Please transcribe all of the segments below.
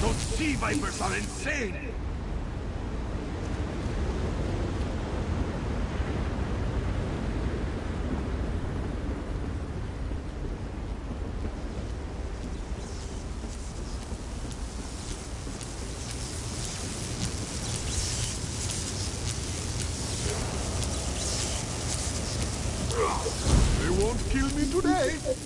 Those sea vipers are insane! They won't kill me today!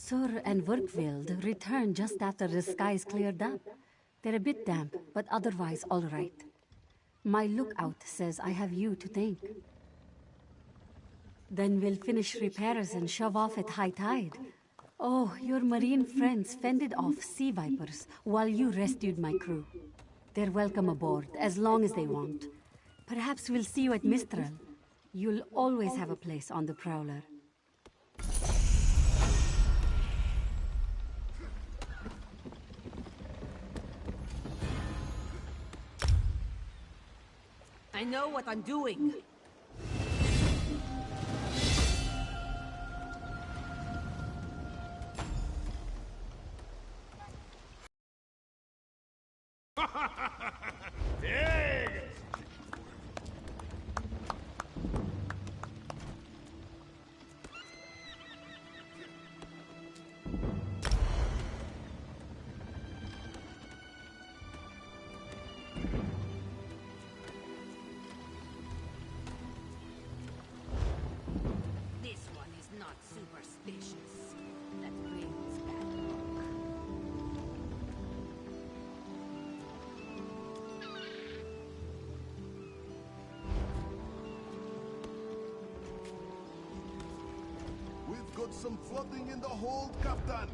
Sur and Werkwild returned just after the skies cleared up. They're a bit damp, but otherwise all right. My lookout says I have you to thank. Then we'll finish repairs and shove off at high tide. Oh, your marine friends fended off sea vipers while you rescued my crew. They're welcome aboard, as long as they want. Perhaps we'll see you at Mistral. You'll always have a place on the Prowler. I know what I'm doing. This one is not superstitious. That brings bad luck. We've got some flooding in the hold, Captain.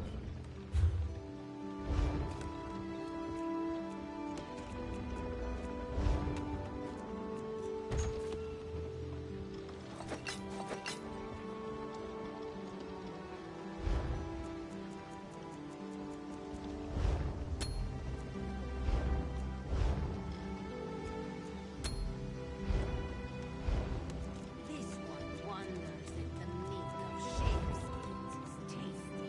This one wonders if the meat of shapes is tasty.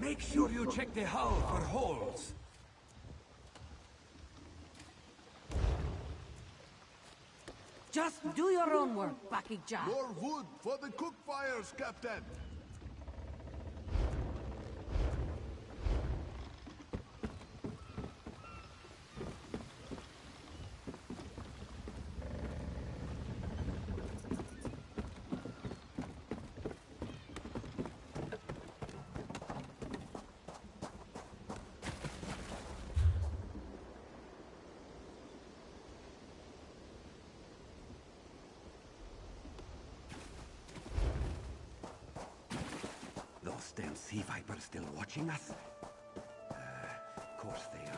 Make sure you check the hull for holes. Just do your own work, Bakija. More wood for the cook fires, Captain. Those damn sea vipers still watching us? Of course they are.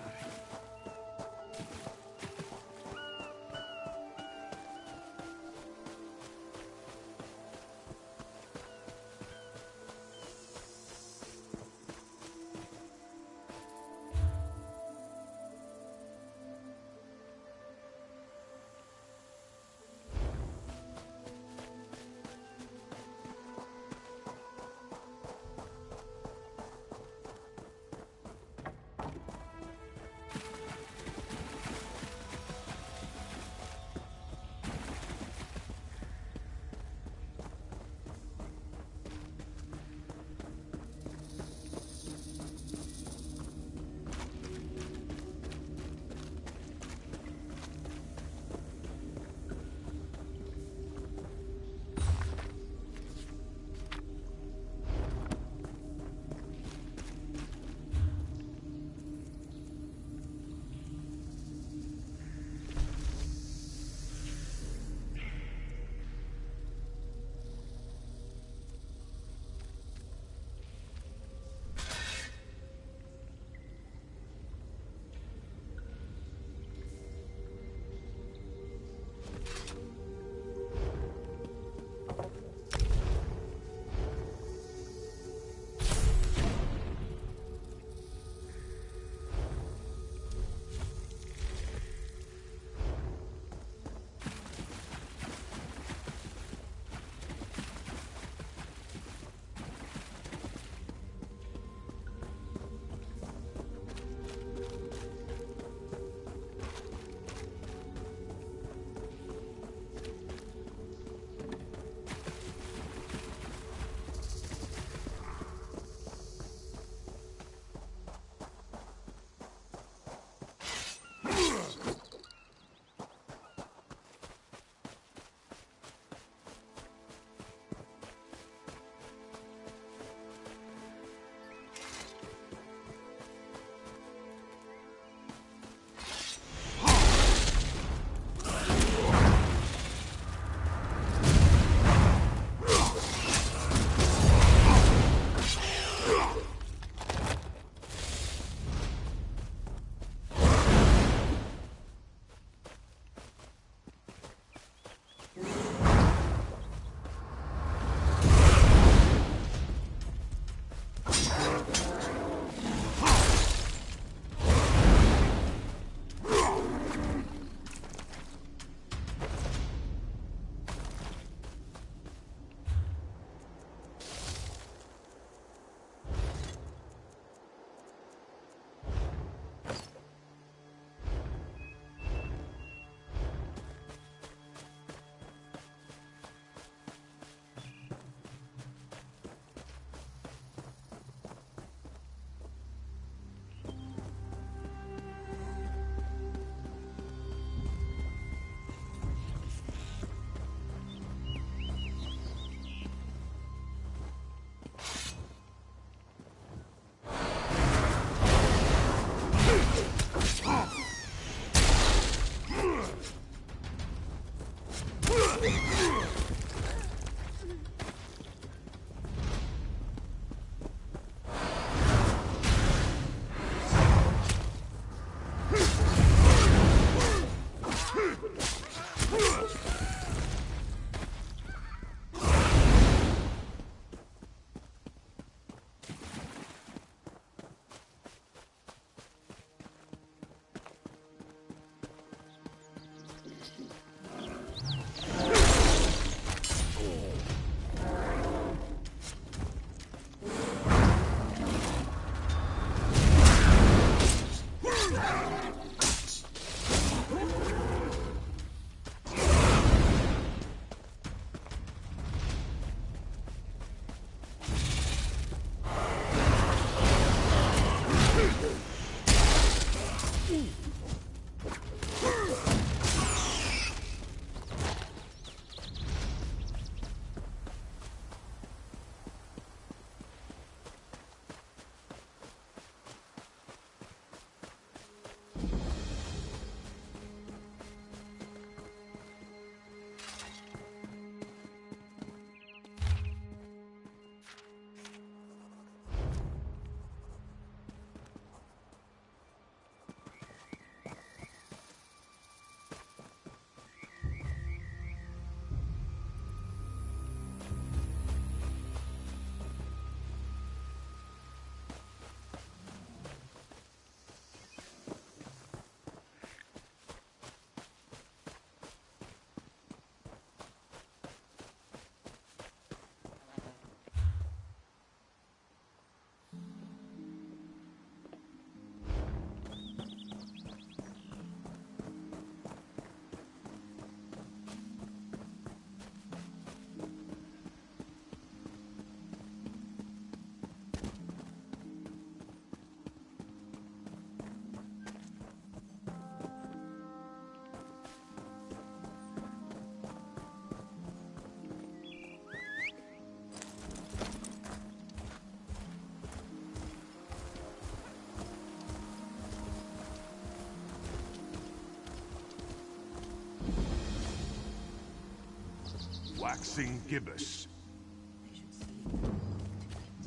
Waxing gibbous.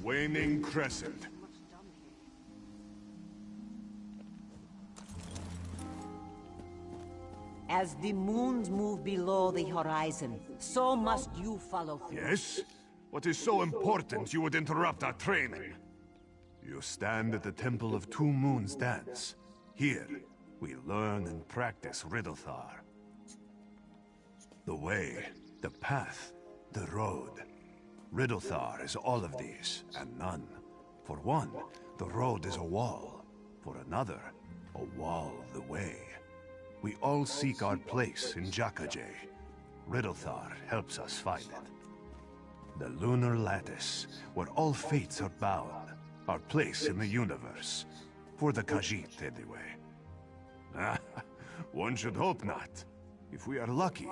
Waning crescent. As the moons move below the horizon, so must you follow through. Yes? What is so important you would interrupt our training? You stand at the Temple of Two Moons Dance. Here, we learn and practice Riddlethar. The way, the path, the road. Riddlethar is all of these, and none. For one, the road is a wall. For another, a wall of the way. We all seek our place in Jakajay. Riddlethar helps us find it. The lunar lattice, where all fates are bound. Our place in the universe. For the Khajiit, anyway. One should hope not. If we are lucky,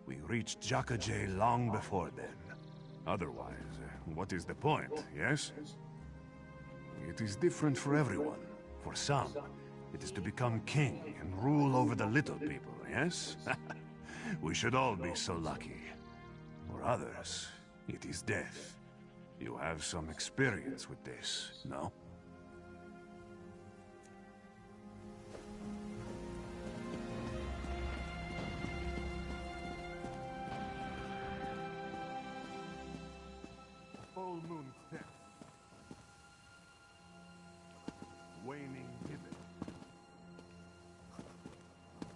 we reach Jakajay long before then. Otherwise, what is the point, yes? It is different for everyone. For some, it is to become king and rule over the little people, yes? We should all be so lucky. For others, it is death. You have some experience with this, no? Full moon step. Waning gibbet.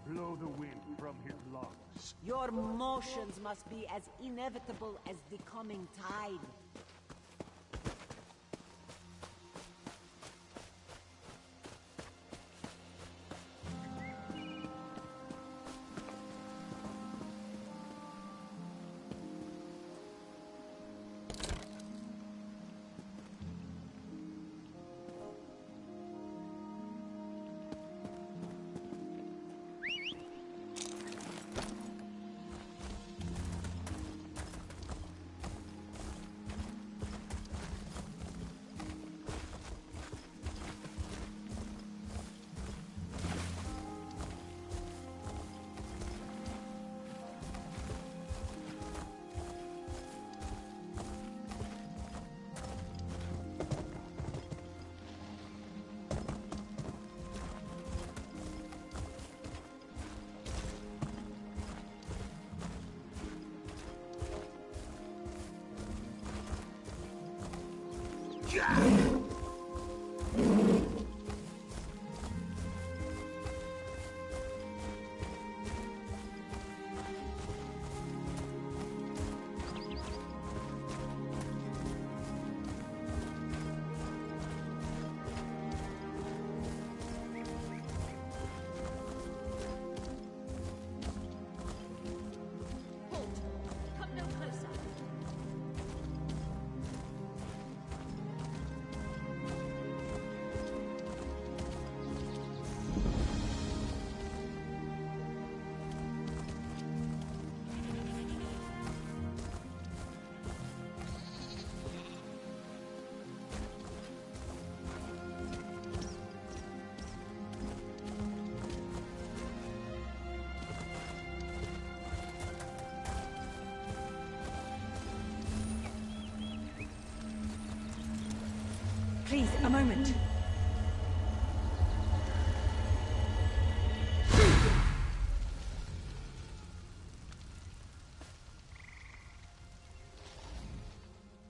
Blow the wind from his lungs. Your motions must be as inevitable as the coming tide. Come no closer. Please, a moment.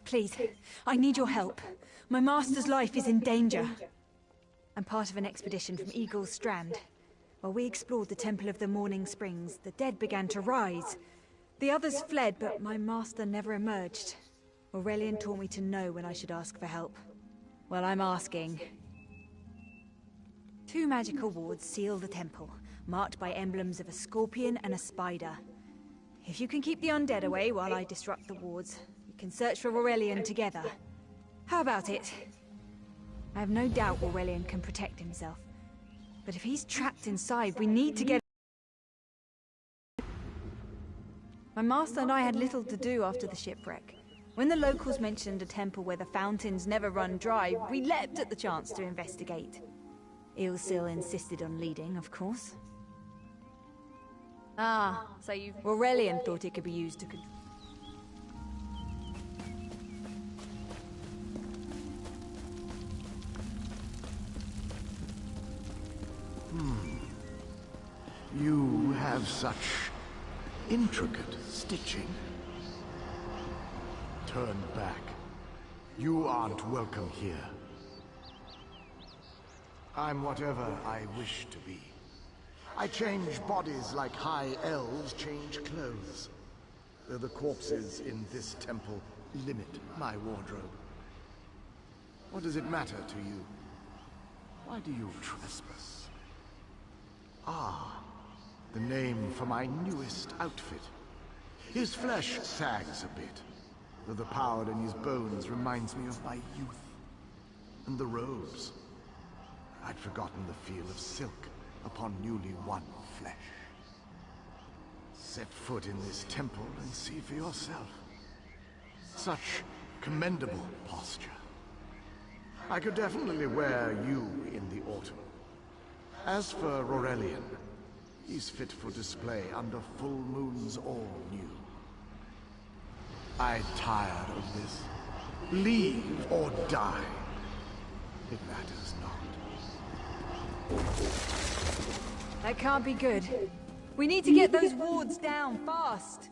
Please, I need your help. My master's life is in danger. I'm part of an expedition from Eagle's Strand. While we explored the Temple of the Morning Springs, the dead began to rise. The others fled, but my master never emerged. Aurelian taught me to know when I should ask for help. Well, I'm asking. 2 magical wards seal the temple, marked by emblems of a scorpion and a spider. If you can keep the undead away while I disrupt the wards, we can search for Aurelian together. How about it? I have no doubt Aurelian can protect himself. But if he's trapped inside, we need to get... My master and I had little to do after the shipwreck. When the locals mentioned a temple where the fountains never run dry, we leapt at the chance to investigate. Ilsil insisted on leading, of course. Ah, so you've... Aurelian thought it could be used to... have such intricate stitching. Turn back. You aren't welcome here. I'm whatever I wish to be. I change bodies like high elves change clothes. Though the corpses in this temple limit my wardrobe. What does it matter to you? Why do you trespass? Ah, the name for my newest outfit. His flesh sags a bit, though the power in his bones reminds me of my youth. And the robes. I'd forgotten the feel of silk upon newly won flesh. Set foot in this temple and see for yourself. Such commendable posture. I could definitely wear you in the autumn. As for Aurelian, he's fit for display under full moons all new. I'm tired of this. Leave or die. It matters not. That can't be good. We need to get those wards down, fast!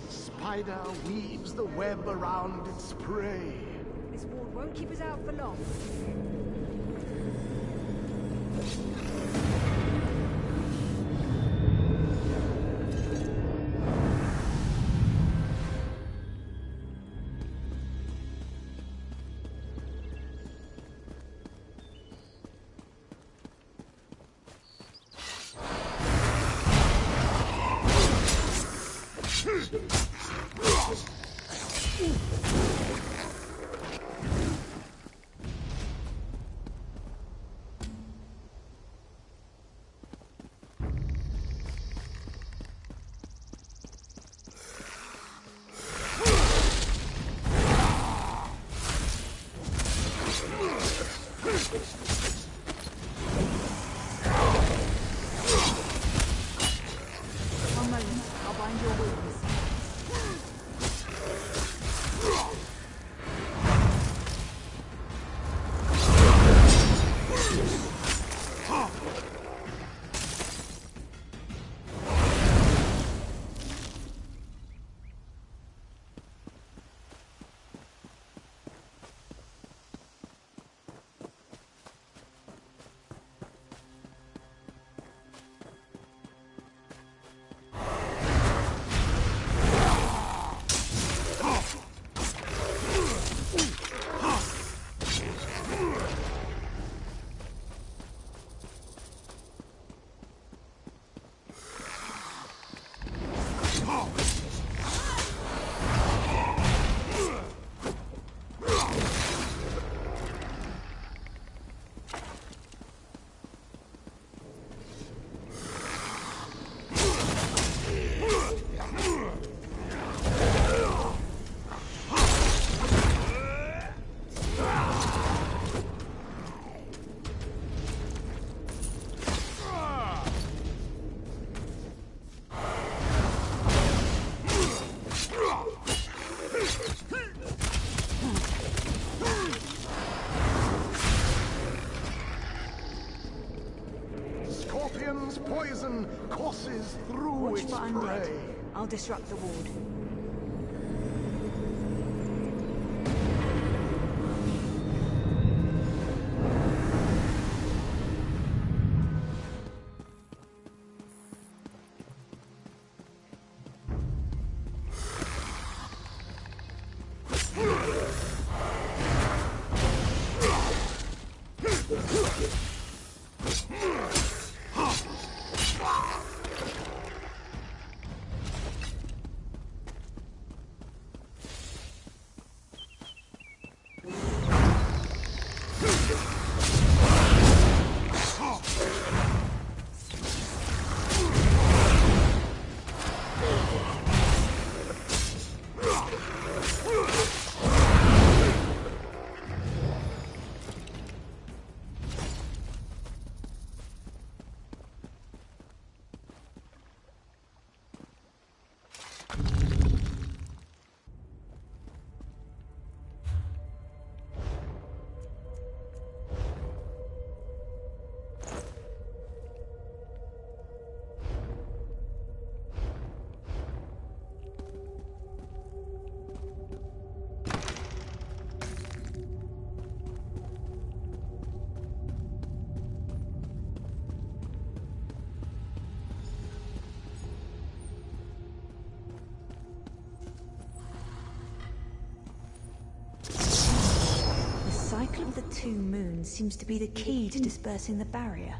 Spider weaves the web around its prey. This ward won't keep us out for long. One moment, I'll bind your wounds. pierces through Watch its for undead. prey. I'll disrupt the ward. The cycle of the two moons seems to be the key to dispersing the barrier.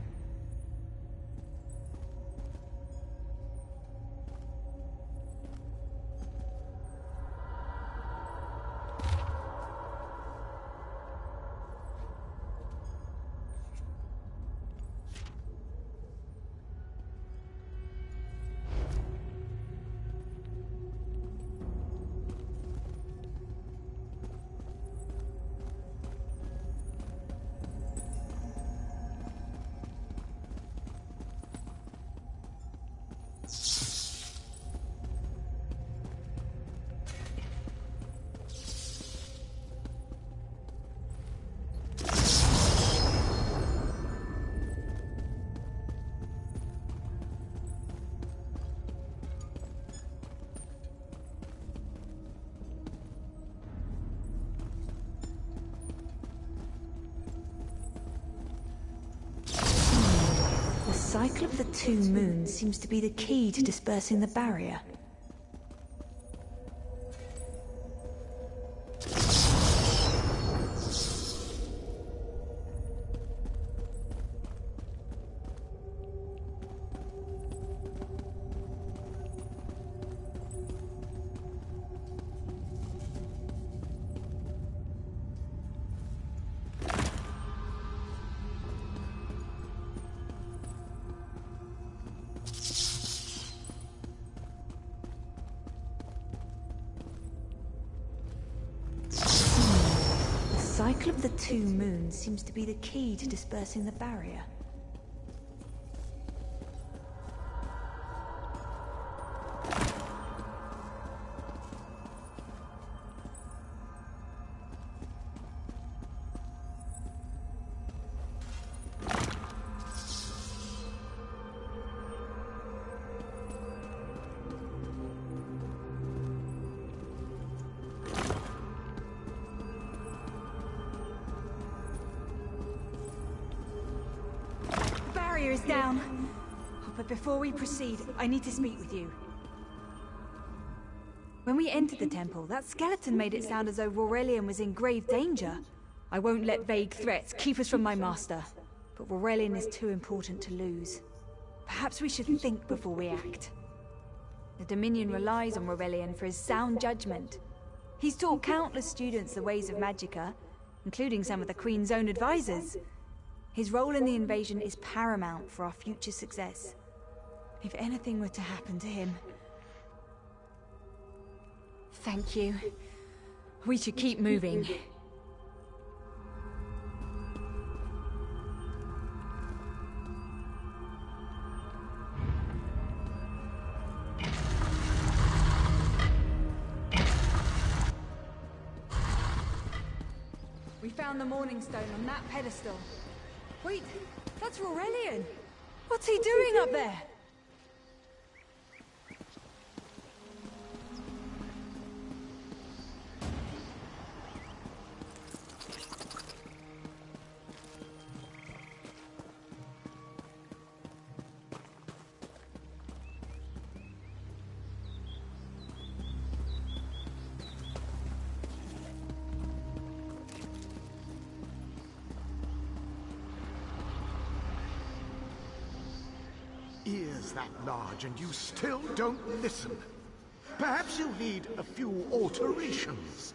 The cycle of the two moons seems to be the key to dispersing the barrier. The cycle of the two moons seems to be the key to dispersing the barrier. Is down. But before we proceed, I need to speak with you. When we entered the temple, that skeleton made it sound as though Aurelian was in grave danger. I won't let vague threats keep us from my master. But Aurelian is too important to lose. Perhaps we should think before we act. The Dominion relies on Aurelian for his sound judgment. He's taught countless students the ways of Magicka, including some of the Queen's own advisors. His role in the invasion is paramount for our future success. If anything were to happen to him... Thank you. We should keep moving. We found the Morning Stone on that pedestal. Wait, that's Aurelian! What's he doing up there? ears that large and you still don't listen. Perhaps you need a few alterations.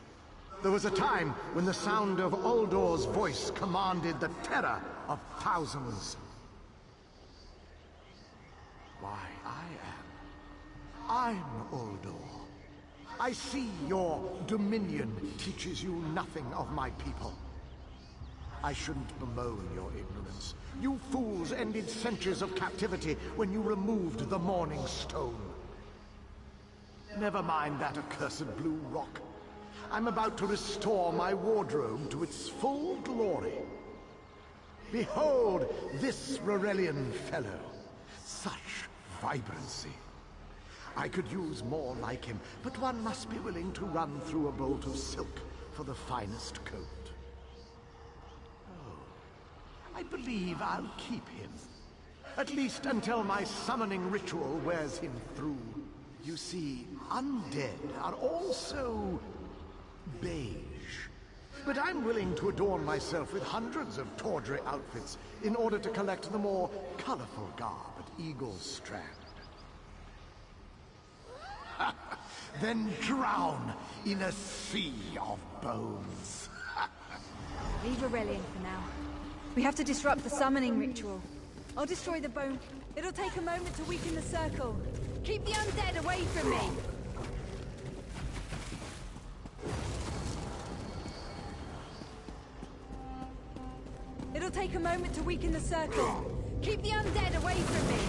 There was a time when the sound of Uldor's voice commanded the terror of thousands. Why, I'm Uldor. I see your dominion teaches you nothing of my people. I shouldn't bemoan your ignorance. You fools ended centuries of captivity when you removed the Morning Stone. Never mind that accursed blue rock. I'm about to restore my wardrobe to its full glory. Behold this Rorellian fellow. Such vibrancy. I could use more like him, but one must be willing to run through a bolt of silk for the finest coat. I believe I'll keep him. At least until my summoning ritual wears him through. You see, undead are also beige. But I'm willing to adorn myself with hundreds of tawdry outfits in order to collect the more colorful garb at Eagle's Strand. Then drown in a sea of bones. Leave Aurelian for now. We have to disrupt the summoning ritual. I'll destroy the bone. It'll take a moment to weaken the circle. Keep the undead away from me! It'll take a moment to weaken the circle. Keep the undead away from me!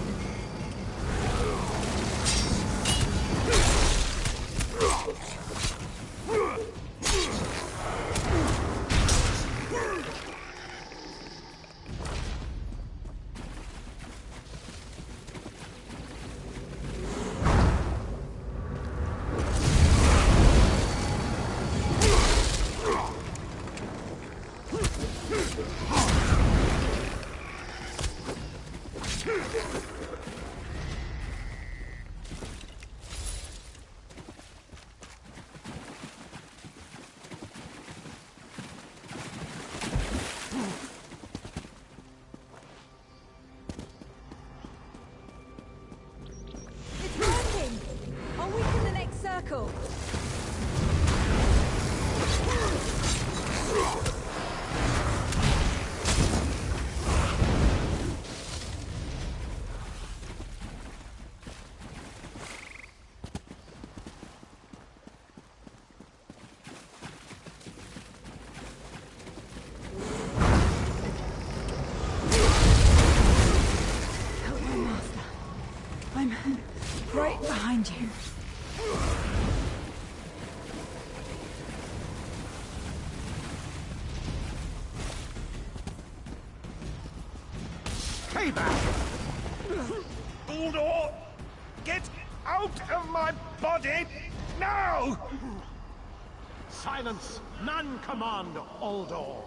Circle. Help my master. I'm right behind you. Stay back! Uldor! Get out of my body! Now! Silence! None command Uldor!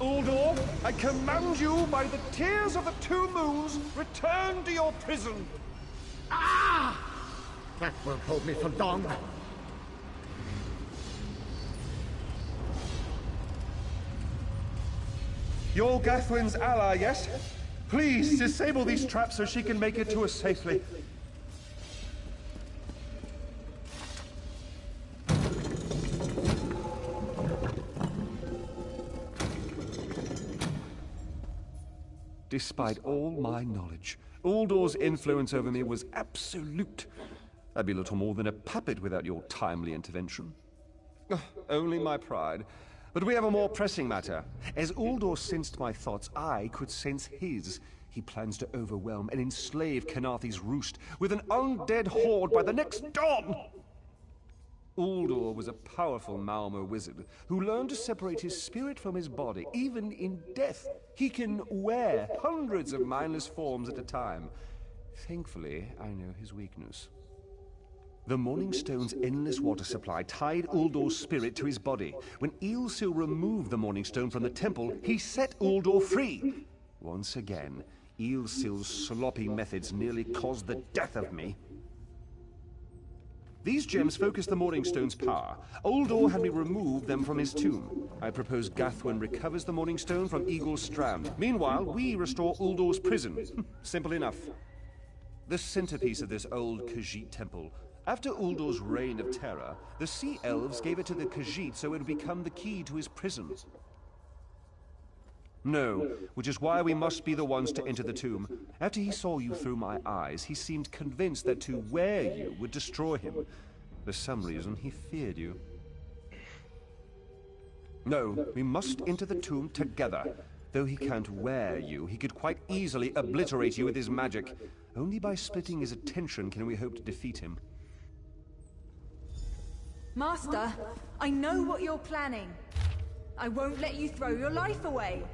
Uldor, I command you by the tears of the two moons, return to your prison. Ah! That won't hold me for long. You're Gathwin's ally, yes? Please, disable these traps so she can make it to us safely. Despite all my knowledge, Uldor's influence over me was absolute. I'd be little more than a puppet without your timely intervention. Only my pride. But we have a more pressing matter. As Uldor sensed my thoughts, I could sense his. He plans to overwhelm and enslave Kenathi's roost with an undead horde by the next dawn! Uldor was a powerful Malmo wizard who learned to separate his spirit from his body, even in death. He can wear hundreds of mindless forms at a time. Thankfully, I know his weakness. The Morning Stone's endless water supply tied Uldor's spirit to his body. When Eilsil removed the Morning Stone from the temple, he set Uldor free. Once again, Eilsil's sloppy methods nearly caused the death of me. These gems focus the Morning Stone's power. Uldor had me remove them from his tomb. I propose Gathwin recovers the Morning Stone from Eagle's Strand. Meanwhile, we restore Uldor's prison. Simple enough. The centerpiece of this old Khajiit temple. After Uldor's reign of terror, the Sea Elves gave it to the Khajiit so it would become the key to his prison. No, which is why we must be the ones to enter the tomb. After he saw you through my eyes, he seemed convinced that to wear you would destroy him. For some reason, he feared you. No, we must enter the tomb together. Though he can't wear you, he could quite easily obliterate you with his magic. Only by splitting his attention can we hope to defeat him. Master, I know what you're planning. I won't let you throw your life away.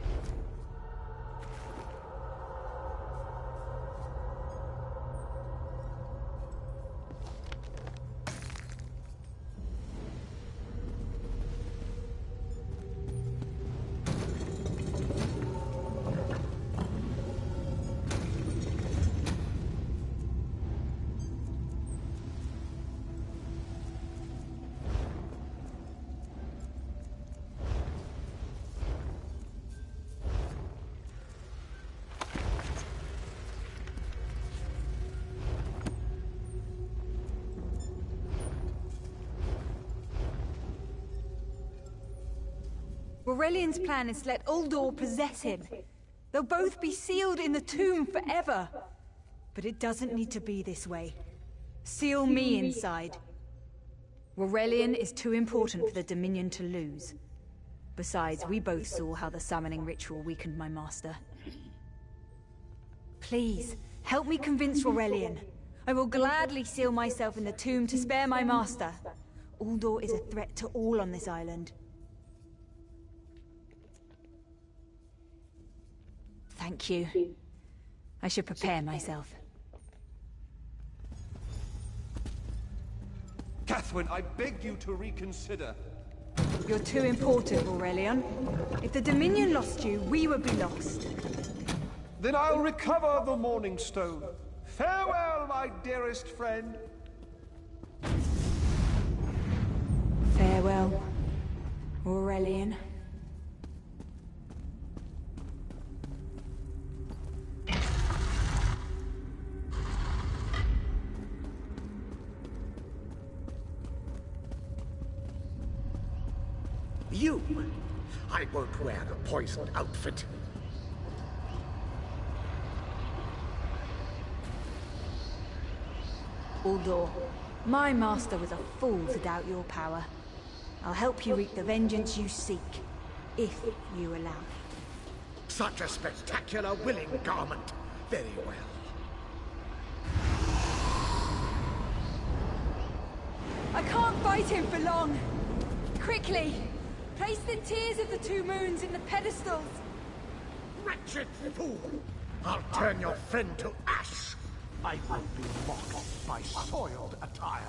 Aurelian's plan is to let Uldor possess him. They'll both be sealed in the tomb forever. But it doesn't need to be this way. Seal me inside. Aurelian is too important for the Dominion to lose. Besides, we both saw how the summoning ritual weakened my master. Please, help me convince Aurelian. I will gladly seal myself in the tomb to spare my master. Uldor is a threat to all on this island. Thank you. I should prepare myself. Gathwin, I beg you to reconsider. You're too important, Aurelian. If the Dominion lost you, we would be lost. Then I'll recover the Morning Stone. Farewell, my dearest friend. Farewell, Aurelian. You? I won't wear the poisoned outfit. Uldor, my master was a fool to doubt your power. I'll help you wreak the vengeance you seek, if you allow me. Such a spectacular willing garment. Very well. I can't fight him for long. Quickly! Place the tears of the two moons in the pedestals! Wretched fool! I'll turn your friend to ash! I won't be mocked by soiled attire.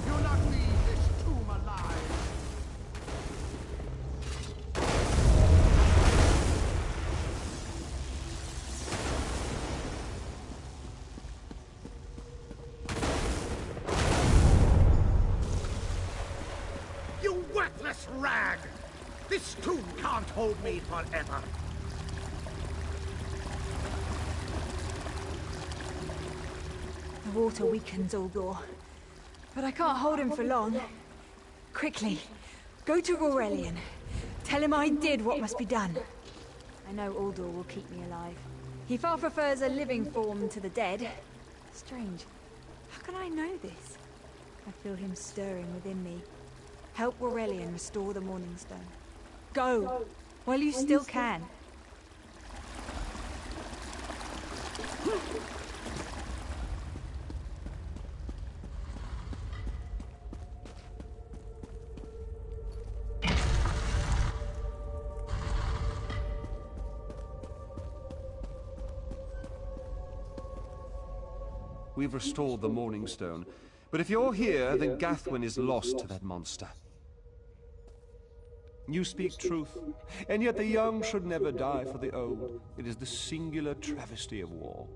Do not be rag! This tomb can't hold me forever! The water weakens Uldor, but I can't hold him for long. Quickly, go to Aurelian. Tell him I did what must be done. I know Uldor will keep me alive. He far prefers a living form to the dead. Strange. How can I know this? I feel him stirring within me. Help Aurelian restore the Morning Stone. Go, while you still can. We've restored the Morning Stone. But if you're here, then Gathwin is lost to that monster. You speak truth, and yet the young should never die for the old. It is the singular travesty of war.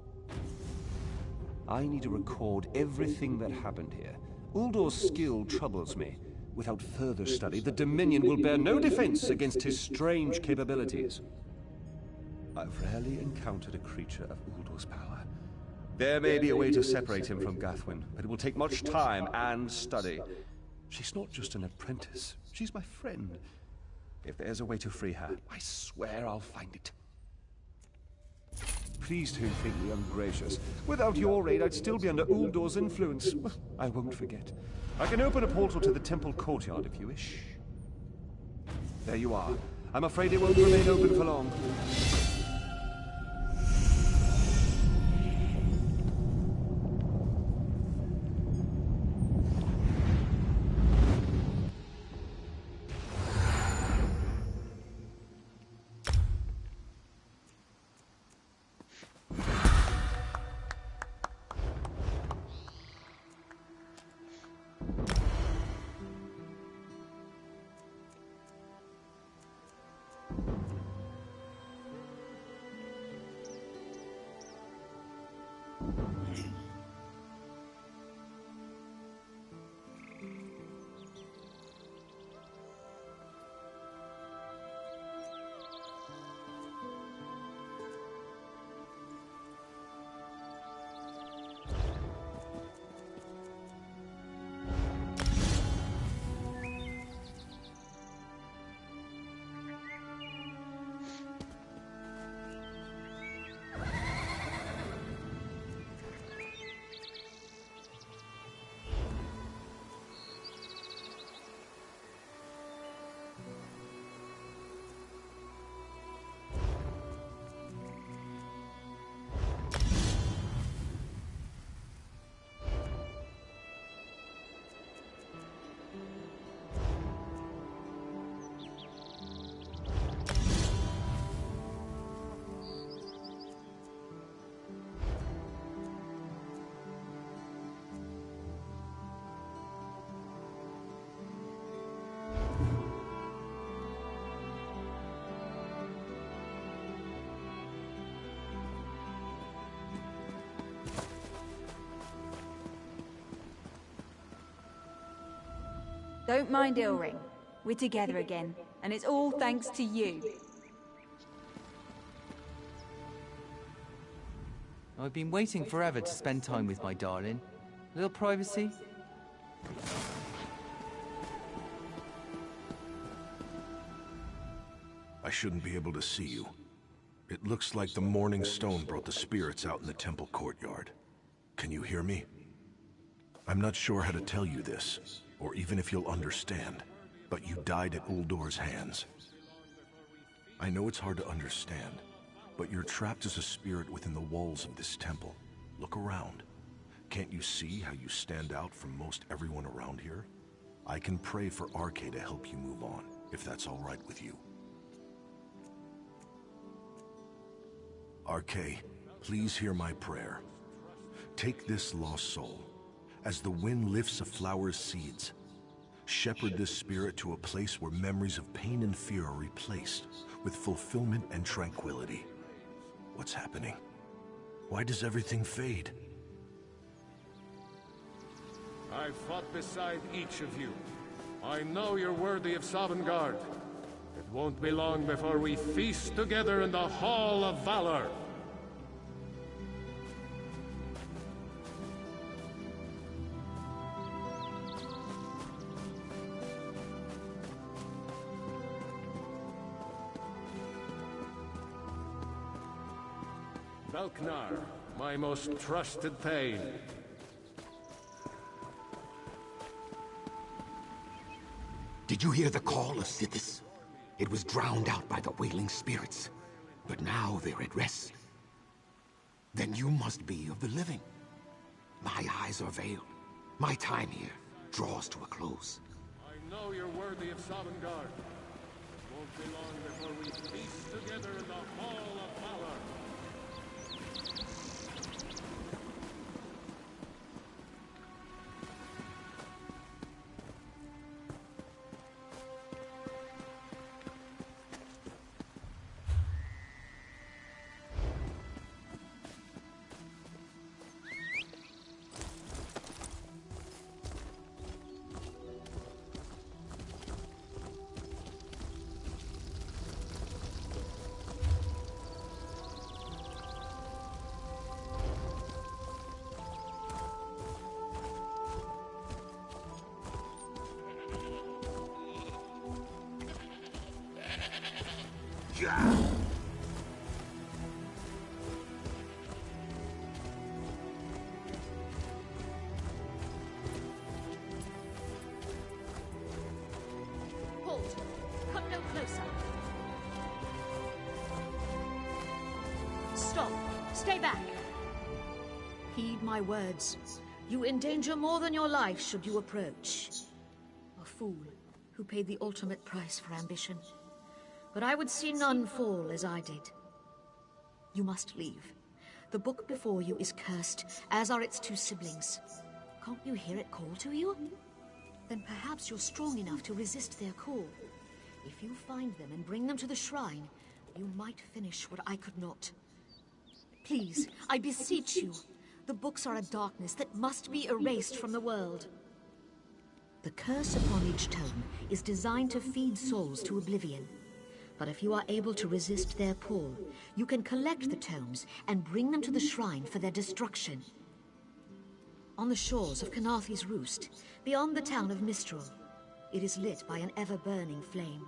I need to record everything that happened here. Uldor's skill troubles me. Without further study, the Dominion will bear no defense against his strange capabilities. I've rarely encountered a creature of Uldor's power. There may be a way to separate him from Gathwin, but it will take much time and study. She's not just an apprentice, she's my friend. If there's a way to free her, I swear I'll find it. Please don't think me ungracious. Without your aid, I'd still be under Uldor's influence. I won't forget. I can open a portal to the temple courtyard if you wish. There you are. I'm afraid it won't remain open for long. Don't mind Ilring. We're together again, and it's all thanks to you. I've been waiting forever to spend time with my darling. Little privacy? I shouldn't be able to see you. It looks like the Morning Stone brought the spirits out in the temple courtyard. Can you hear me? I'm not sure how to tell you this, or even if you'll understand, but you died at Uldor's hands. I know it's hard to understand, but you're trapped as a spirit within the walls of this temple. Look around. Can't you see how you stand out from most everyone around here? I can pray for Arke to help you move on, if that's all right with you. Arke, please hear my prayer. Take this lost soul. As the wind lifts a flower's seeds, shepherd this spirit to a place where memories of pain and fear are replaced with fulfillment and tranquility. What's happening? Why does everything fade? I fought beside each of you. I know you're worthy of Sovngarde. It won't be long before we feast together in the Hall of Valor. Velknar, my most trusted thane. Did you hear the call of Sithis? It was drowned out by the wailing spirits, but now they're at rest. Then you must be of the living. My eyes are veiled. My time here draws to a close. I know you're worthy of Sovngarde. It won't be long before we feast together in the Hall of Valor. Halt! Come no closer. Stop! Stay back! Heed my words. You endanger more than your life should you approach. A fool who paid the ultimate price for ambition. But I would see none fall as I did. You must leave. The book before you is cursed, as are its two siblings. Can't you hear it call to you? Then perhaps you're strong enough to resist their call. If you find them and bring them to the shrine, you might finish what I could not. Please, I beseech you. The books are a darkness that must be erased from the world. The curse upon each tome is designed to feed souls to oblivion. But if you are able to resist their pull, you can collect the tomes and bring them to the shrine for their destruction. On the shores of Canarthi's Roost, beyond the town of Mistral, it is lit by an ever-burning flame.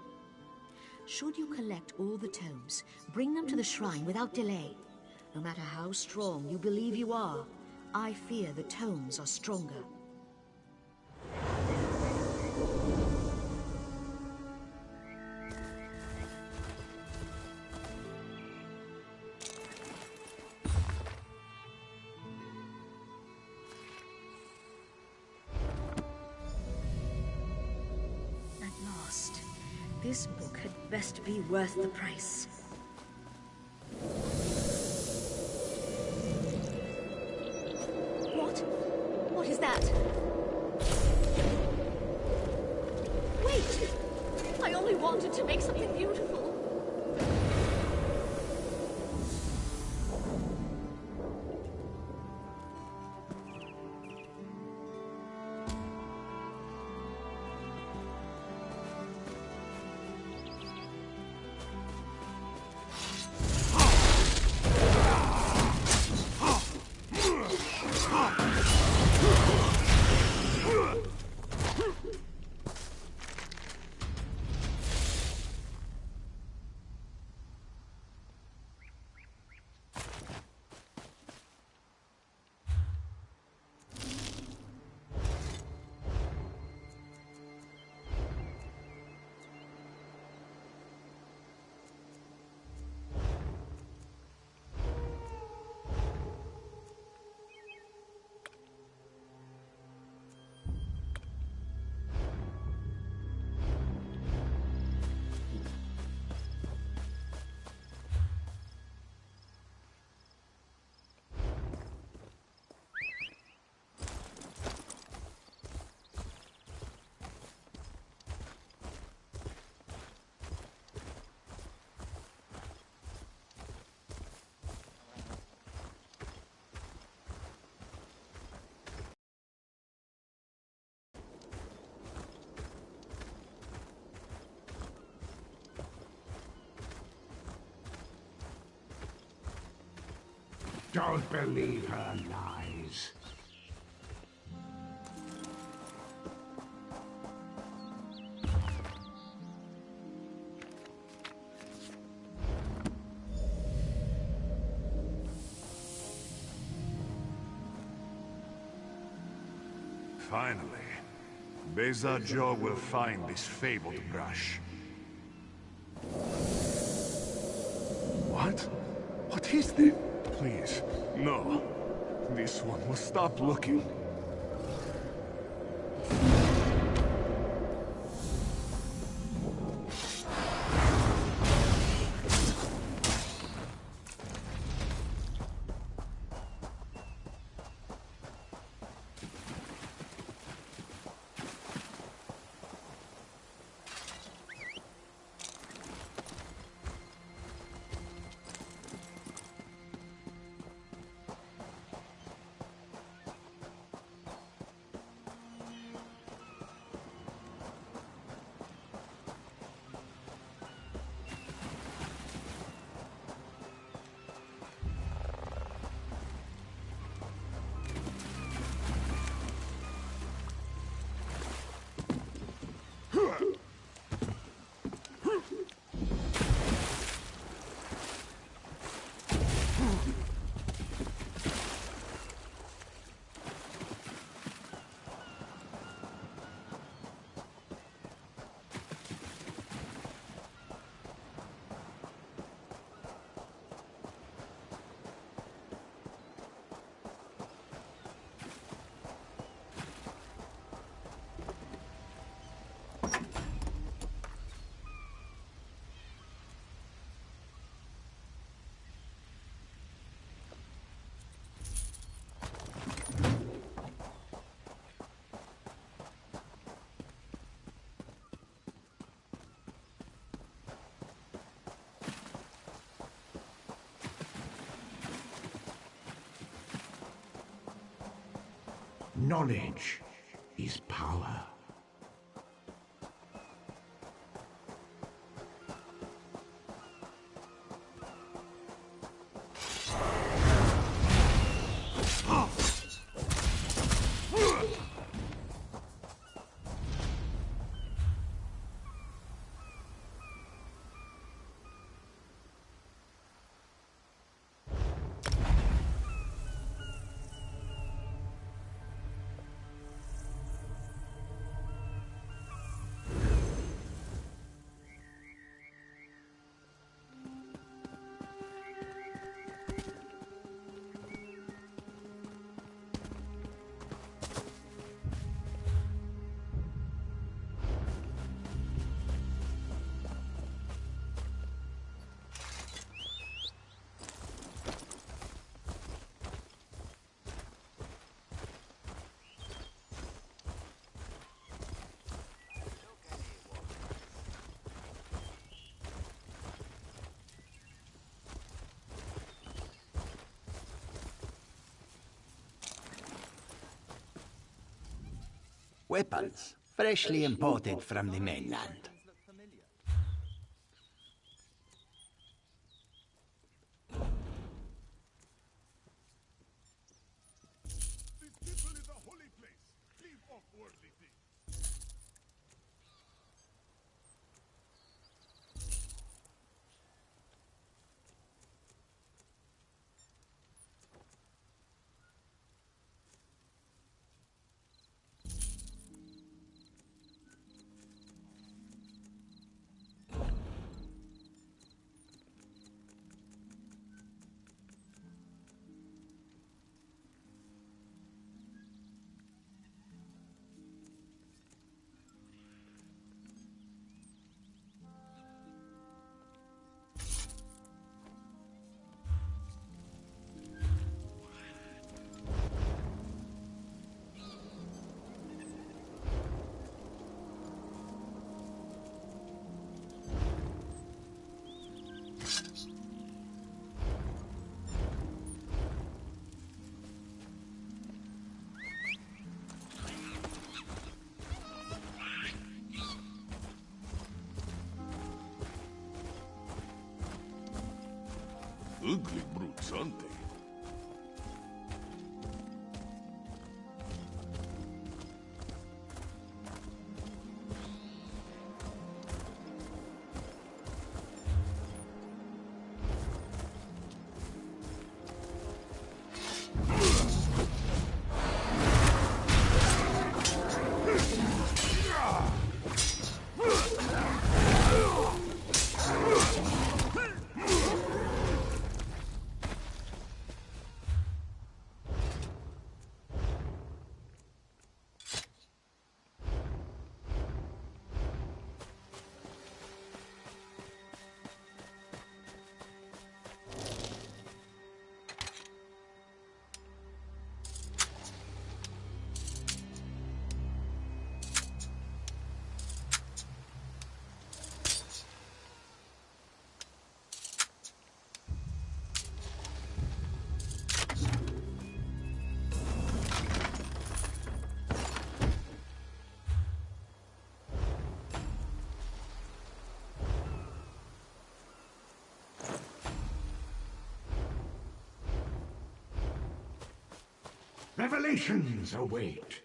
Should you collect all the tomes, bring them to the shrine without delay. No matter how strong you believe you are, I fear the tomes are stronger. This book had best be worth the price. What? What is that? Wait! I only wanted to make something beautiful. Don't believe her lies. Finally, Beza Joe will find this fabled brush. What? What is this? Please, no. This one will stop looking. Knowledge is power. Weapons, freshly imported from the mainland. This temple is a holy place. Leave off worldly things. Ugly brutes, aren't they? Revelations await.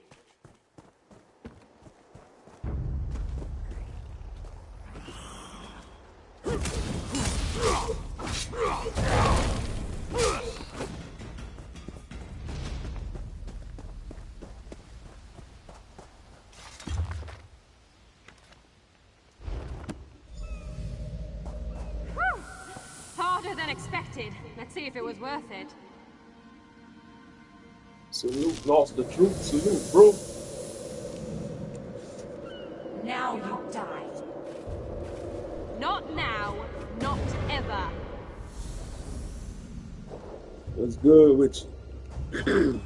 Harder than expected. Let's see if it was worth it. Salute, lost the truth. Salute, bro. Now you die. Not now, not ever. What's good with you?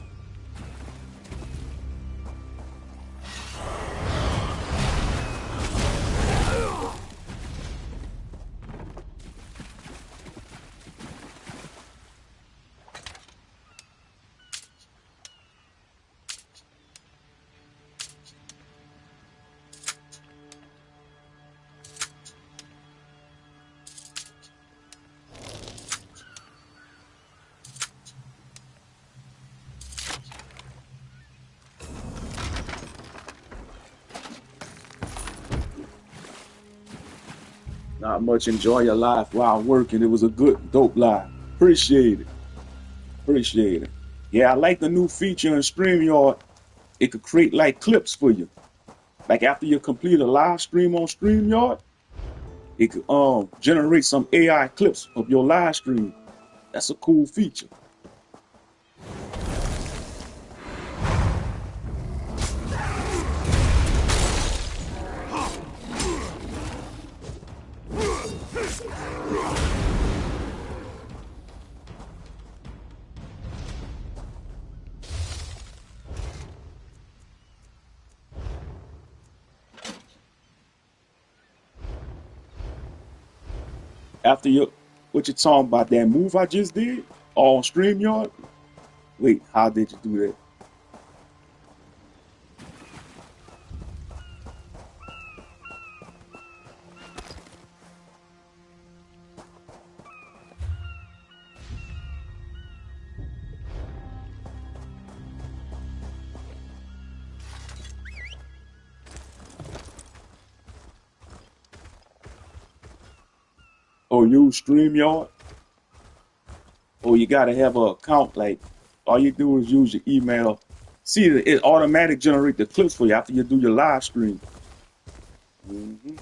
Not much. Enjoy your life while working. It was a good, dope life. Appreciate it. Appreciate it. Yeah, I like the new feature in StreamYard. It could create like clips for you. Like after you complete a live stream on StreamYard, it could generate some AI clips of your live stream. That's a cool feature. After what you talking about, that move I just did on StreamYard? Wait, how did you do that? Oh, use StreamYard? Oh, you gotta have an account. Like, all you do is use your email. See, it automatic generate the clips for you after you do your live stream. Mm-hmm.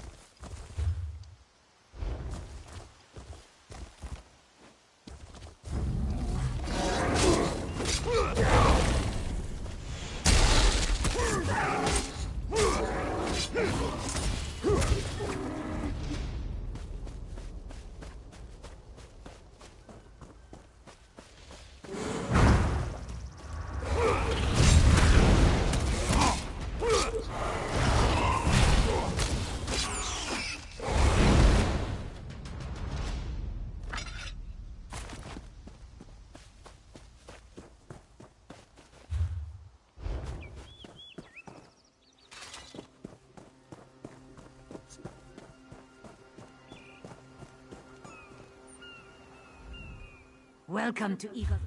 Welcome to Eagle.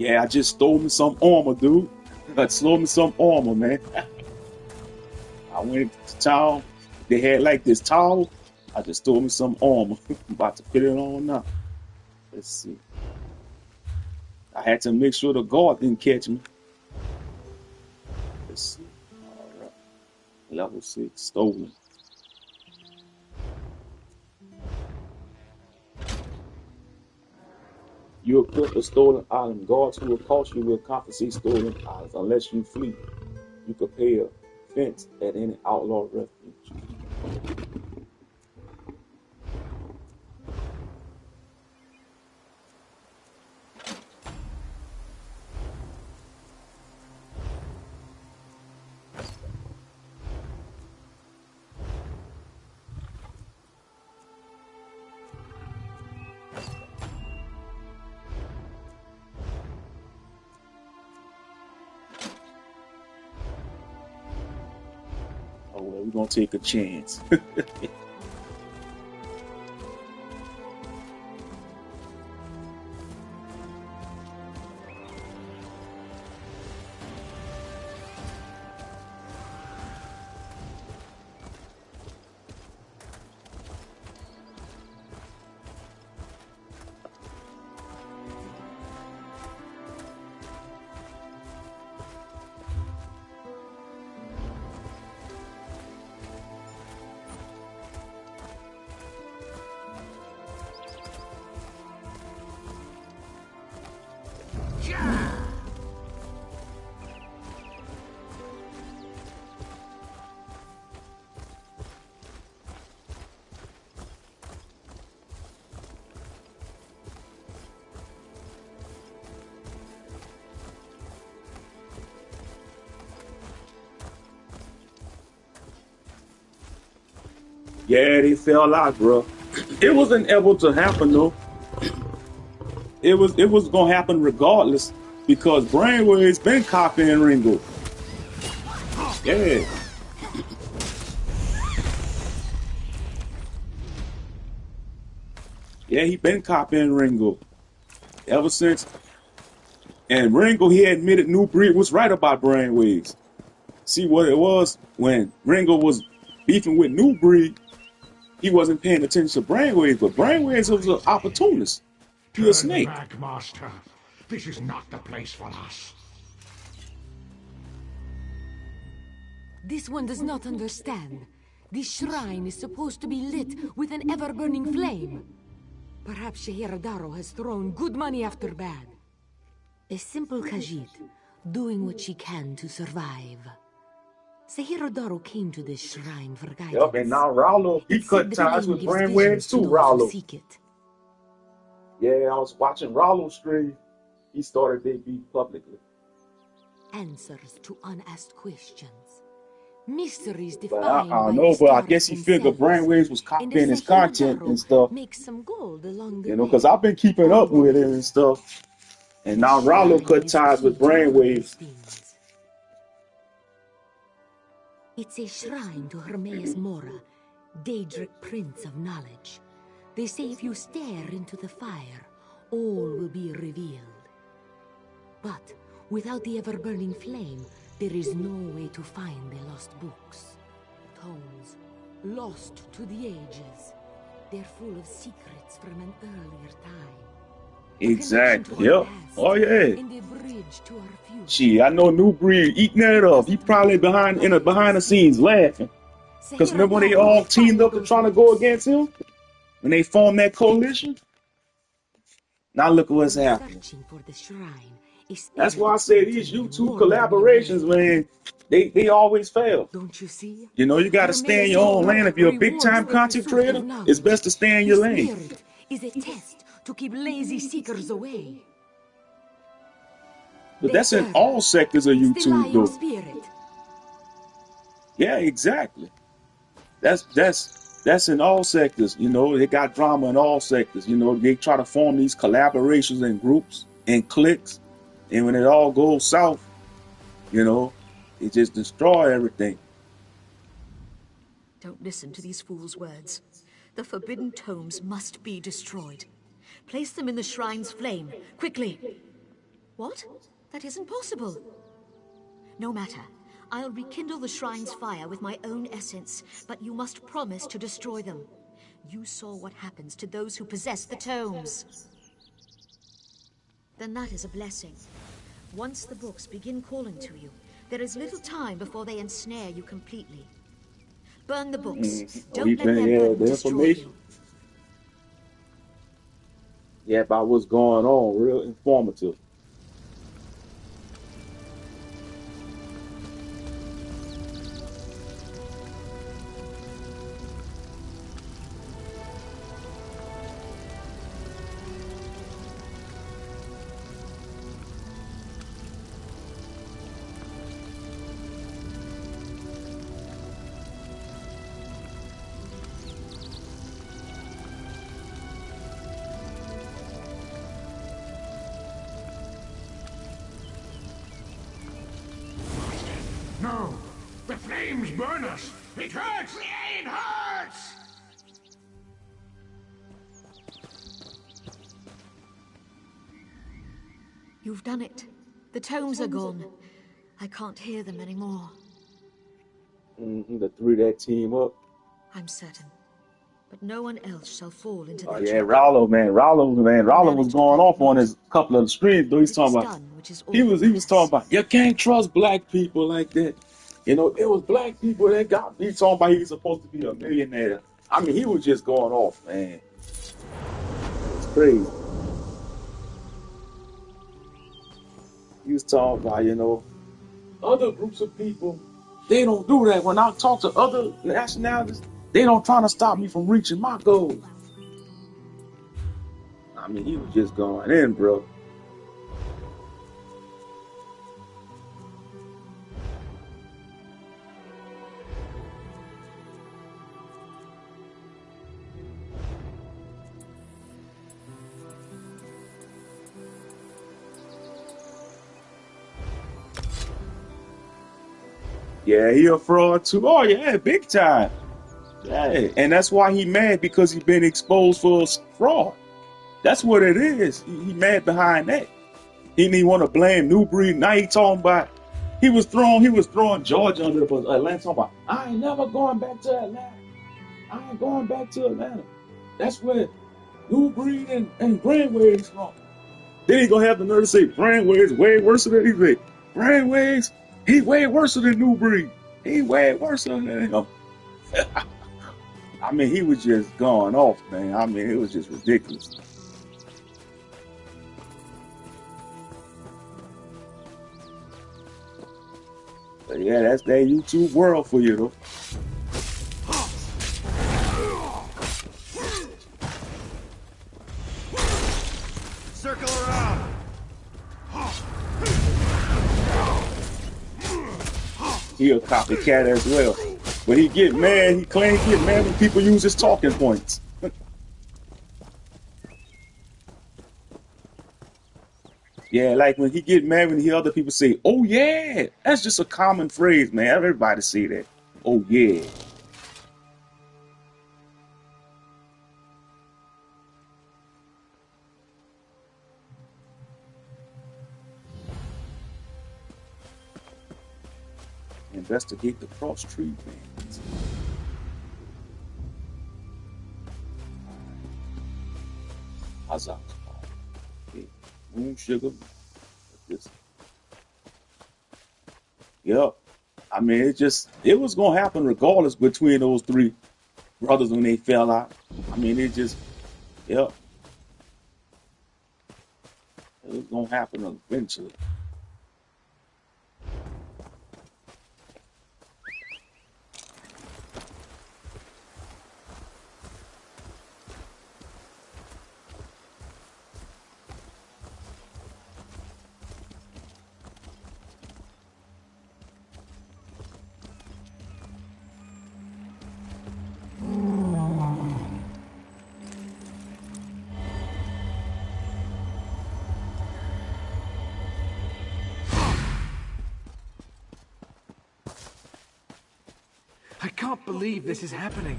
Yeah, I just stole me some armor, dude. I stole me some armor, man. I went to town. They had like this towel. I just stole me some armor. I'm about to put it on now. Let's see. I had to make sure the guard didn't catch me. Let's see. All right. Level 6, stolen. You equip a stolen item. Guards who will cost you will compensate stolen items. Unless you flee, you could pay a fence at any outlaw refuge. Oh, well, we're going to take a chance. Yeah, they fell out, bro. It wasn't able to happen though. It was gonna happen regardless because Brainwave's been copying Ringo. Yeah. Yeah, he been copying Ringo ever since. And Ringo, he admitted New Breed was right about Brainwaves. See what it was when Ringo was beefing with New Breed, he wasn't paying attention to Brainwaves, but Brainwaves was an opportunist. He a snake. Turn back, Master. This is not the place for us. This one does not understand. This shrine is supposed to be lit with an ever-burning flame. Perhaps Shehiradaro has thrown good money after bad. A simple Khajiit, doing what she can to survive. Sehirodoro came to this shrine for guidance. Yep, and now Raulo, he cut ties with Brainwaves too, Raulo. Yeah, I was watching Raulo stream. He started their beef publicly. Answers to unasked questions. Mysteries But defined I by know, but I guess historians he figured Brainwaves was copying his content and stuff. Make some gold along the You know, because I've been keeping up with it and stuff. And now Raulo cut ties with Brainwaves. It's a shrine to Hermaeus Mora, Daedric Prince of Knowledge. They say if you stare into the fire, all will be revealed. But without the ever-burning flame, there is no way to find the lost books. Tomes, lost to the ages. They're full of secrets from an earlier time. Exactly. Yep. Oh yeah. And a bridge to our future. Gee, I know New Breed eating that up. He probably behind the scenes laughing. Because remember when they all teamed up to trying to go against him? When they formed that coalition? Now look at what's happening. That's why I say these YouTube collaborations, man, they always fail. Don't you see? You know, you got to stay in your own lane. If you're a big-time content creator, it's best to stay in your lane. Spirit is a test to keep lazy seekers away. But that's in all sectors of YouTube, though. Yeah, exactly. That's in all sectors. You know, they got drama in all sectors. You know, they try to form these collaborations and groups and cliques. And when it all goes south, you know, it just destroy everything. Don't listen to these fools' words. The forbidden tomes must be destroyed. Place them in the shrine's flame, quickly. What? That isn't possible. No matter. I'll rekindle the shrine's fire with my own essence, but you must promise to destroy them. You saw what happens to those who possess the tomes. Then that is a blessing. Once the books begin calling to you, there is little time before they ensnare you completely. Burn the books. Don't let their burden destroy you. Yeah, about what's going on. Real informative. No! The flames burn us! It hurts! It hurts! You've done it. The tomes are gone. I can't hear them anymore. The three that team up. I'm certain. But no one else shall fall into Oh their yeah, trap. Rollo was going off on his couple of the streams. Though he's talking about, he was talking about, you can't trust black people like that. You know, it was black people that got me. He's talking about he's supposed to be a millionaire. I mean, he was just going off, man. It's crazy. He was talking about, you know, other groups of people, they don't do that. When I talk to other nationalities, they don't try to stop me from reaching my goals. I mean, he was just going in, bro. Yeah, he a fraud too. Oh yeah, big time. Yeah, and that's why he mad, because he been exposed for fraud. That's what it is. He mad behind that. He didn't want to blame New Breed. Now he talking about he was throwing Georgia under the bus. Atlanta talking about, I ain't never going back to Atlanta. I ain't going back to Atlanta. That's where New Breed and Brandway is from. Then he gonna have the nerve to say Brandway is way worse than he Brandway's, he way worse than New Breed. He way worse than him. I mean, he was just going off, man. I mean, it was just ridiculous. But yeah, that's that YouTube world for you, though. Circle around. He a copycat as well. But he get mad, he claims he get mad when people use his talking points. Yeah, like when he get mad when he hear other people say, oh yeah. That's just a common phrase, man. Everybody say that. Oh yeah. Investigate the cross treatment. Hazard. Okay. Moon sugar. This. Yep. I mean, it was gonna happen regardless between those three brothers when they fell out. I mean, yep. It was gonna happen eventually. I can't believe this is happening.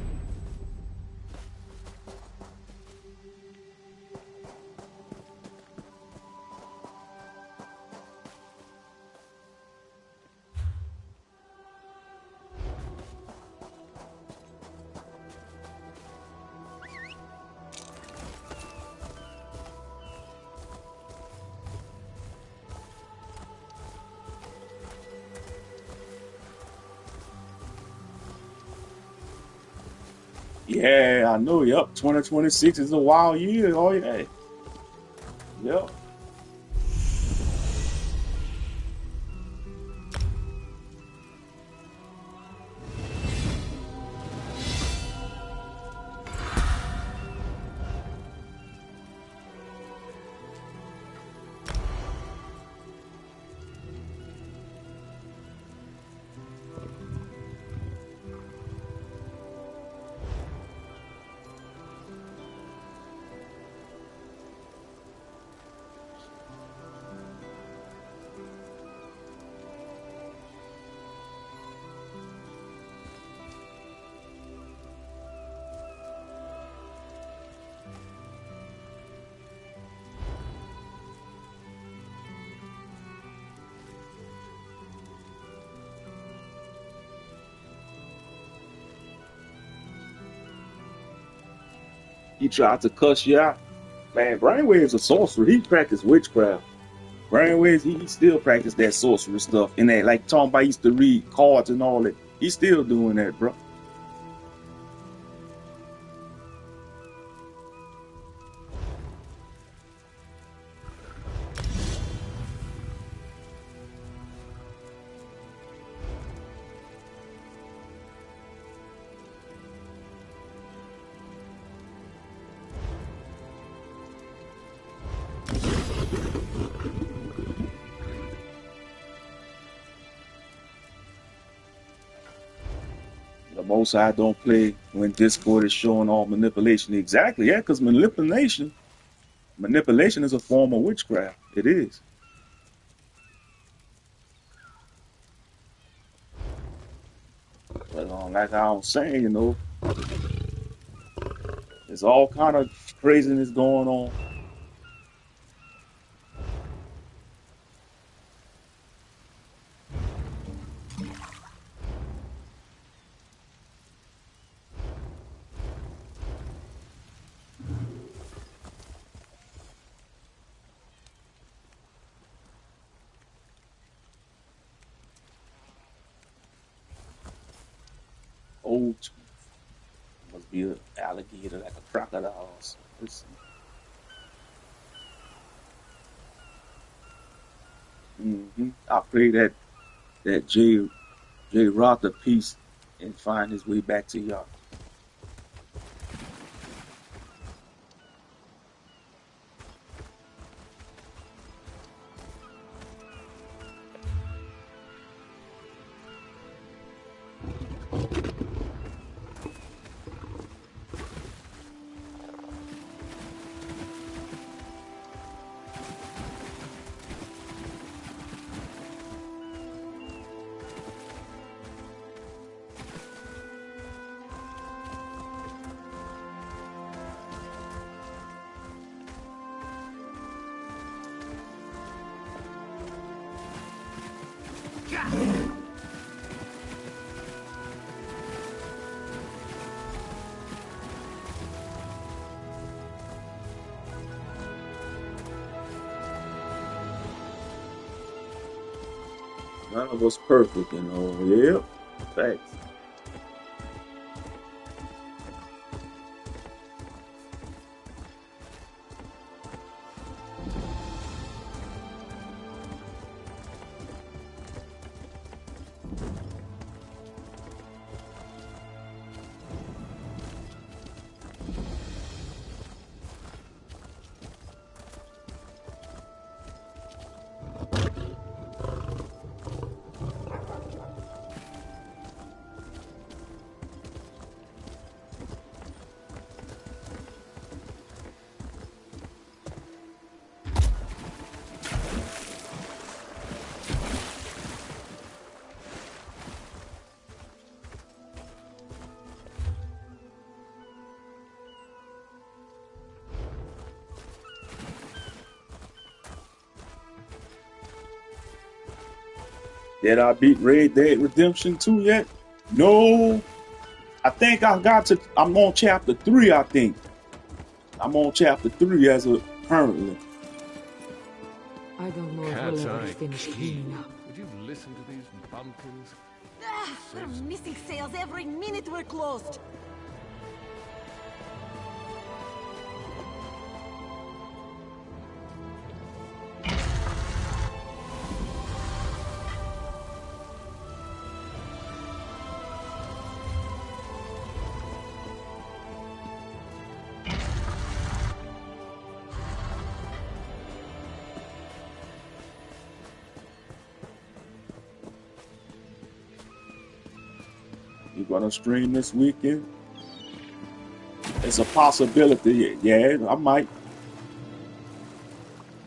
Yeah, I know. Yep, 2026 is a wild year. Oh yeah. Yep. He tried to cuss you out. Man, Brainwave's a sorcerer. He practiced witchcraft. Brainwaves, he still practiced that sorcerer stuff. And that, like, talking about he used to read cards and all that. He's still doing that, bro. The most I don't play when Discord is showing all manipulation. Exactly, yeah, because manipulation is a form of witchcraft. It is. But like I was saying, you know, there's all kind of craziness going on. Old must be an alligator, like a crocodile. Let's see. I pray that Jay Rother piece and find his way back to y'all. None of us perfect, you know. Yep, facts. Did I beat Red Dead Redemption 2 yet? No. I think I'm on chapter 3, I think. I'm on chapter 3 as of currently. I don't know if we'll ever finish cleaning up. Would you listen to these bumpkins? We're missing sales every minute we're closed. You're gonna stream this weekend? It's a possibility. Yeah, I might.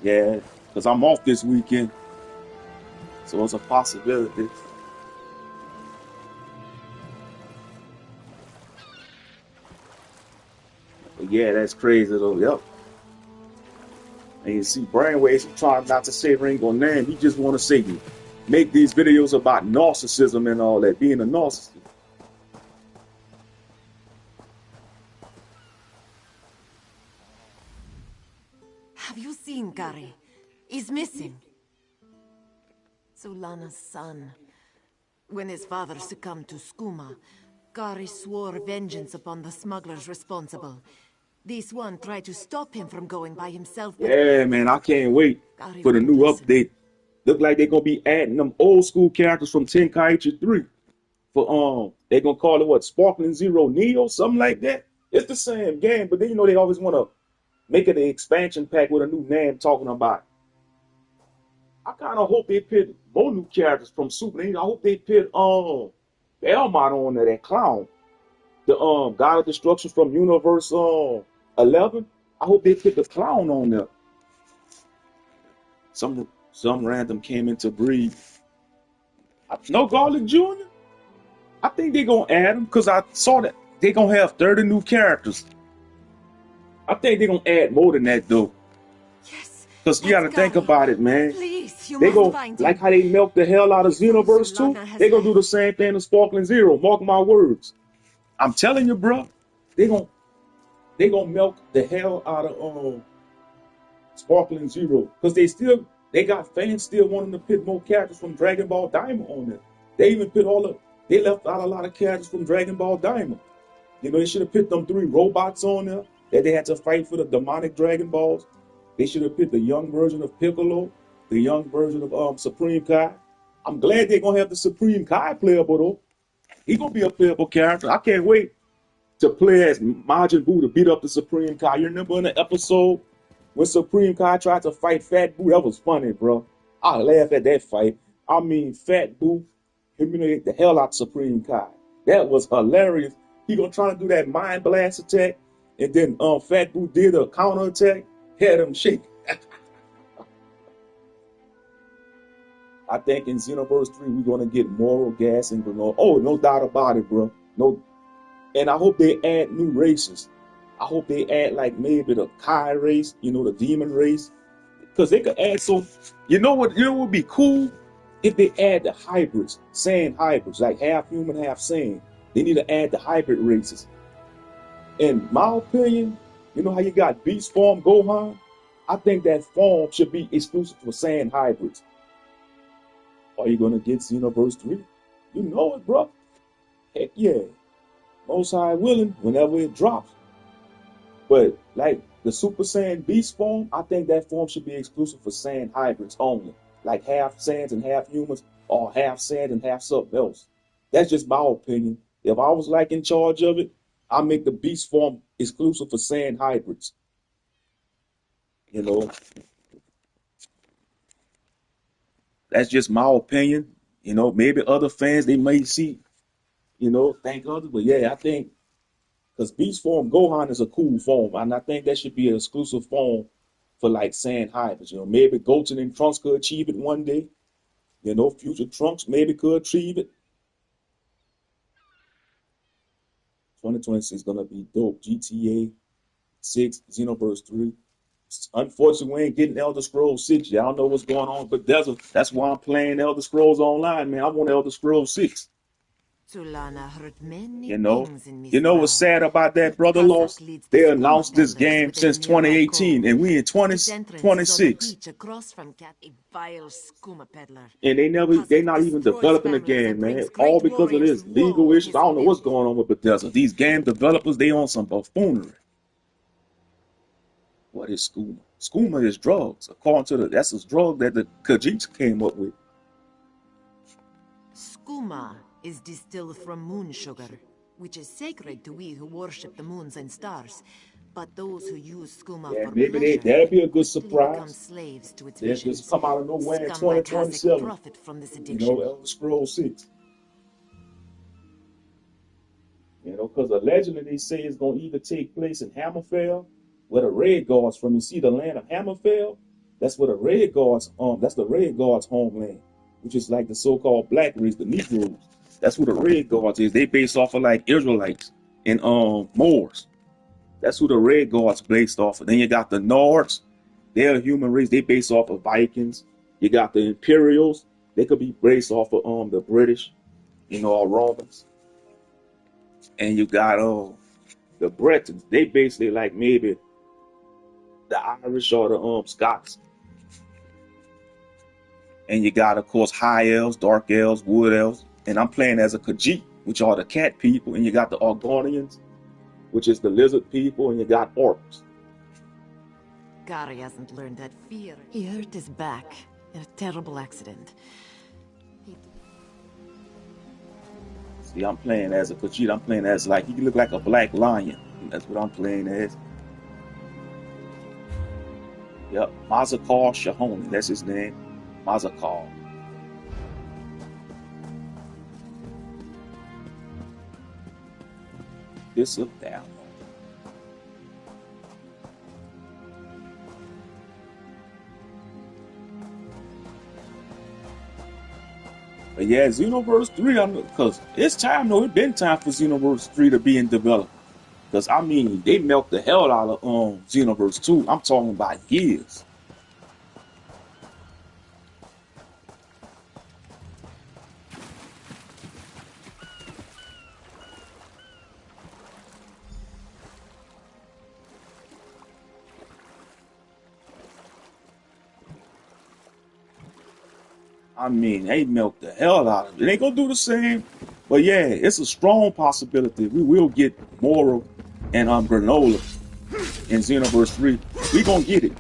Yeah, because I'm off this weekend. So it's a possibility. But yeah, that's crazy though. Yep. And you see Brainwaves, he trying not to say Ringo name. He just want to say you make these videos about narcissism and all that, being a narcissist. Have you seen Gary? He's missing. Zulana's son. When his father succumbed to skooma, Gary swore vengeance upon the smugglers responsible. This one tried to stop him from going by himself, but Yeah, man, I can't wait Gary for the wouldn't new listen. update. Look like they're gonna be adding them old school characters from Tenkaichi 3. For they're gonna call it what, Sparkling Zero Neo, something like that. It's the same game, but then they always wanna make it an expansion pack with a new name talking about it. I kinda hope they put more new characters from Super Nintendo. I hope they put Belmont on there, that clown. The God of Destruction from Universe 11. I hope they put the clown on there. Some random came into breed. No Garlic Jr. I think they're gonna add him because I saw that they're gonna have 30 new characters. I think they're gonna add more than that though. Yes. Because you gotta think about it, man. Please, you They must go find like him. how they milk the hell out of Xenoverse 2. Zulana has They gonna do the same thing to Sparkling Zero. Mark my words. I'm telling you, bro. They gonna milk the hell out of Sparkling Zero because they got fans still wanting to put more characters from Dragon Ball Diamond on there. They even they left out a lot of characters from Dragon Ball Diamond. You know, they should have put them 3 robots on there that they had to fight for the demonic Dragon Balls. They should have put the young version of Piccolo, the young version of Supreme Kai. I'm glad they're gonna have the Supreme Kai playable though. He's gonna be a playable character. I can't wait to play as Majin Buu to beat up the Supreme Kai. You remember in the episode when Supreme Kai tried to fight Fat Buu? That was funny, bro. I laughed at that fight. I mean, Fat Buu humiliated the hell out of Supreme Kai. That was hilarious. He gonna try to do that mind blast attack, and then Fat Buu did a counter attack, had him shake. I think in Xenoverse 3 we're gonna get Moral, Gas, and Granola. Oh, no doubt about it, bro. No, and I hope they add new races. I hope they add like maybe the Kai race, you know, the demon race, because they could add so. You know what? You know what would be cool if they add the hybrids, sand hybrids, like half human, half sand. They need to add the hybrid races. In my opinion, you know how you got Beast Form Gohan? I think that form should be exclusive for sand hybrids. Are you gonna get Xenoverse 3? You know it, bro. Heck yeah. Most High willing, whenever it drops. But like the Super Saiyan Beast form, I think that form should be exclusive for Saiyan hybrids only. Like half Saiyans and half humans, or half Saiyan and half something else. That's just my opinion. If I was like in charge of it, I'd make the Beast form exclusive for Saiyan hybrids. You know, that's just my opinion. You know, maybe other fans, they may see, you know, think others. But yeah, I think because Beast Form Gohan is a cool form, and I think that should be an exclusive form for like Saiyan hybrids. You know, maybe Goten and Trunks could achieve it one day. You know, future Trunks maybe could achieve it. 2026 is gonna be dope. GTA 6, Xenoverse 3. Unfortunately, we ain't getting Elder Scrolls 6. Y'all know what's going on, but that's why I'm playing Elder Scrolls Online, man. I want Elder Scrolls 6. Zulana heard many You know, things in you know what's sad about that, brother Lost? They announced this game since 2018, and we in 2026, across from Cat, a vile skooma peddler. and they not even developing the game, man. All because of this legal issues. I don't know what's going on with Bethesda. These game developers, they on some buffoonery. What is skooma? Skooma is drugs, according to that's a drug that the Khajiits came up with. Skooma is distilled from moon sugar, which is sacred to we who worship the moons and stars. But those who use skooma for Maybe pleasure that'll be a good become surprise. slaves to its They'll visions. just come out of nowhere in Scum like Hasek 2027. profit from this You addiction. know, Elder Scrolls 6. You know, because allegedly they say it's going to either take place in Hammerfell, where the Red Guards from. You see the land of Hammerfell? That's where the Red Guards, that's the Red Guards' homeland, which is like the so-called black race, the Negroes. That's where the Red Guards is. They based off of like Israelites and Moors. That's who the Red Guards based off of. Then you got the Nords. They're a human race. They based off of Vikings. You got the Imperials. They could be based off of the British, you know, or Romans. And you got the Bretons. They basically like maybe the Irish or the Scots. And you got, of course, high elves, dark elves, wood elves. And I'm playing as a Khajiit, which are the cat people. And you got the Argonians, which is the lizard people. And you got orcs. Gary hasn't learned that fear. He hurt his back in a terrible accident. See, I'm playing as a Khajiit. I'm playing as like, he look like a black lion. That's what I'm playing as. Yep, Mazakar Shahoni, that's his name. Mazakar. This up down. But yeah, Xenoverse 3, because it's time, though, it's been time for Xenoverse 3 to be in development. Because, I mean, they milked the hell out of Xenoverse 2. I'm talking about years. I mean, they milked the hell out of it. It ain't gonna do the same. But yeah, it's a strong possibility we will get Moral and Granola in Xenoverse 3. We gonna get it.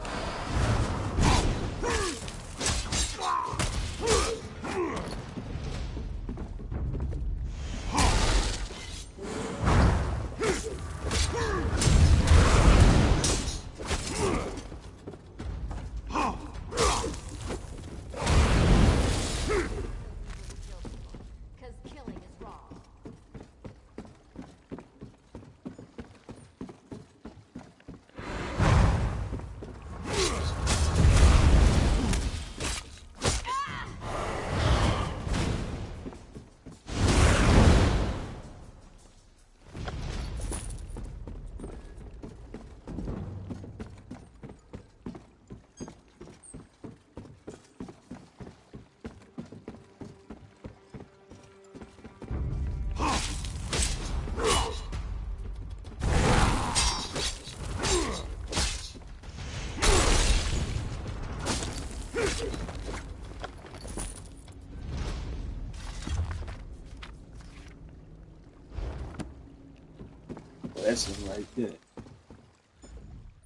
That's him right there.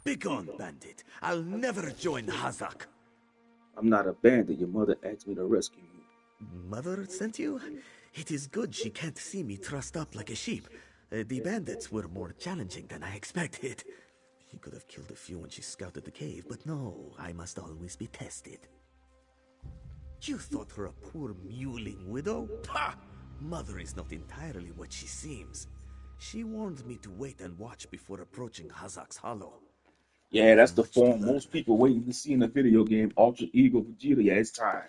Begone, bandit. I'll never join Hazak. I'm not a bandit. Your mother asked me to rescue you. Mother sent you? It is good she can't see me trussed up like a sheep. The bandits were more challenging than I expected. She could have killed a few when she scouted the cave, but no, I must always be tested. You thought her a poor mewling widow? Ha! Mother is not entirely what she seems. She warned me to wait and watch before approaching Hazak's Hollow. Yeah, that's the form most people waiting to see in the video game, Ultra Ego Vegeta. Yeah, it's time.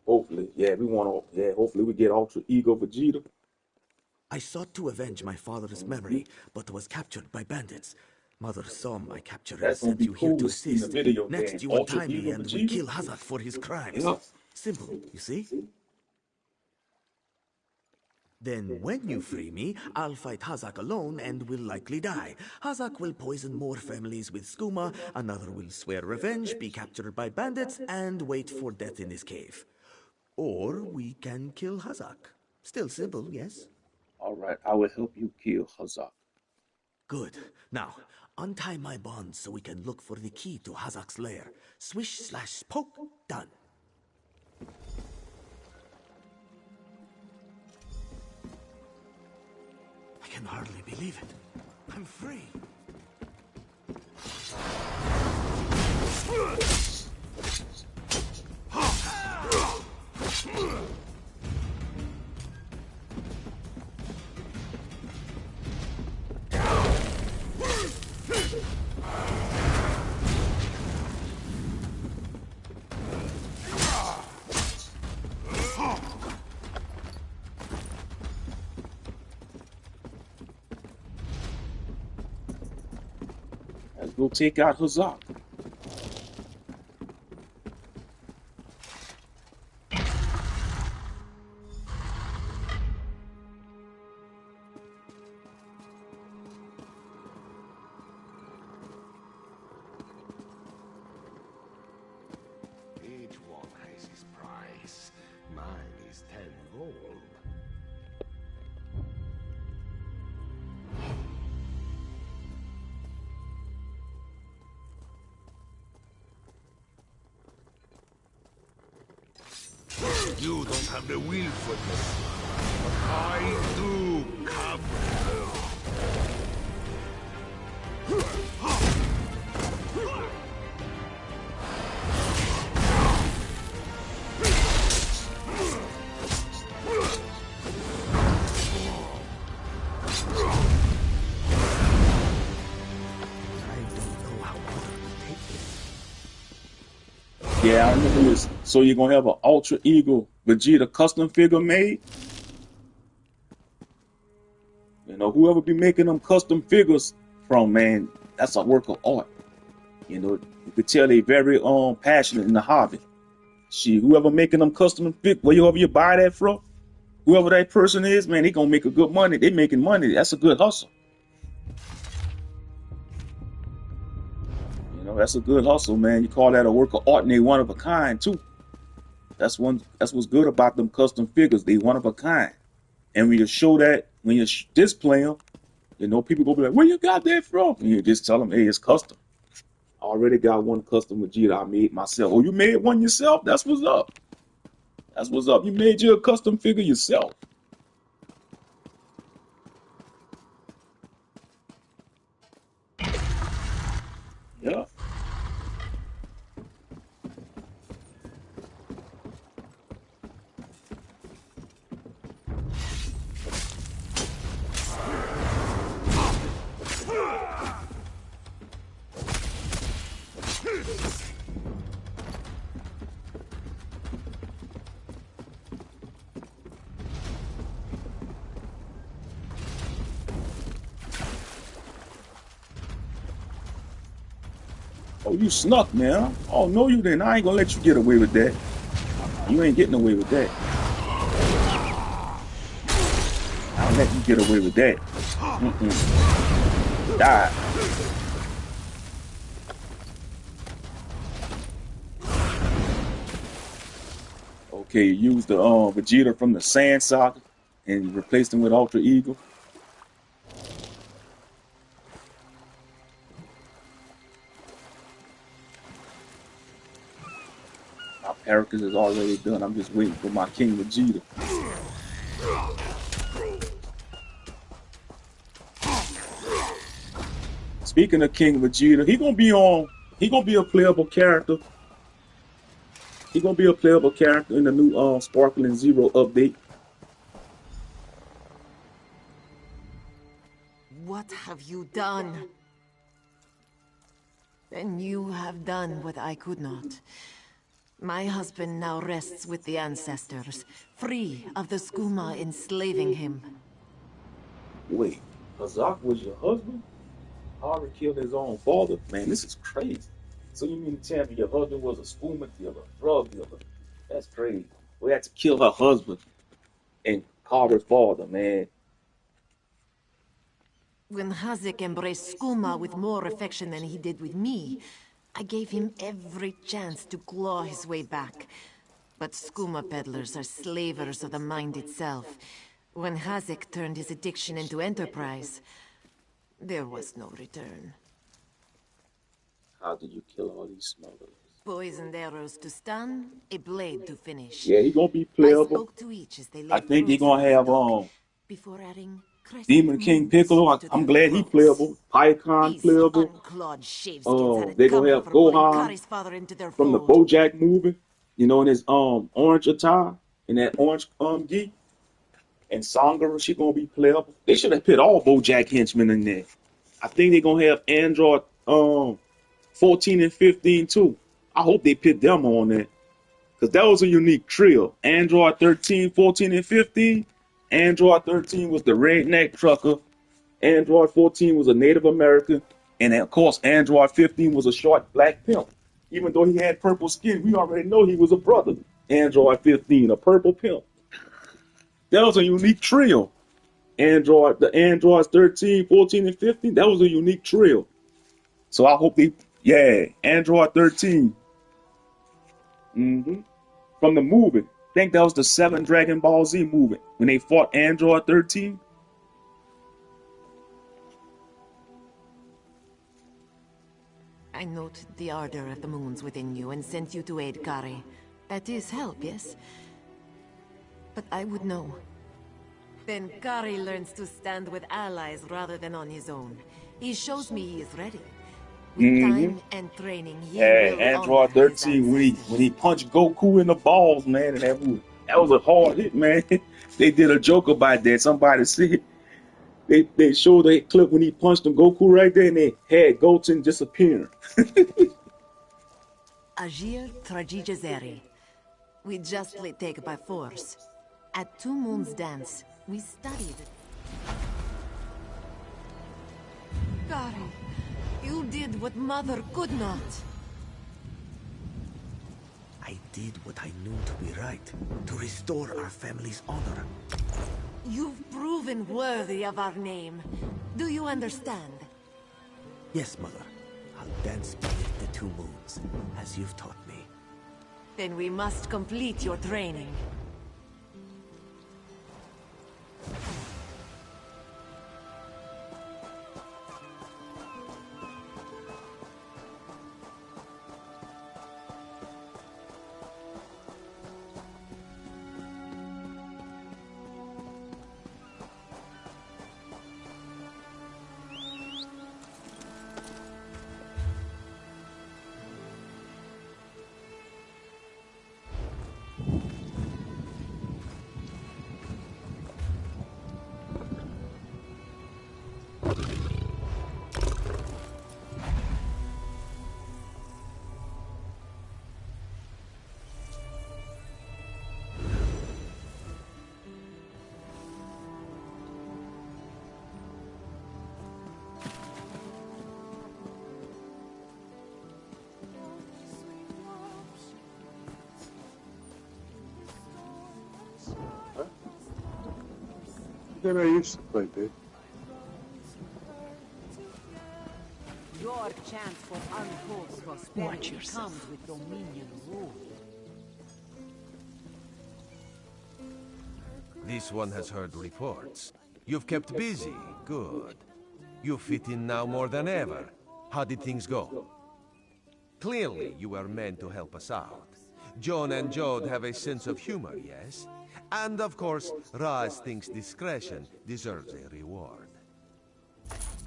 Hopefully, yeah, hopefully we get Ultra Ego Vegeta. I sought to avenge my father's memory, but was captured by bandits. Mother saw my capture and sent you here to assist. Next, you untie me and we kill Hazak for his crimes. Simple, you see? Then when you free me, I'll fight Hazak alone and will likely die. Hazak will poison more families with skooma, another will swear revenge, be captured by bandits, and wait for death in his cave. Or we can kill Hazak. Still simple, yes? All right, I will help you kill Hazak. Good. Now, untie my bonds so we can look for the key to Hazak's lair. Swish/poke, done. I can hardly believe it. I'm free. go take out Hazak. Each one has his price. Mine is 10 gold. You don't have the will for this, but I do. Come. Yeah, I remember this. So you're gonna have an Ultra Eagle Vegeta custom figure made? You know, whoever be making them custom figures from, man, that's a work of art. You know, you could tell they very passionate in the hobby. Whoever making them custom figures, wherever you buy that from, whoever that person is, man, they gonna make a good money. They making money. That's a good hustle. You know, that's a good hustle, man. You call that a work of art, and they one of a kind too. That's what's good about them custom figures. They one of a kind. And when you show that, when you display them, you know, people gonna be like, "Where you got that from?" And you just tell them, "Hey, it's custom. I already got one custom Vegeta I made myself." Oh, you made one yourself? That's what's up. That's what's up. You made your custom figure yourself. Yeah. Oh, you snuck, man. Oh, no, you didn't. I ain't gonna let you get away with that. You ain't getting away with that. I'll let you get away with that. Die. Okay, you used the Vegeta from the Sand Saga and you replaced him with Ultra Eagle. My Paracus is already done. I'm just waiting for my King Vegeta. Speaking of King Vegeta, he gonna be a playable character. He gonna be a playable character in the new Sparkling Zero update. What have you done? Then you have done what I could not. My husband now rests with the ancestors, free of the skooma enslaving him. Wait, Hazak was your husband? Harvey killed his own father? Man, this is crazy. So you mean to tell me your husband was a skooma dealer, drug dealer? That's crazy. We had to kill her husband and Carver's father, man. When Hazik embraced skooma with more affection than he did with me, I gave him every chance to claw his way back. But skooma peddlers are slavers of the mind itself. When Hazik turned his addiction into enterprise, there was no return. How did you kill all these smugglers? Poisoned arrows to stun, a blade to finish. Yeah, he gonna be I playable. spoke to each as they I left think he fruits gonna in the have stock, before adding Demon King Piccolo. I'm glad he playable. Pycon playable. unclawed shaveskins had it They gonna coming have for pulling Gohan Kari's father into their from the fold. BoJack movie. You know, in his orange attire, in that orange gi. And Sangara, she gonna be playable. They should have put all BoJack henchmen in there. I think they gonna have Android 14 and 15 too. I hope they put them on there. Because that was a unique trio. Android 13, 14, and 15. Android 13 was the redneck trucker. Android 14 was a Native American. And of course, Android 15 was a short black pimp. Even though he had purple skin, we already know he was a brother. Android 15, a purple pimp. That was a unique trio. The Androids 13, 14, and 15, that was a unique trio. So I hope Android 13. From the movie. I think that was the 7 Dragon Ball Z movie when they fought Android 13. I noted the ardor of the moons within you and sent you to aid Kari. That is help, yes? But I would know. Then Kari learns to stand with allies rather than on his own. He shows me he is ready. With time and training, he will Android 13 when he punched Goku in the balls, man, in that movie. That was a hard hit, man. They did a joke about that. Somebody said they showed a clip when he punched him, Goku right there, and they had Goten disappearing. Agir Tragijazeri. We justly take by force. At 2 Moons Dance, we studied. Kari, you did what Mother could not. I did what I knew to be right, to restore our family's honor. You've proven worthy of our name. Do you understand? Yes, Mother. I'll dance beneath the 2 moons, as you've taught me. Then we must complete your training. Then I used to play, babe. Your chance for untold prosperity comes with Dominion rule. This one has heard reports. You've kept busy. Good. You fit in now more than ever. How did things go? Clearly, you were meant to help us out. John and Jode have a sense of humor, yes? And of course, Raz thinks discretion deserves a reward.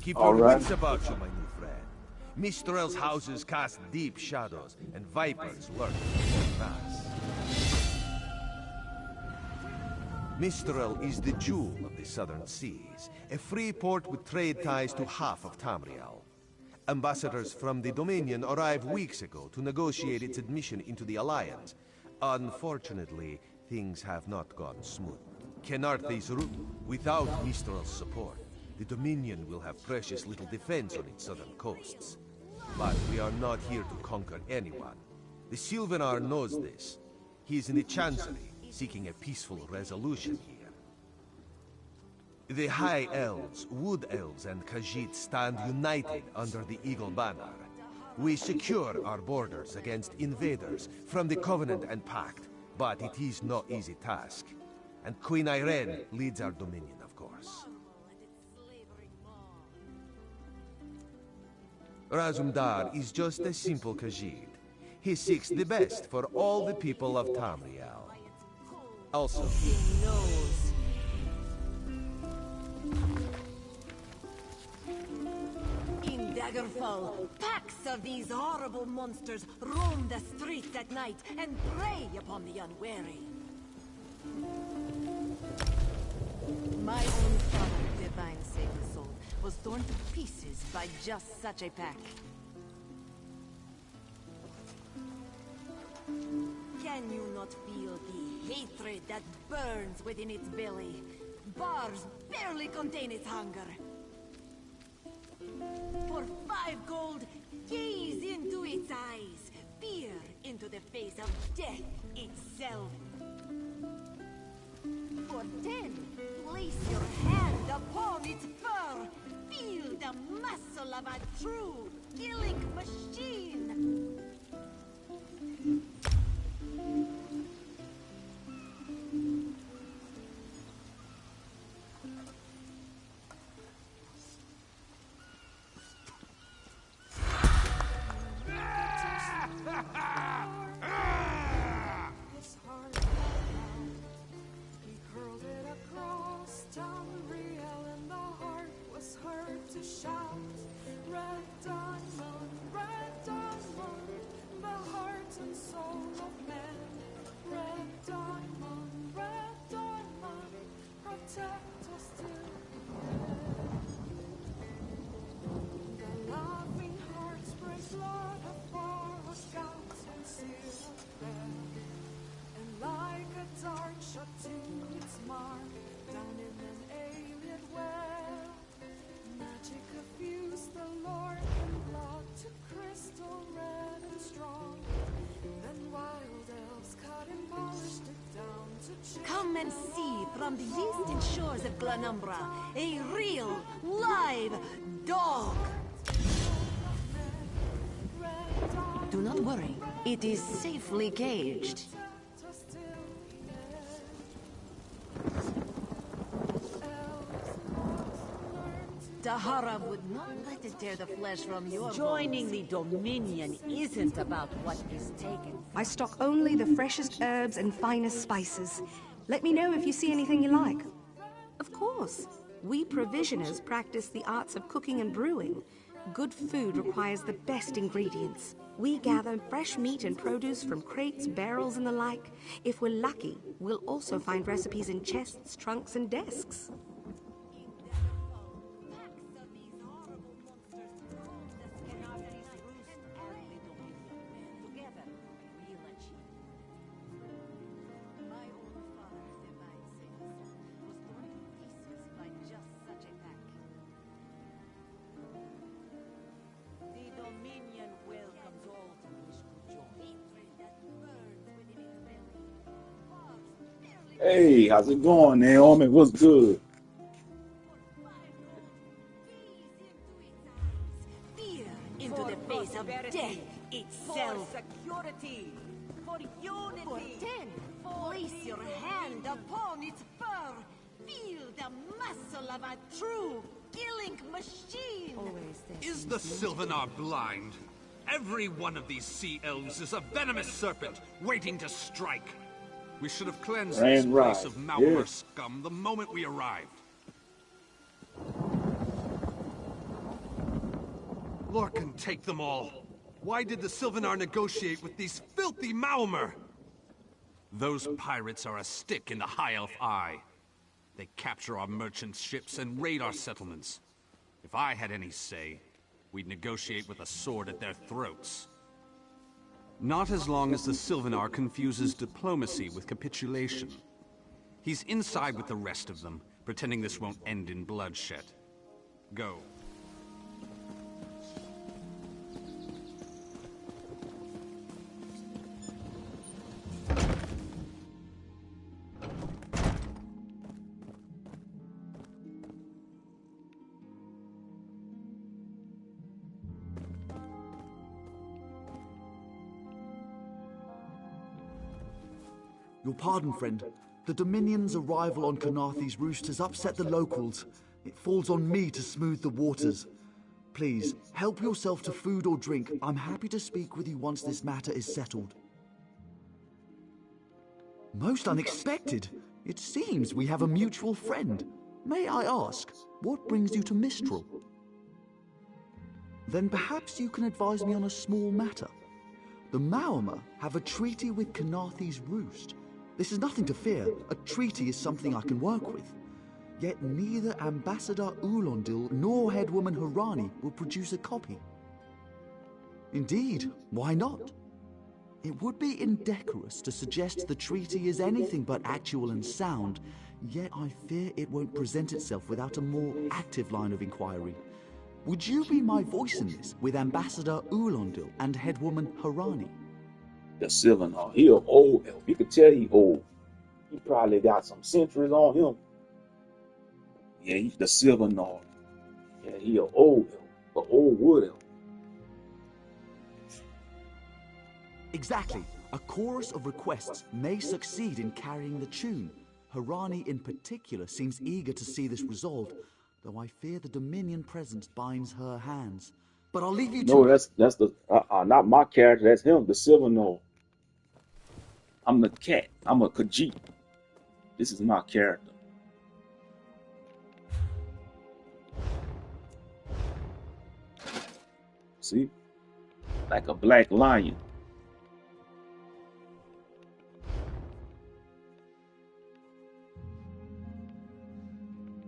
Keep your wits about you, my new friend. Mistral's houses cast deep shadows, and vipers lurk in grass. Mistral is the jewel of the southern seas, a free port with trade ties to half of Tamriel. Ambassadors from the Dominion arrived weeks ago to negotiate its admission into the Alliance. Unfortunately, things have not gone smooth. Kenarthe's route, without Mistral's support, the Dominion will have precious little defense on its southern coasts. But we are not here to conquer anyone. The Sylvanar knows this. He is in the Chancery, seeking a peaceful resolution here. The High Elves, Wood Elves, and Khajiit stand united under the Eagle Banner. We secure our borders against invaders from the Covenant and Pact, but it is no easy task. And Queen Irene leads our dominion, of course. Razumdar is just a simple Khajiit. He seeks the best for all the people of Tamriel. Also, He knows. In Daggerfall, packs of these horrible monsters roam the streets at night and prey upon the unwary. My own father, Divine Save the Soul, was torn to pieces by just such a pack. Can you not feel the hatred that burns within its belly? Bars barely contain its hunger. For 5 gold, gaze into its eyes. Peer into the face of death itself. For 10, place your hand upon its fur. Feel the muscle of a true killing machine. Come and see from the distant shores of Glanumbra a real, live dog. Do not worry, it is safely caged. Dahara would not let it tear the flesh from your Joining the Dominion isn't about what is taken. I stock only the freshest herbs and finest spices. Let me know if you see anything you like. Of course. We provisioners practice the arts of cooking and brewing. Good food requires the best ingredients. We gather fresh meat and produce from crates, barrels, and the like. If we're lucky, we'll also find recipes in chests, trunks, and desks. Hey, how's it going, Naomi? What's good? Fear into the face of death itself. For security, for unity. For 10, place your hand upon its fur. Feel the muscle of a true killing machine. Is the Sylvanar blind? Every one of these sea elves is a venomous serpent waiting to strike. We should have cleansed this place of Malmer scum the moment we arrived. Lorcan, take them all. Why did the Sylvanar negotiate with these filthy Malmer? Those pirates are a stick in the High Elf eye. They capture our merchant ships and raid our settlements. If I had any say, we'd negotiate with a sword at their throats. Not as long as the Sylvanar confuses diplomacy with capitulation. He's inside with the rest of them, pretending this won't end in bloodshed. Go. Your pardon, friend. The Dominion's arrival on Kanathe's roost has upset the locals. It falls on me to smooth the waters. Please, help yourself to food or drink. I'm happy to speak with you once this matter is settled. Most unexpected. It seems we have a mutual friend. May I ask, what brings you to Mistral? Then perhaps you can advise me on a small matter. The Maormer have a treaty with Kanathe's roost. This is nothing to fear. A treaty is something I can work with. Yet neither Ambassador Ulondil nor Headwoman Harani will produce a copy. Indeed, why not? It would be indecorous to suggest the treaty is anything but actual and sound, yet I fear it won't present itself without a more active line of inquiry. Would you be my voice in this with Ambassador Ulondil and headwoman Harani? The Sylvanar, he an old elf. You could tell he old. He probably got some centuries on him. Yeah, he's the Sylvanar. Yeah, he an old elf, an old wood elf. Exactly. A chorus of requests may succeed in carrying the tune. Harani in particular seems eager to see this resolved, though I fear the Dominion presence binds her hands. But I'll leave you to No, that's the not my character. That's him, the Sylvanar. I'm the cat. I'm a Khajiit. This is my character. See? Like a black lion.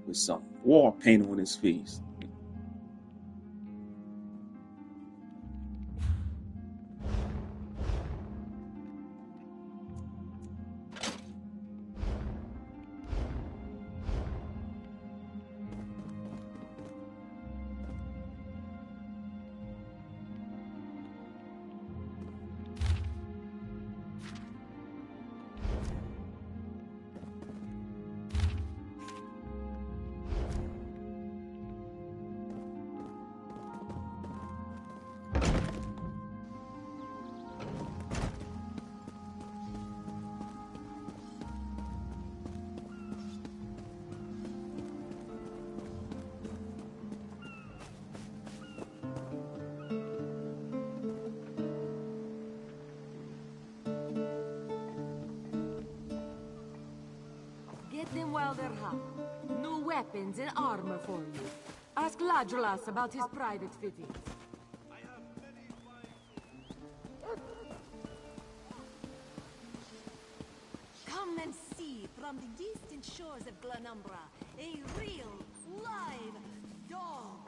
With some war painted on his face. Get them while they're hot. New weapons and armor for you. Ask Ladrolas about his private fittings. Come and see from the distant shores of Glanumbra a real, live dog.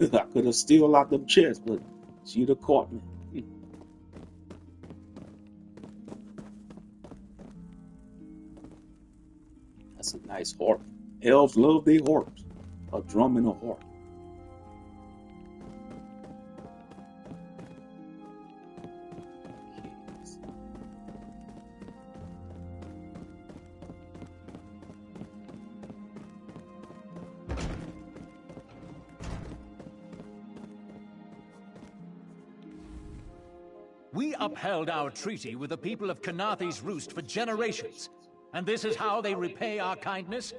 I could have still locked them chests, but she'd have caught me. That's a nice harp. Elves love their harps. A drum and a harp. We upheld our treaty with the people of Kanathi's Roost for generations, and this is how they repay our kindness?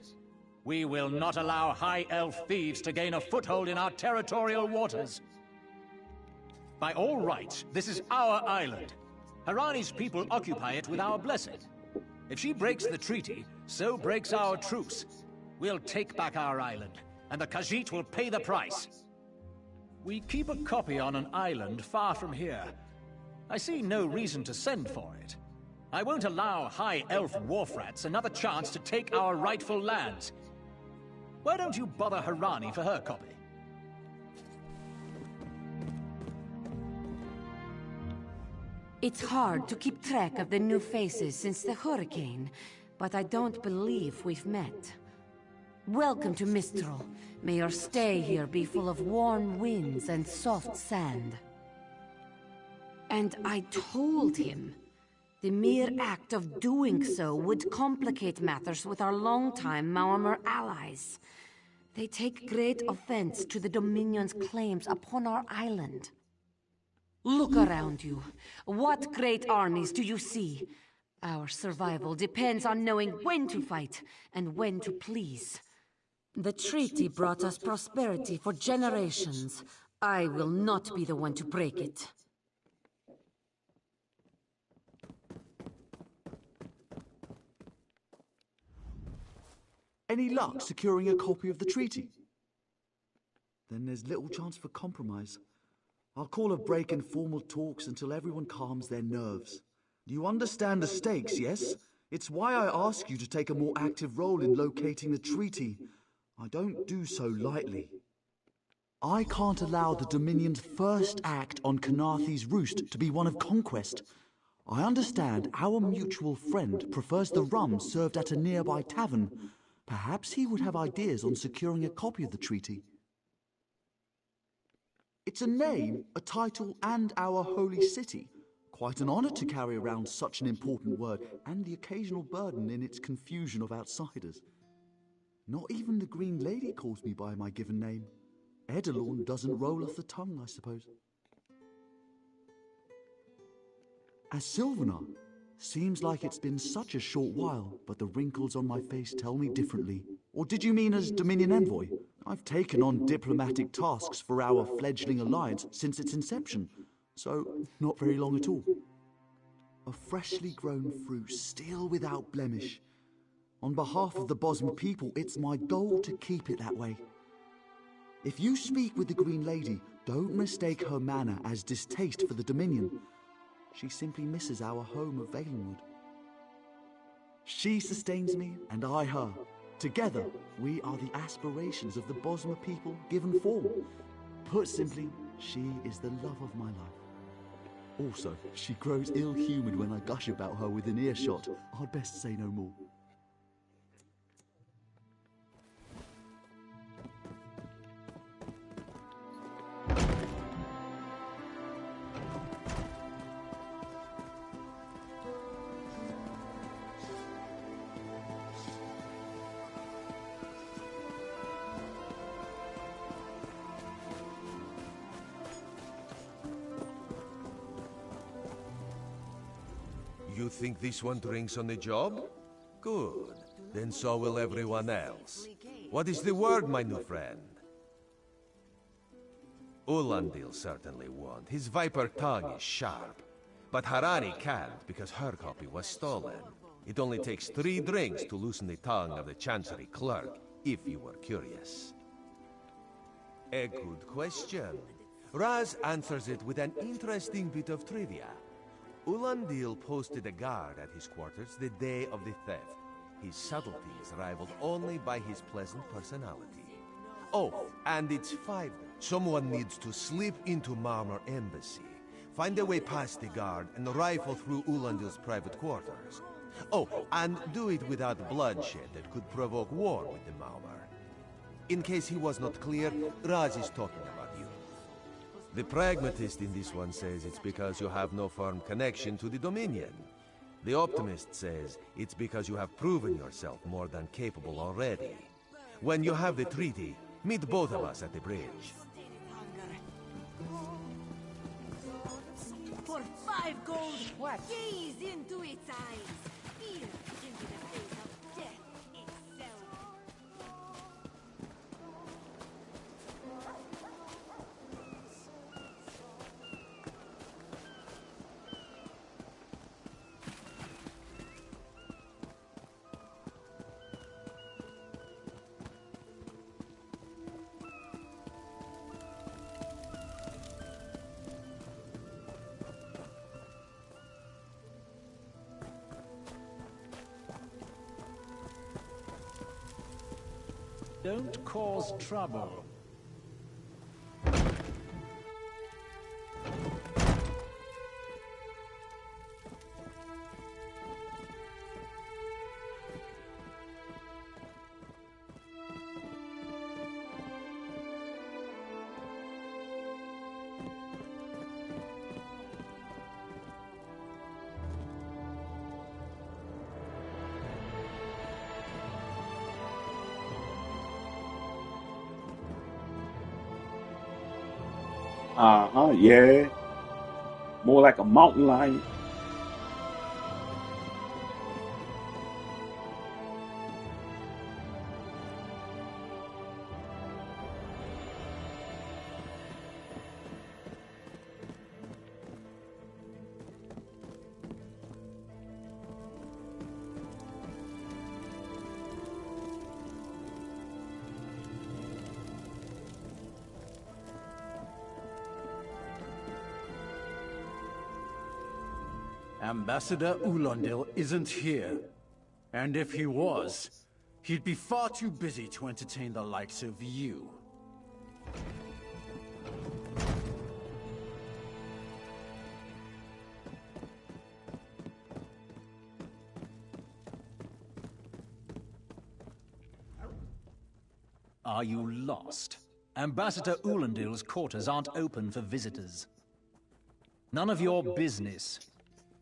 We will not allow High Elf thieves to gain a foothold in our territorial waters. By all rights, this is our island. Harani's people occupy it with our blessing. If she breaks the treaty, so breaks our truce. We'll take back our island, and the Khajiit will pay the price. We keep a copy on an island far from here. I see no reason to send for it. I won't allow High Elf wharf-rats another chance to take our rightful lands. Why don't you bother Harani for her copy? It's hard to keep track of the new faces since the hurricane, but I don't believe we've met. Welcome to Mistral. May your stay here be full of warm winds and soft sand. And I told him, the mere act of doing so would complicate matters with our longtime Maormer allies. They take great offense to the Dominion's claims upon our island. Look around you. What great armies do you see? Our survival depends on knowing when to fight and when to please. The treaty brought us prosperity for generations. I will not be the one to break it. Any luck securing a copy of the treaty? then there's little chance for compromise. I'll call a break in formal talks until everyone calms their nerves. You understand the stakes, yes? It's why I ask you to take a more active role in locating the treaty. I don't do so lightly. I can't allow the Dominion's first act on Kanathe's Roost to be one of conquest. I understand our mutual friend prefers the rum served at a nearby tavern. Perhaps he would have ideas on securing a copy of the treaty. It's a name, a title, and our holy city. Quite an honor to carry around such an important word, and the occasional burden in its confusion of outsiders. Not even the Green Lady calls me by my given name. Edelorn doesn't roll off the tongue, I suppose. As Sylvanar, seems like it's been such a short while, but the wrinkles on my face tell me differently. Or did you mean as Dominion Envoy? I've taken on diplomatic tasks for our fledgling alliance since its inception, so not very long at all. A freshly grown fruit, still without blemish. On behalf of the Bosmer people, it's my goal to keep it that way. If you speak with the Green Lady, don't mistake her manner as distaste for the Dominion. She simply misses our home of Valenwood. She sustains me, and I her. Together, we are the aspirations of the Bosmer people given form. Put simply, she is the love of my life. Also, she grows ill-humoured when I gush about her within earshot. I'd best say no more. You think this one drinks on the job? Good. Then so will everyone else. What is the word, my new friend? Ulandil certainly won't. His viper tongue is sharp. But Harani can't, because her copy was stolen. It only takes 3 drinks to loosen the tongue of the Chancery clerk, if you were curious. A good question. Raz answers it with an interesting bit of trivia. Ulandil posted a guard at his quarters the day of the theft. His subtlety is rivaled only by his pleasant personality. Oh, and it's 5. Someone needs to slip into Marmor Embassy, find a way past the guard, and rifle through Ulandil's private quarters. Oh, and do it without bloodshed that could provoke war with the Marmor. In case he was not clear, Raz is talking about you. The pragmatist in this one says it's because you have no firm connection to the Dominion. The optimist says it's because you have proven yourself more than capable already. When you have the treaty, meet both of us at the bridge. For 5 gold, gaze into its eyes. Peer into the face of death itself. Don't cause trouble. Yeah. More like a mountain lion. Ambassador Ulondil isn't here. And if he was, he'd be far too busy to entertain the likes of you. Are you lost? Ambassador Ulondil's quarters aren't open for visitors. None of your business.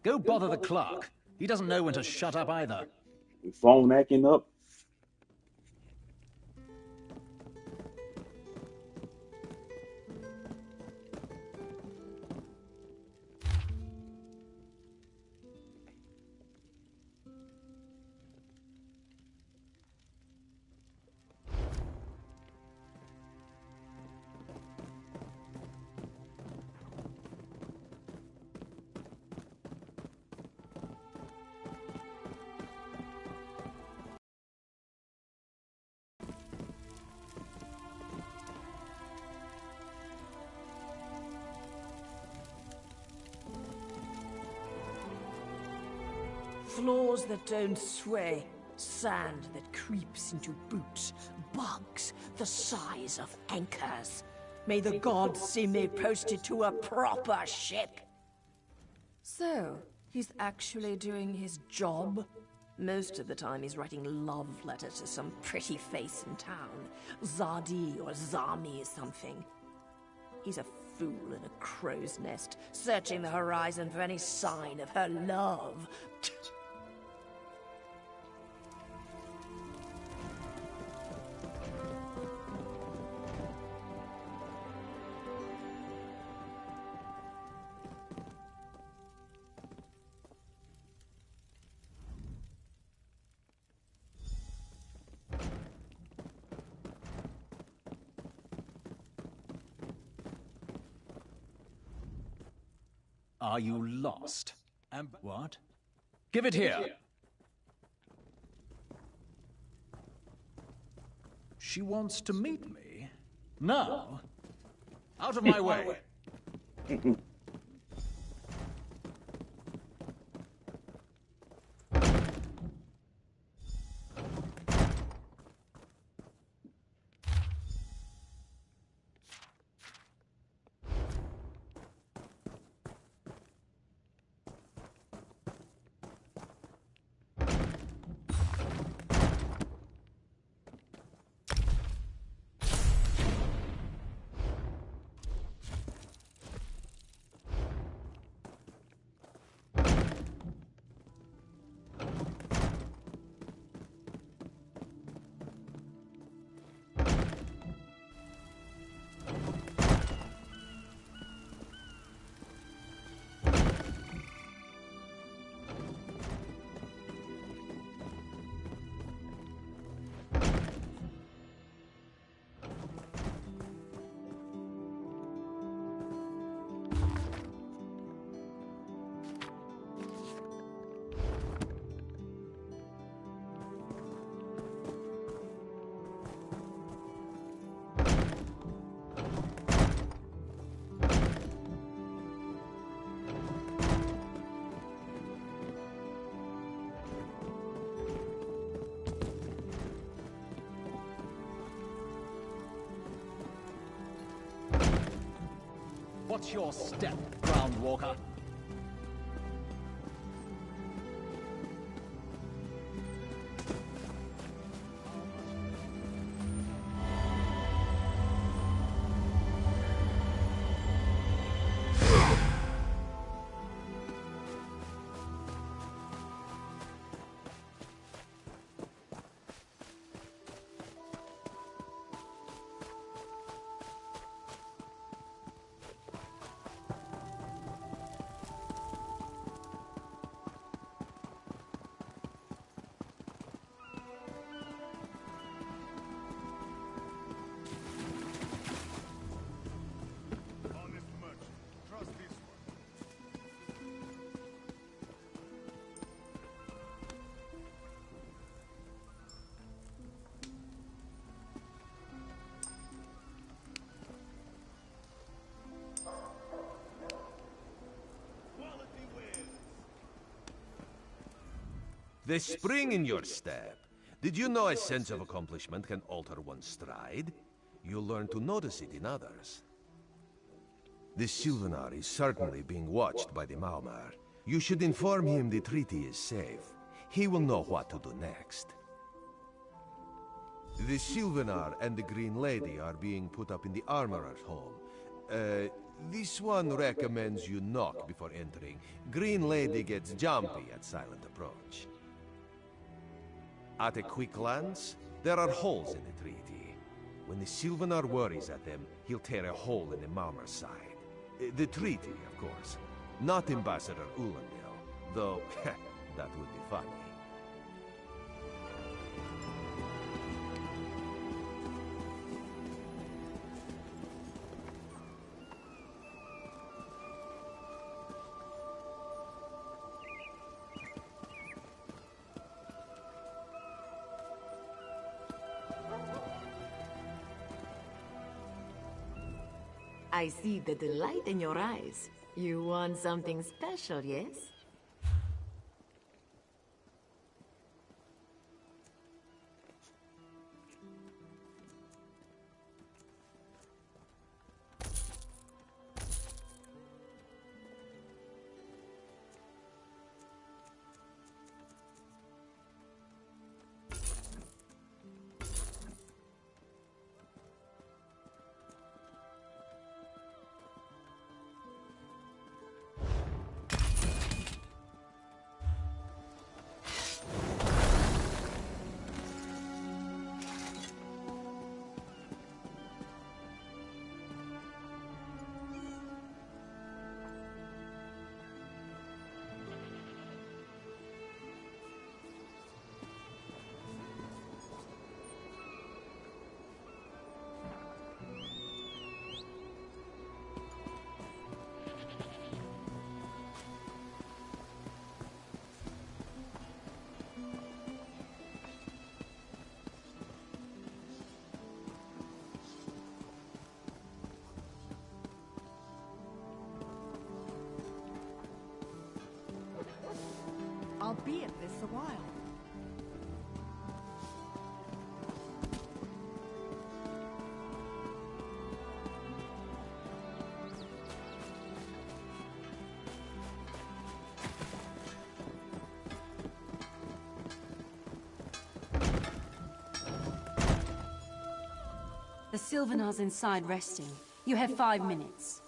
Go bother the clerk. He doesn't know when to shut up either. Your phone acting up. Floors that don't sway, sand that creeps into boots, bugs the size of anchors. May the gods see me posted to a proper ship. So, he's actually doing his job? Most of the time he's writing love letters to some pretty face in town. Zadi or Zami or something. He's a fool in a crow's nest, searching the horizon for any sign of her love. Are you lost? What? Give it here! She wants to meet me? Now? Out of my way! What's your step, Groundwalker? The spring in your step. Did you know a sense of accomplishment can alter one's stride? You'll learn to notice it in others. The Sylvanar is certainly being watched by the Maumar. You should inform him the treaty is safe. He will know what to do next. The Sylvanar and the Green Lady are being put up in the Armorer's home. This one recommends you knock before entering. Green Lady gets jumpy at silent approach. At a quick glance, there are holes in the treaty. When the Sylvanar worries at them, he'll tear a hole in the Malmer's side. The treaty, of course. Not Ambassador Ulandil, though that would be funny. I see the delight in your eyes. You want something special, yes? I'll be at this a while. The Sylvanar's inside resting. You have 5 minutes.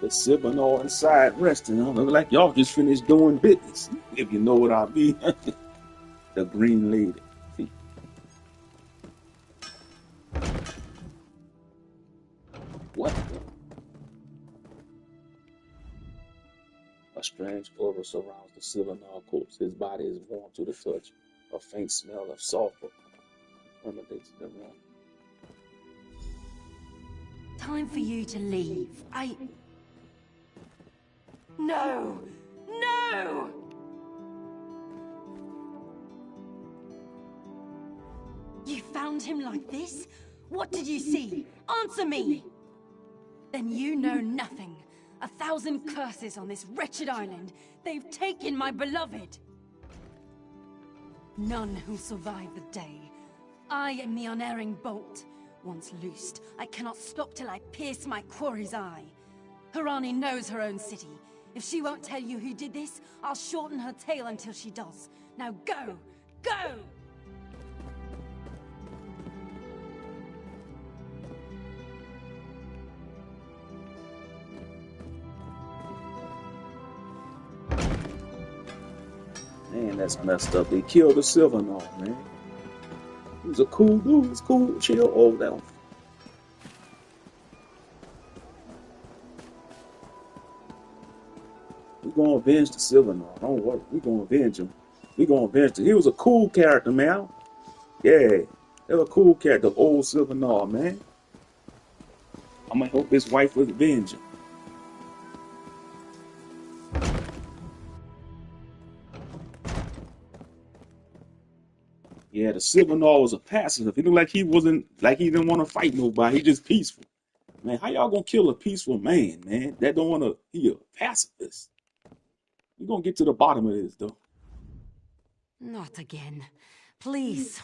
The Sylvanar inside resting. Huh? Look like y'all just finished doing business, if you know what I mean. The Green Lady. What? A strange aura surrounds the Sylvanar corpse. His body is warm to the touch. A faint smell of sulfur permeates the room. Time for you to leave. No! No! You found him like this? What did you see? Answer me! Then you know nothing. 1,000 curses on this wretched island. They've taken my beloved. None who survive the day. I am the unerring bolt. Once loosed, I cannot stop till I pierce my quarry's eye. Harani knows her own city. If she won't tell you who did this, I'll shorten her tale until she does. Now go! Go! Man, that's messed up. They killed the Sylvanar, man. He was a cool dude. He was cool, chill, old down. We're gonna avenge the Sylvanar. Don't worry. We're gonna avenge him. We're gonna avenge him. He was a cool character, man. Yeah. He was a cool character, old Sylvanar, man. I'm gonna hope his wife was avenged him. Yeah, the Sylvanar was a pacifist. He looked like he wasn't, like he didn't want to fight nobody. He just peaceful. Man, how y'all gonna kill a peaceful man, man? That don't wanna be a pacifist. We're gonna get to the bottom of this, though. Not again. Please.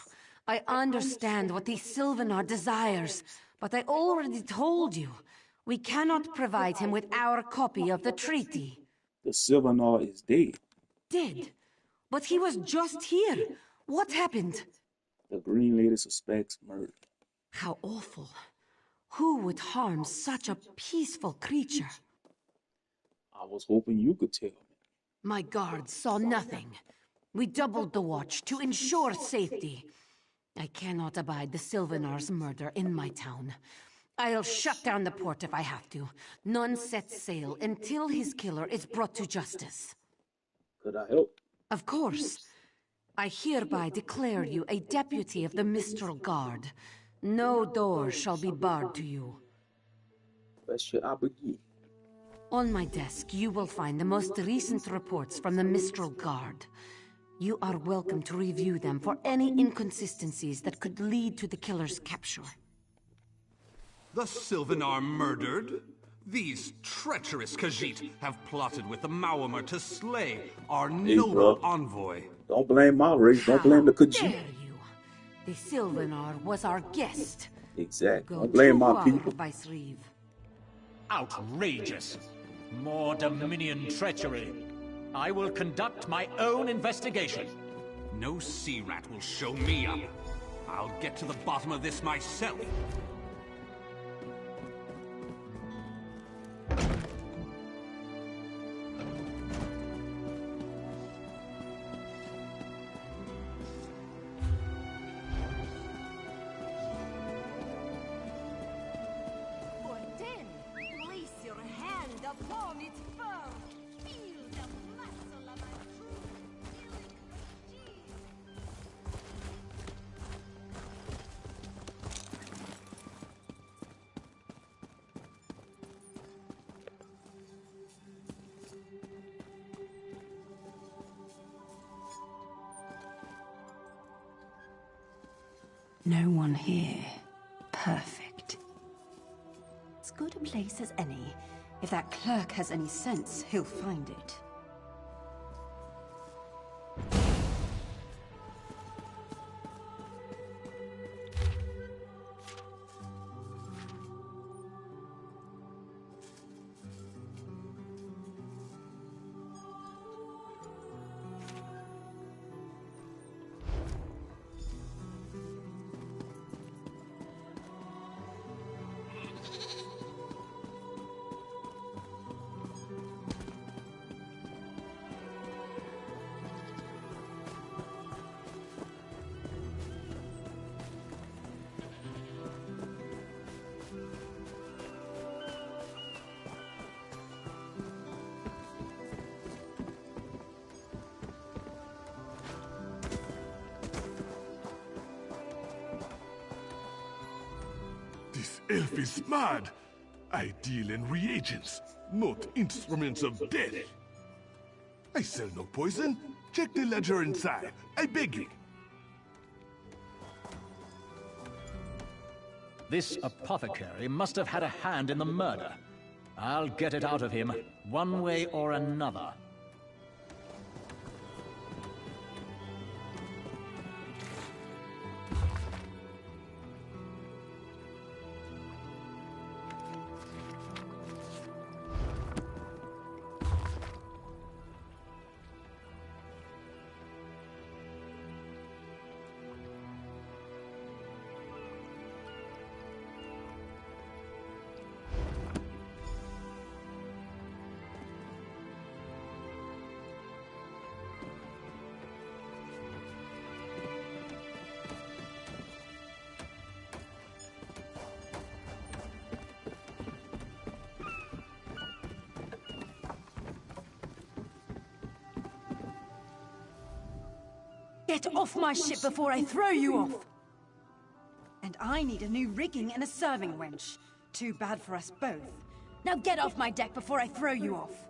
I understand what the Sylvanar desires, but I already told you. We cannot provide him with our copy of the treaty. The Sylvanar is dead. Dead? But he was just here. What happened? The Green Lady suspects murder. How awful. Who would harm such a peaceful creature? I was hoping you could tell me. My guards saw nothing. We doubled the watch to ensure safety. I cannot abide the Sylvanar's murder in my town. I'll shut down the port if I have to. None set sail until his killer is brought to justice. Could I help? Of course. I hereby declare you a deputy of the Mistral Guard. No door shall be barred to you. Where should I begin? On my desk, you will find the most recent reports from the Mistral Guard. You are welcome to review them for any inconsistencies that could lead to the killer's capture. The Sylvanar murdered? These treacherous Khajiit have plotted with the Maormer to slay our noble envoy. Don't blame my race. Don't blame the Khajiit. The Sylvanar was our guest. Exactly. Don't blame my people. Vice Reeve. Outrageous. More Dominion treachery. I will conduct my own investigation. No sea rat will show me up. I'll get to the bottom of this myself. No one here. Perfect. As good a place as any. If that clerk has any sense, he'll find it. This elf is mad. I deal in reagents, not instruments of death. I sell no poison. Check the ledger inside. I beg you. This apothecary must have had a hand in the murder. I'll get it out of him, one way or another. Get off my ship before I throw you off! And I need a new rigging and a serving wench. Too bad for us both. Now get off my deck before I throw you off!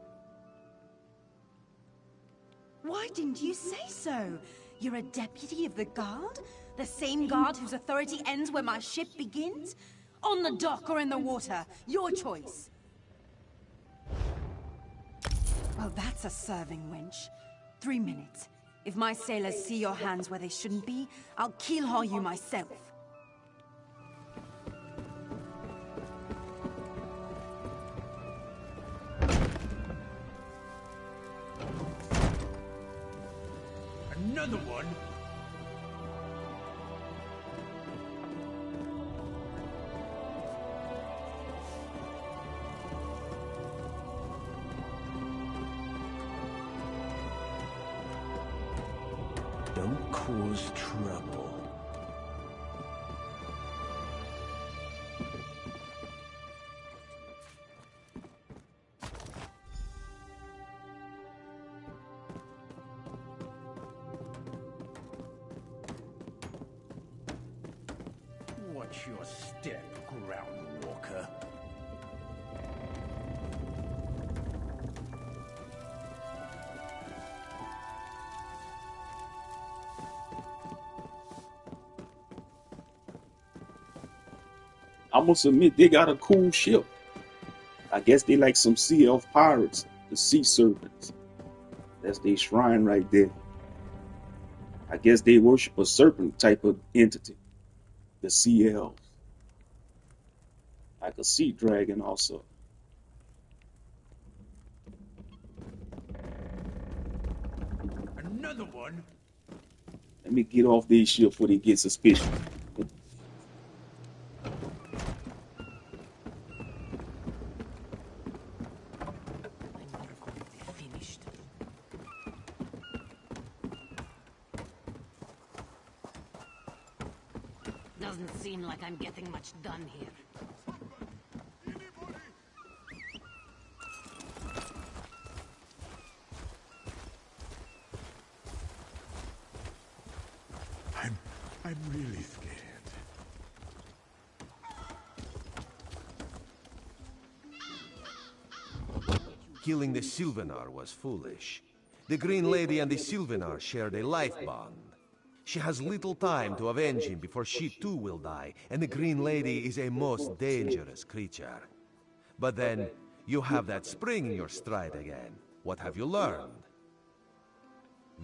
Why didn't you say so? You're a deputy of the guard? The same guard whose authority ends where my ship begins? On the dock or in the water, your choice. Well, that's a serving wench. 3 minutes. If my sailors see your hands where they shouldn't be, I'll keel-haul you myself. Another one? Don't cause trouble. Watch your step, ground walker. I must admit, they got a cool ship. I guess they like some sea elf pirates, the sea serpents. That's their shrine right there. I guess they worship a serpent type of entity, the sea elves. Like a sea dragon also. Another one? Let me get off this ship before they get suspicious. Doesn't seem like I'm getting much done here. I'm really scared. Killing the Sylvanar was foolish. The Green Lady and the Sylvanar shared a life bond. She has little time to avenge him before she too will die, and the Green Lady is a most dangerous creature. But then, you have that spring in your stride again. What have you learned?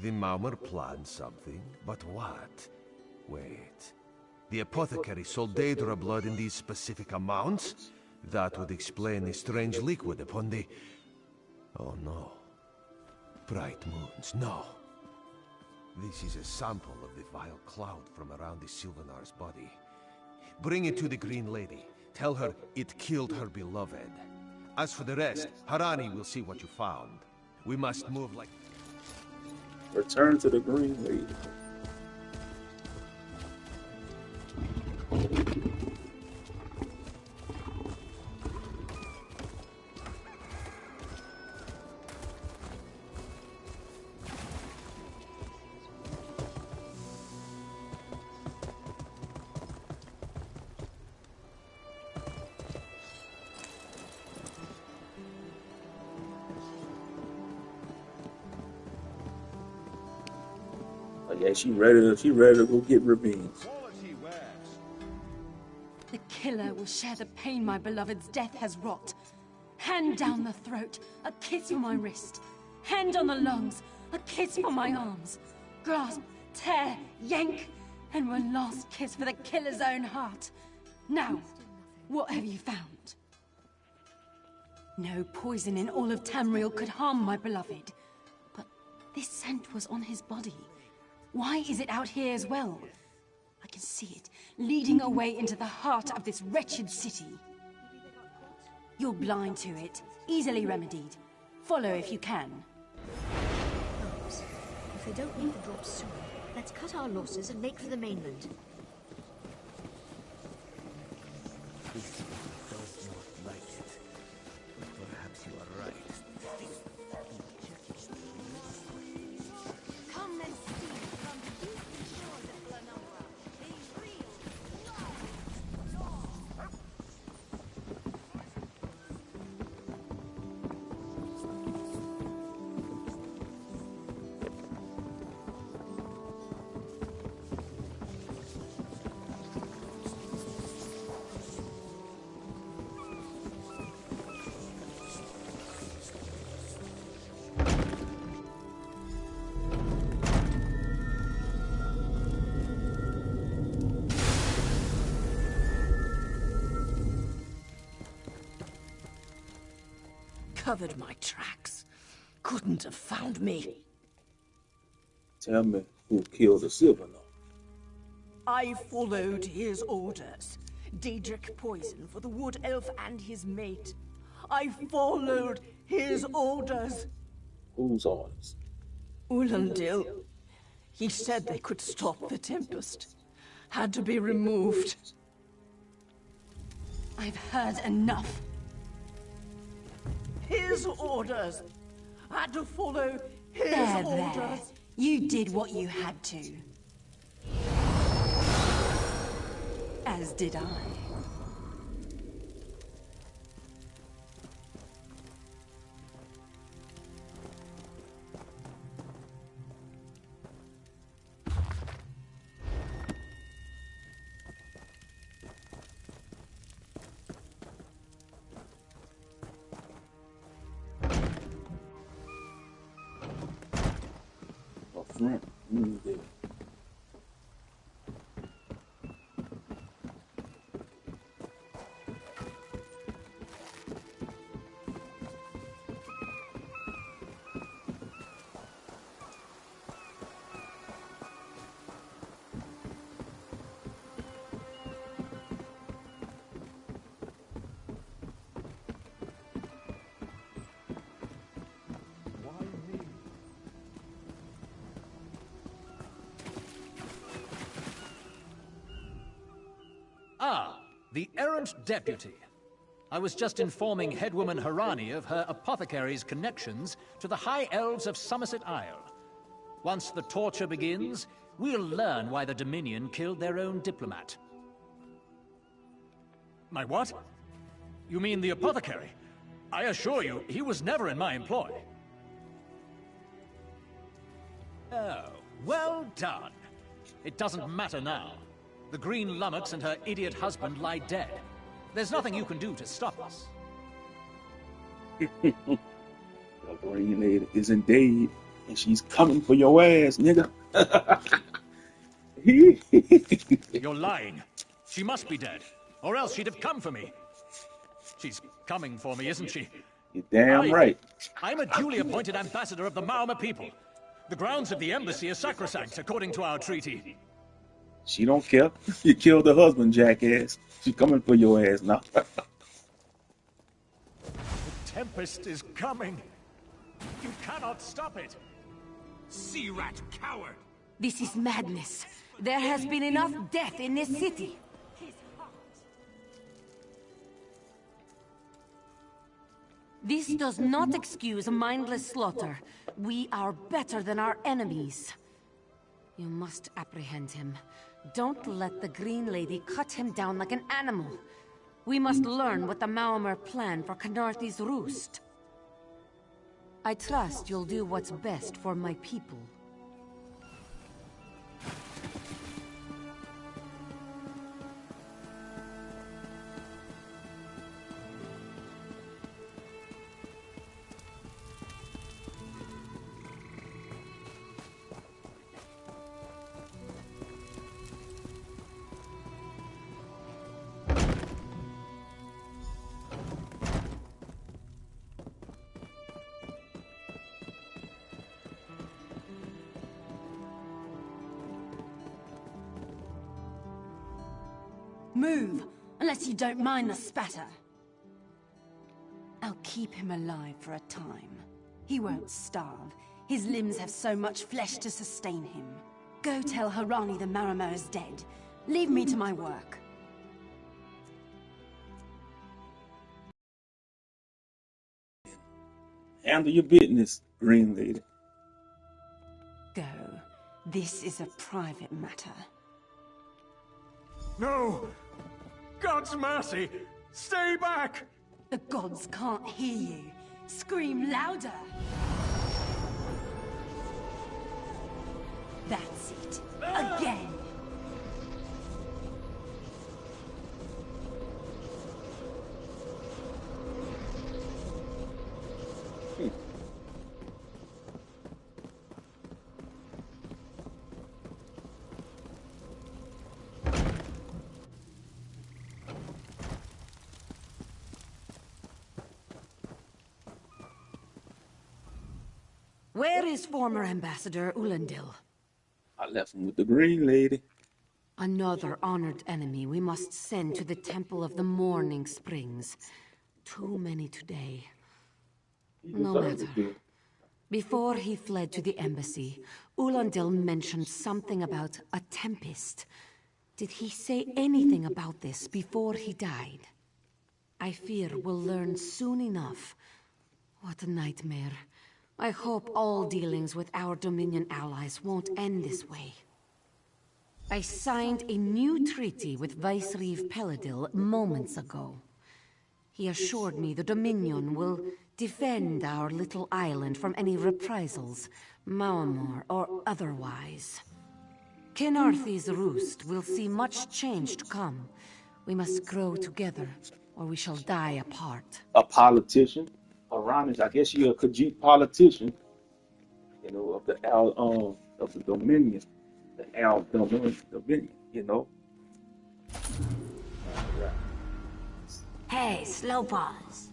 The Maumar planned something, but what? Wait. The apothecary sold Daedra blood in these specific amounts? That would explain the strange liquid upon the... Oh no. Bright moons, no. This is a sample of the vile cloud from around the Sylvanar's body. Bring it to the Green Lady. Tell her it killed her beloved. As for the rest, Harani will see what you found. We must move like... Return to the Green Lady. Oh, yeah, she ready to go get revenge. The killer will share the pain my beloved's death has wrought. Hand down the throat, a kiss for my wrist. Hand on the lungs, a kiss for my arms. Grasp, tear, yank, and one last kiss for the killer's own heart. Now, what have you found? No poison in all of Tamriel could harm my beloved. But this scent was on his body. Why is it out here as well? I can see it, leading away into the heart of this wretched city. You're blind to it, easily remedied. Follow if you can. Perhaps. If they don't leave the drops soon, let's cut our losses and make for the mainland. Perhaps you are right. Come and see from the eastern shores of Glenumbra, a real covered my tracks. Couldn't have found me. Tell me who killed the Silver Lord. I followed his orders. Daedric poison for the Wood Elf and his mate. I followed his orders. Whose orders? Ulandil. He said they could stop the Tempest. Had to be removed. I've heard enough. His orders. Had to follow his There. orders. You did what you had to. As did I. Front. There. Ah, the errant deputy. I was just informing headwoman Harani of her apothecary's connections to the High Elves of Somerset Isle. Once the torture begins, we'll learn why the Dominion killed their own diplomat. My what? You mean the apothecary? I assure you, he was never in my employ. Oh, well done. It doesn't matter now. The Green Lummox and her idiot husband lie dead. There's nothing you can do to stop us. The Green Lady isn't dead, and she's coming for your ass, nigga. You're lying. She must be dead, or else she'd have come for me. She's coming for me, isn't she? You're damn right. I'm a duly appointed ambassador of the Mauma people. The grounds of the embassy are sacrosanct, according to our treaty. She don't care. You killed her husband, jackass. She's coming for your ass now. The Tempest is coming. You cannot stop it. Sea rat coward! This is madness. There has been enough death in this city. This does not excuse mindless slaughter. We are better than our enemies. You must apprehend him. Don't let the Green Lady cut him down like an animal. We must learn what the Maomer plan for Canarthi's roost. I trust you'll do what's best for my people. Move, unless you don't mind the spatter. I'll keep him alive for a time. He won't starve. His limbs have so much flesh to sustain him. Go tell Harani the Marama is dead. Leave me to my work. Handle your business, Green Lady. Go. This is a private matter. No! God's mercy! Stay back! The gods can't hear you. Scream louder! That's it. Again! Where is former Ambassador Ulandil? I left him with the green lady. Another honored enemy we must send to the Temple of the Morning Springs. Too many today. No matter. Before he fled to the embassy, Ulandil mentioned something about a tempest. Did he say anything about this before he died? I fear we'll learn soon enough. What a nightmare. I hope all dealings with our Dominion allies won't end this way. I signed a new treaty with Vicereeve Peladil moments ago. He assured me the Dominion will defend our little island from any reprisals, Maamor or otherwise. Kenarthi's roost will see much change to come. We must grow together, or we shall die apart. A politician. Aranis, I guess you're a Khajiit politician. You know, of the Dominion. The Dominion, you know. Hey, slow pause.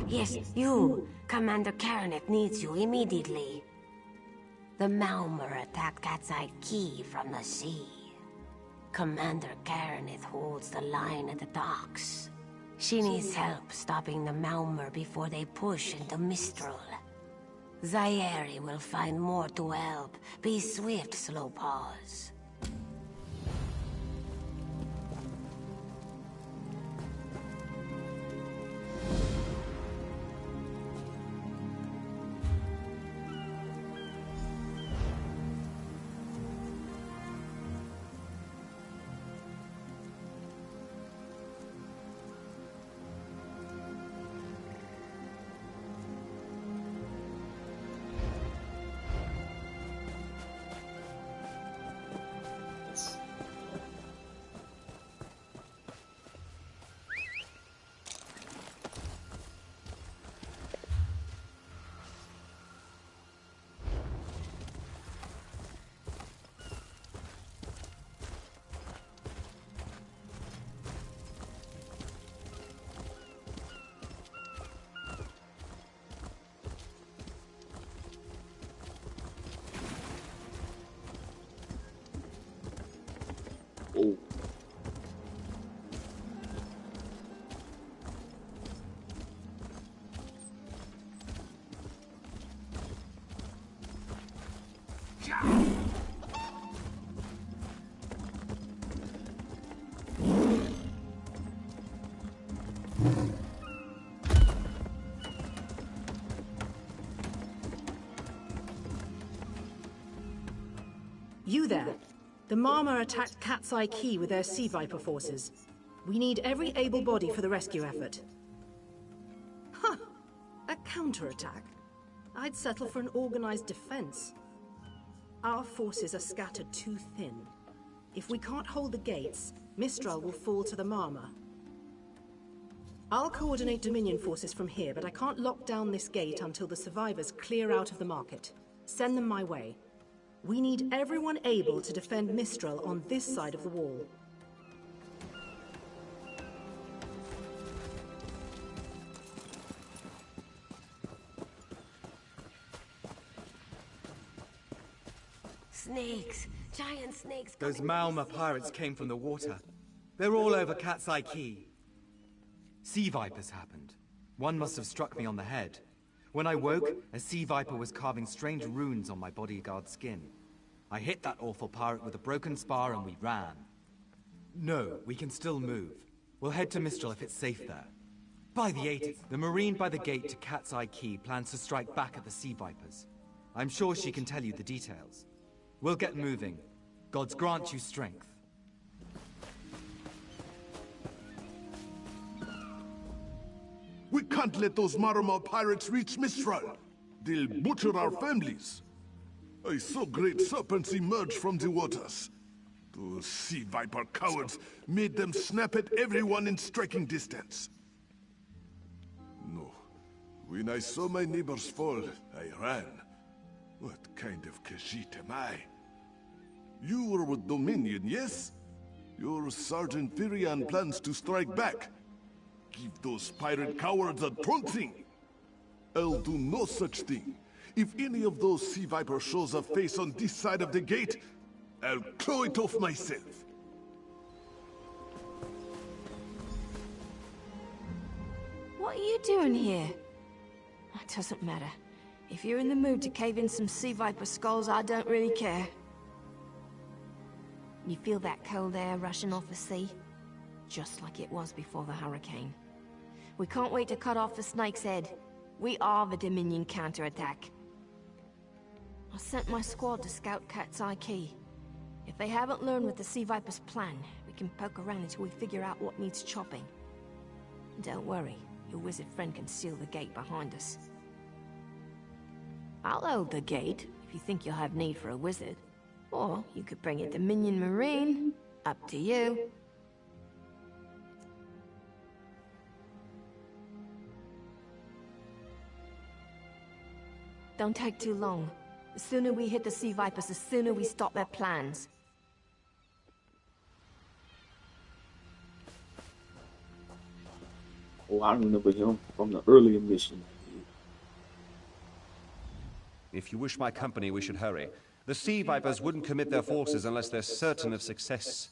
Yes, you. Commander Karanet needs you immediately. The Maumur attacked Katsai Key from the sea. Commander Karanet holds the line at the docks. She needs help stopping the Maumur before they push into Mistral. Zairi will find more to help. Be swift, Slow Paws. Oh. You there. The Marmor attacked Katsai Key with their Sea Viper forces. We need every able body for the rescue effort. Huh! A counterattack? I'd settle for an organized defense. Our forces are scattered too thin. If we can't hold the gates, Mistral will fall to the Marmor. I'll coordinate Dominion forces from here, but I can't lock down this gate until the survivors clear out of the market. Send them my way. We need everyone able to defend Mistral on this side of the wall. Snakes! Giant snakes! Those Maumur pirates came from the water. They're all over Katsai Key. Sea vipers happened. One must have struck me on the head. When I woke, a sea viper was carving strange runes on my bodyguard's skin. I hit that awful pirate with a broken spar and we ran. No, we can still move. We'll head to Mistral if it's safe there. By the 8th, the Marine by the gate to Katsai Key plans to strike back at the sea vipers. I'm sure she can tell you the details. We'll get moving. Gods grant you strength. We can't let those Marama pirates reach Mistral. They'll butcher our families. I saw great serpents emerge from the waters. Those sea viper cowards made them snap at everyone in striking distance. No. When I saw my neighbors fall, I ran. What kind of Khajiit am I? You were with Dominion, yes? Your Sergeant Firian plans to strike back. Give those pirate cowards a trouncing. I'll do no such thing. If any of those sea vipers shows a face on this side of the gate, I'll claw it off myself. What are you doing here? That doesn't matter. If you're in the mood to cave in some sea viper skulls, I don't really care. You feel that cold air rushing off the sea? Just like it was before the hurricane. We can't wait to cut off the snake's head. We are the Dominion counterattack. I sent my squad to scout Cat's Eye Key. If they haven't learned what the Sea Viper's plan, we can poke around until we figure out what needs chopping. Don't worry, your wizard friend can seal the gate behind us. I'll hold the gate, if you think you'll have need for a wizard. Or you could bring a Dominion Marine. Up to you. Don't take too long. The sooner we hit the Sea Vipers, the sooner we stop their plans. Oh, I remember him from the earlier mission. If you wish my company, we should hurry. The Sea Vipers wouldn't commit their forces unless they're certain of success.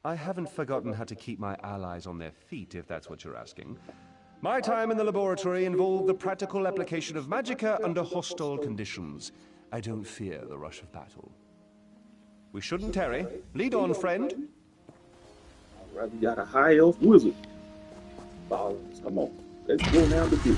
I haven't forgotten how to keep my allies on their feet, if that's what you're asking. My time in the laboratory involved the practical application of magicka under hostile conditions. I don't fear the rush of battle. We shouldn't tarry. Lead on, friend. Alright, we got a high elf wizard. Ballers, come on. Let's go down the bit.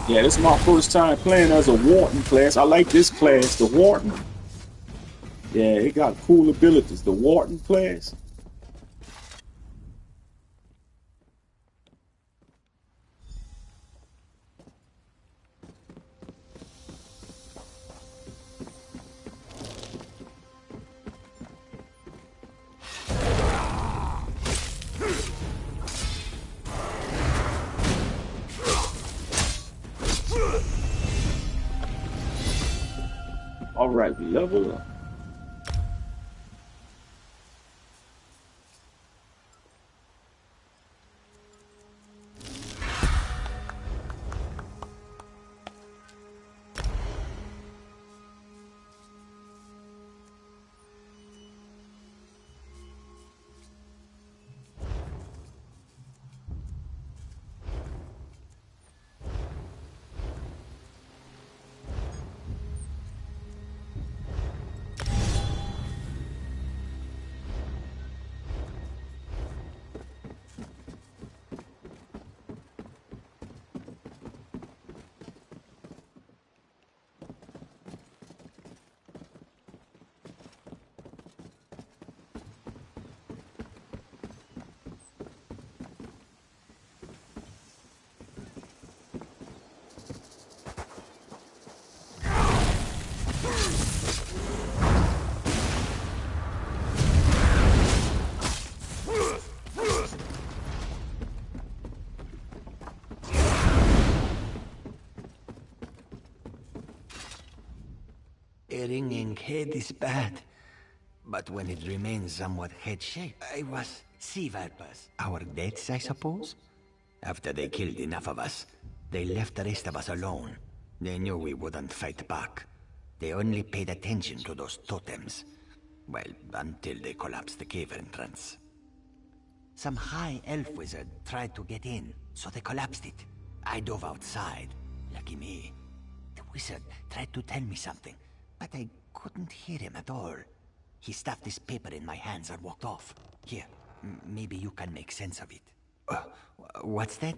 Yeah, this is my first time playing as a Warden class. I like this class, the Warden. Yeah, it got cool abilities, the Warden class. Alright, we level up. ringing head is bad. But when it remains somewhat head-shaped, I was sea vipers. Our deaths, I suppose? After they killed enough of us, they left the rest of us alone. They knew we wouldn't fight back. They only paid attention to those totems. Well, until they collapsed the cave entrance. Some high elf wizard tried to get in, so they collapsed it. I dove outside. Lucky me. The wizard tried to tell me something, but I couldn't hear him at all. He stuffed this paper in my hands and walked off. Here, maybe you can make sense of it. What's that?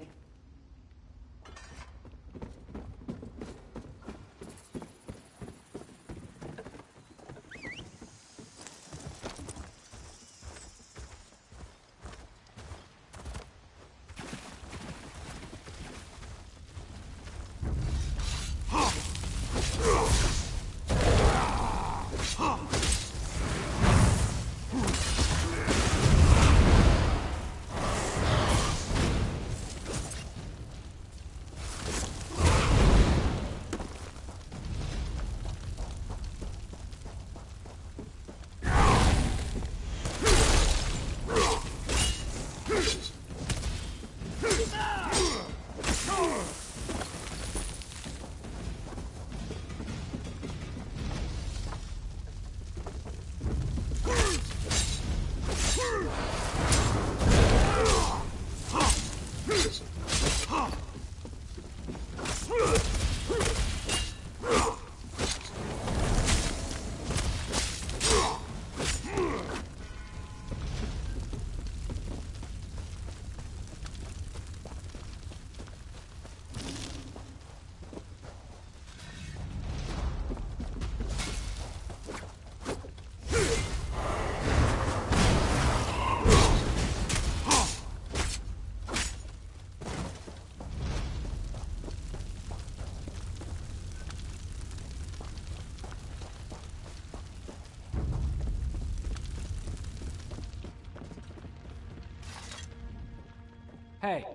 Hey,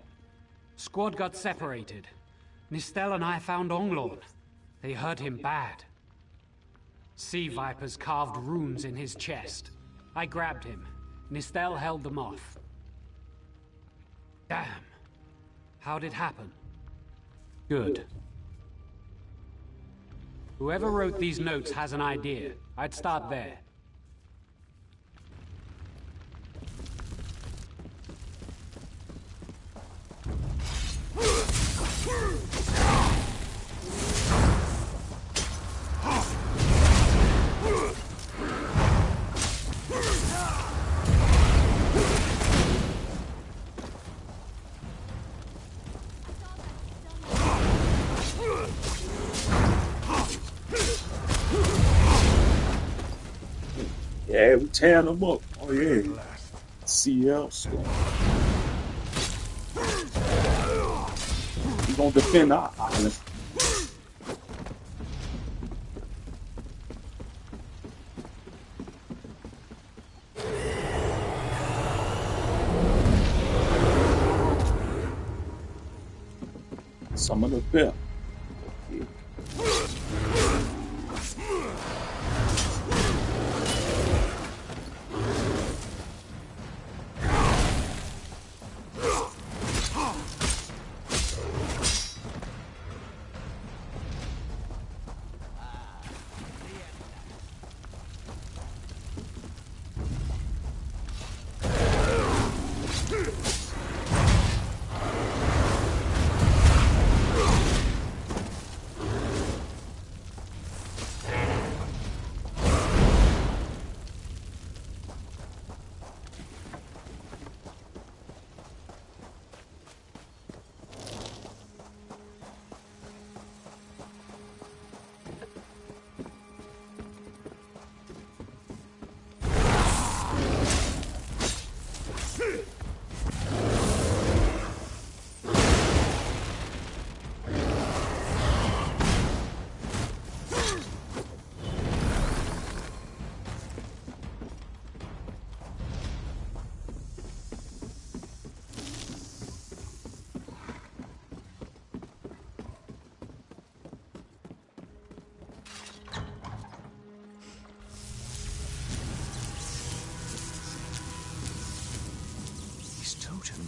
squad got separated. Nistel and I found Onglorn. They hurt him bad. Sea vipers carved runes in his chest. I grabbed him. Nistel held them off. Damn. How'd it happen? Good. Whoever wrote these notes has an idea. I'd start there. Yeah, we tearing them up. Oh yeah. CL squad. We gonna defend our island. Some of the best.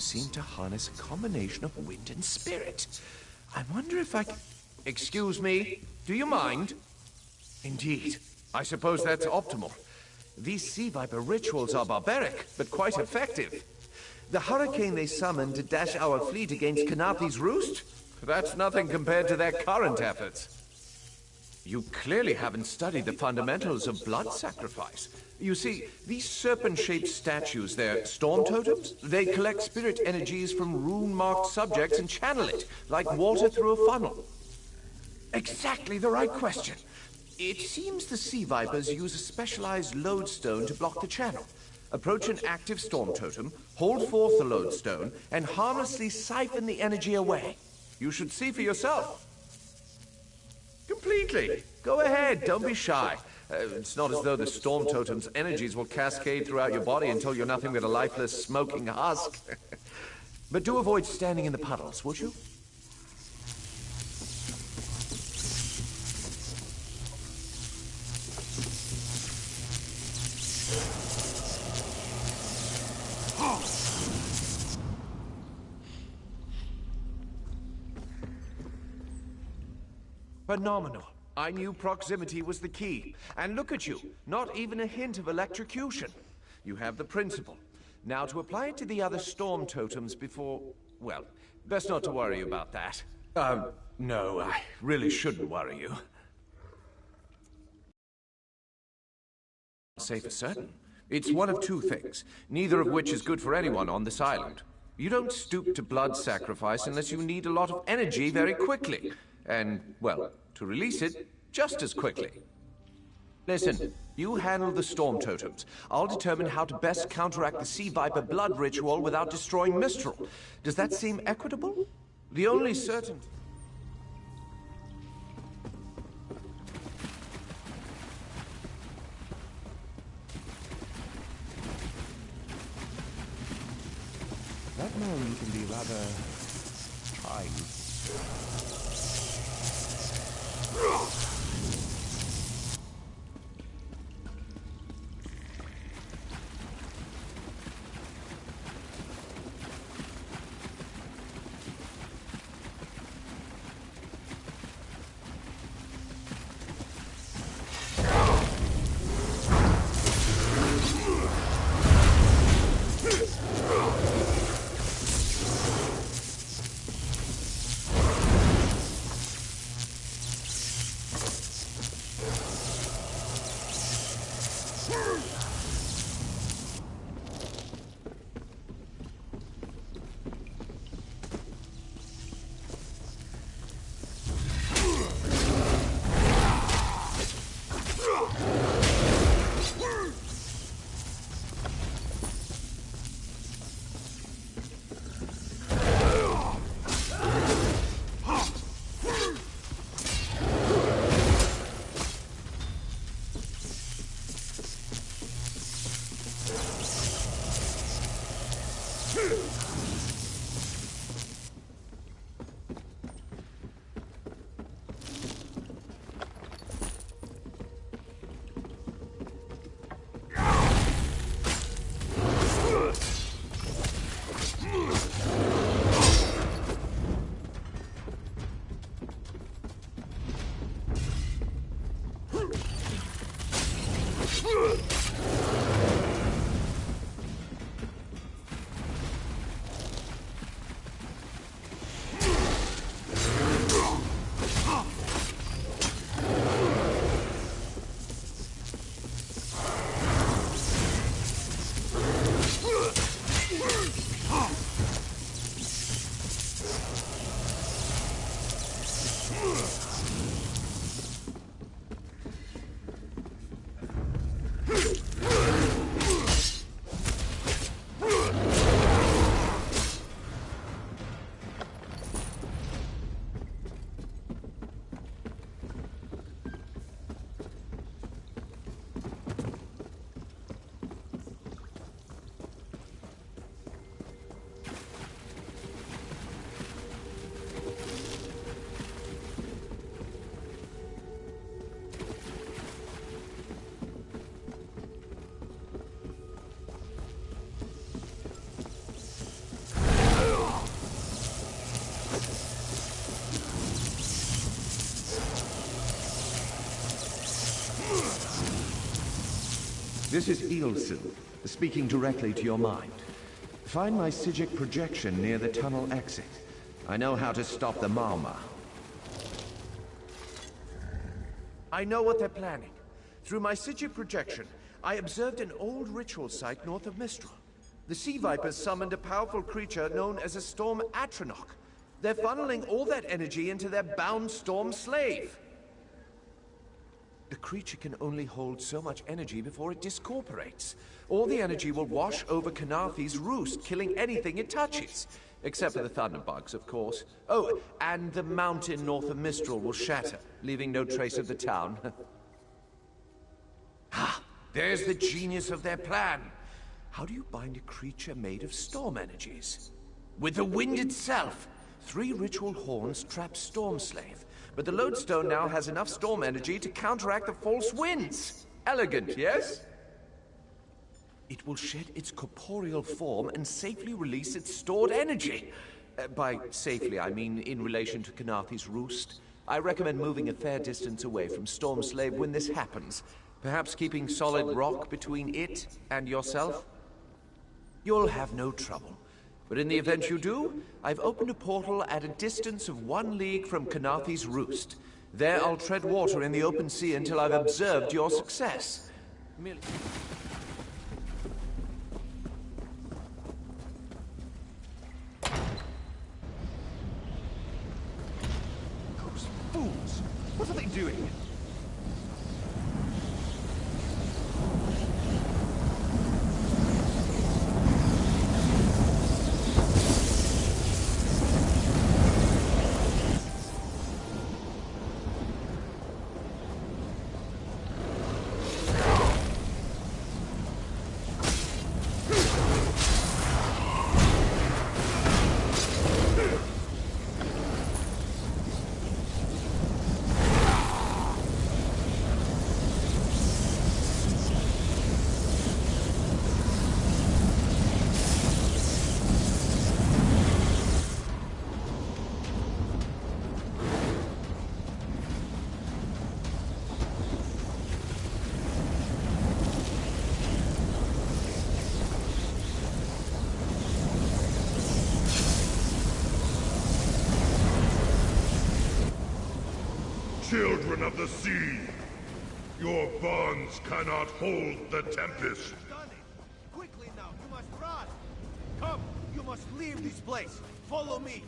totems seem to harness a combination of wind and spirit. I wonder if I can... Excuse me, do you mind? Indeed. I suppose that's optimal. These Sea Viper rituals are barbaric, but quite effective. The hurricane they summoned to dash our fleet against Kanathi's roost? That's nothing compared to their current efforts. You clearly haven't studied the fundamentals of blood sacrifice. You see, these serpent-shaped statues, they're storm totems. They collect spirit energies from rune-marked subjects and channel it, like water through a funnel. Exactly the right question. It seems the Sea Vipers use a specialized lodestone to block the channel. Approach an active storm totem, hold forth the lodestone, and harmlessly siphon the energy away. You should see for yourself. Completely. Go ahead, don't be shy. It's not as though the storm totem's energies will cascade throughout your body until you're nothing but a lifeless, smoking husk. But do avoid standing in the puddles, would you? Phenomenal. I knew proximity was the key. And look at you, not even a hint of electrocution. You have the principle. Now to apply it to the other storm totems before... well, best not to worry about that. No, I really shouldn't worry you. Say for certain. It's one of two things, neither of which is good for anyone on this island. You don't stoop to blood sacrifice unless you need a lot of energy very quickly. And, well, to release it just as quickly. Listen, you handle the storm totems. I'll determine how to best counteract the Sea Viper blood ritual without destroying Mistral. Does that seem equitable? The only certainty... That man can be rather... trying. This is ESO, speaking directly to your mind. Find my Psijic projection near the tunnel exit. I know how to stop the Malma. I know what they're planning. Through my Psijic projection, I observed an old ritual site north of Mistral. The Sea Vipers summoned a powerful creature known as a Storm Atronach. They're funneling all that energy into their bound Storm Slave. The creature can only hold so much energy before it discorporates. All the energy will wash over Kanafi's roost, killing anything it touches. Except for the thunderbugs, of course. Oh, and the mountain north of Mistral will shatter, leaving no trace of the town. Ah, there's the genius of their plan. How do you bind a creature made of storm energies? With the wind itself. 3 ritual horns trap Storm Slave. But the lodestone now has enough storm energy to counteract the false winds. Elegant, yes? It will shed its corporeal form and safely release its stored energy. By safely, I mean in relation to Kanafi's roost. I recommend moving a fair distance away from Storm Slave when this happens. Perhaps keeping solid rock between it and yourself? You'll have no trouble. But in the event you do, I've opened a portal at a distance of 1 league from Kanafi's roost. There I'll tread water in the open sea until I've observed your success. Merely... Those fools! What are they doing? Children of the sea, your bonds cannot hold the tempest. Quickly now, you must run! Come, you must leave this place. Follow me.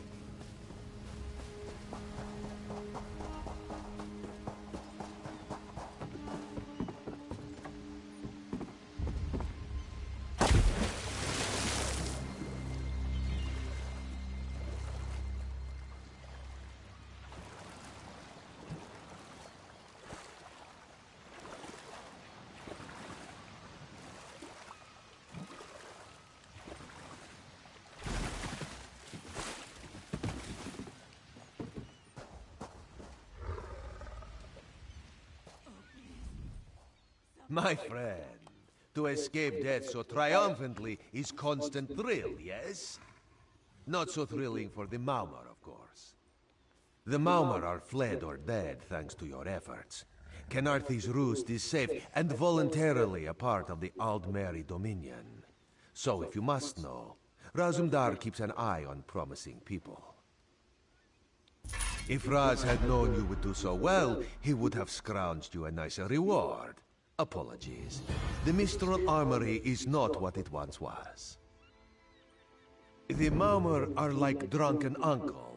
My friend, to escape death so triumphantly is constant thrill, yes? Not so thrilling for the Maumar, of course. The Maumar are fled or dead thanks to your efforts. Khenarthi's roost is safe and voluntarily a part of the Aldmeri Dominion. So if you must know, Razumdar keeps an eye on promising people. If Raz had known you would do so well, he would have scrounged you a nicer reward. Apologies. The Mistral Armory is not what it once was. The Maumar are like drunken uncle.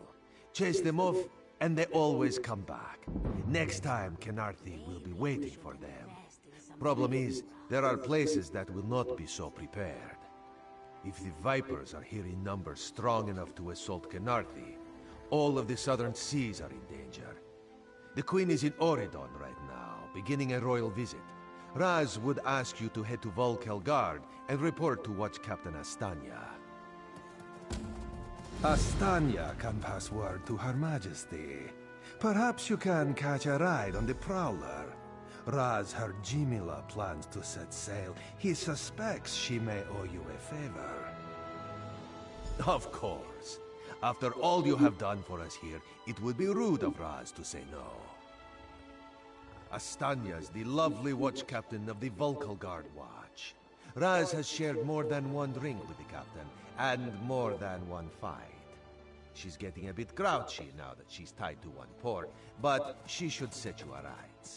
Chase them off, and they always come back. Next time, Khenarthi will be waiting for them. Problem is, there are places that will not be so prepared. If the Vipers are here in numbers strong enough to assault Khenarthi, all of the southern seas are in danger. The Queen is in Oridon right now, beginning a royal visit. Raz would ask you to head to Volkelgard and report to Watch Captain Astanya. Astanya can pass word to Her Majesty. Perhaps you can catch a ride on the Prowler. Raz her Jimila plans to set sail. He suspects she may owe you a favor. Of course. After all you have done for us here, it would be rude of Raz to say no. Astanya's the lovely watch captain of the Volkguard Watch. Raz has shared more than one drink with the captain, and more than one fight. She's getting a bit grouchy now that she's tied to one port, but she should set you aright.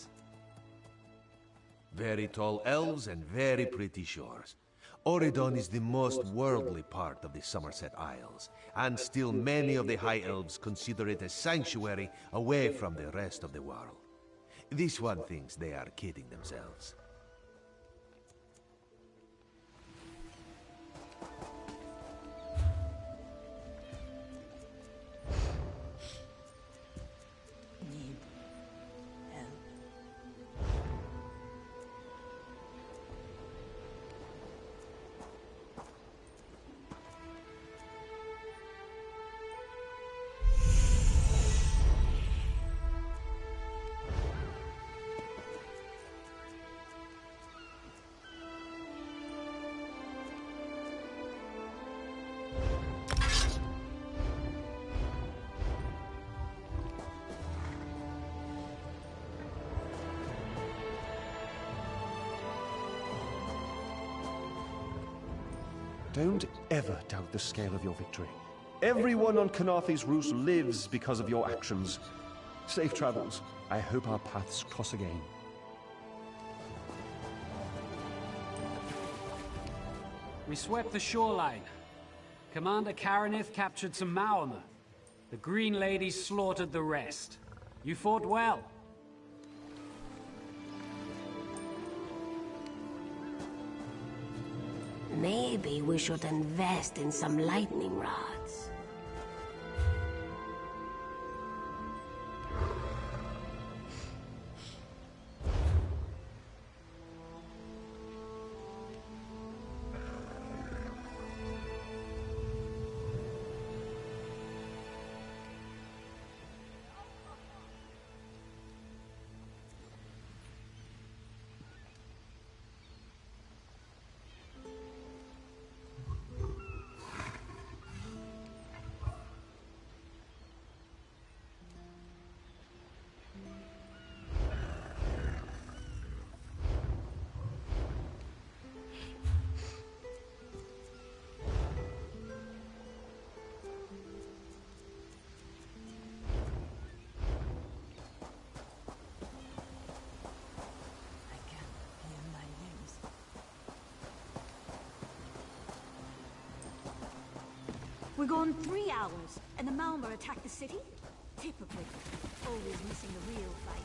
Very tall elves and very pretty shores. Oridon is the most worldly part of the Somerset Isles, and still many of the High Elves consider it a sanctuary away from the rest of the world. This one thinks they are kidding themselves. Don't ever doubt the scale of your victory. Everyone on Canarthy's Roost lives because of your actions. Safe travels. I hope our paths cross again. We swept the shoreline. Commander Karanith captured some Maormer. The Green Lady slaughtered the rest. You fought well. Maybe we should invest in some lightning rods. We're gone 3 hours, and the Maormer attacked the city? Typical. Always missing the real fight.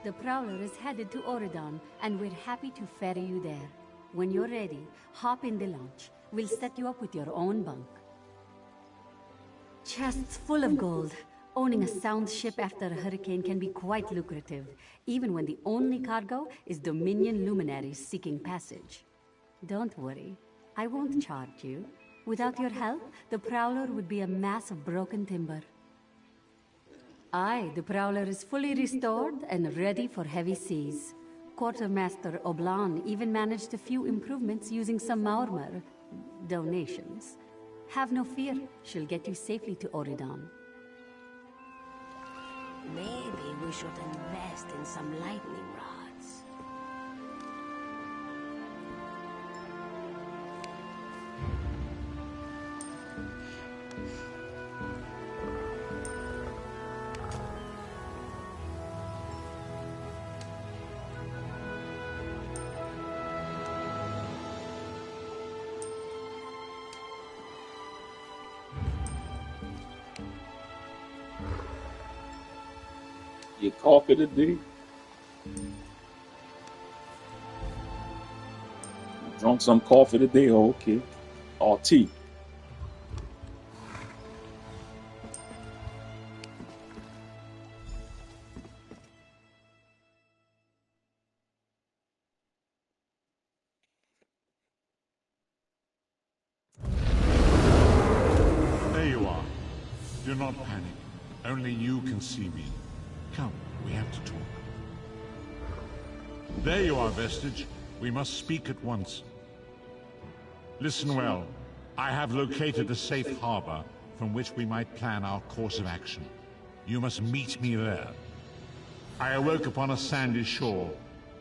The Prowler is headed to Oridon, and we're happy to ferry you there. When you're ready, hop in the launch. We'll set you up with your own bunk. Chests full of gold. Owning a sound ship after a hurricane can be quite lucrative, even when the only cargo is Dominion luminaries seeking passage. Don't worry, I won't charge you. Without your help, the Prowler would be a mass of broken timber. Aye, the Prowler is fully restored and ready for heavy seas. Quartermaster Oblan even managed a few improvements using some Maormer donations. Have no fear, she'll get you safely to Oridon. Maybe we should invest in some lightning rods. Your coffee today? Drunk some coffee today, okay. Or tea. There you are. Do not panic. Only you can see me. Come, we have to talk. There you are, Vestige. We must speak at once. Listen well. I have located a safe harbor from which we might plan our course of action. You must meet me there. I awoke upon a sandy shore,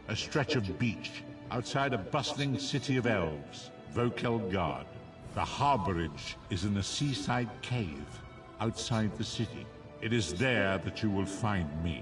a stretch of beach, outside a bustling city of elves, Vokelgard. The harborage is in a seaside cave, outside the city. It is there that you will find me.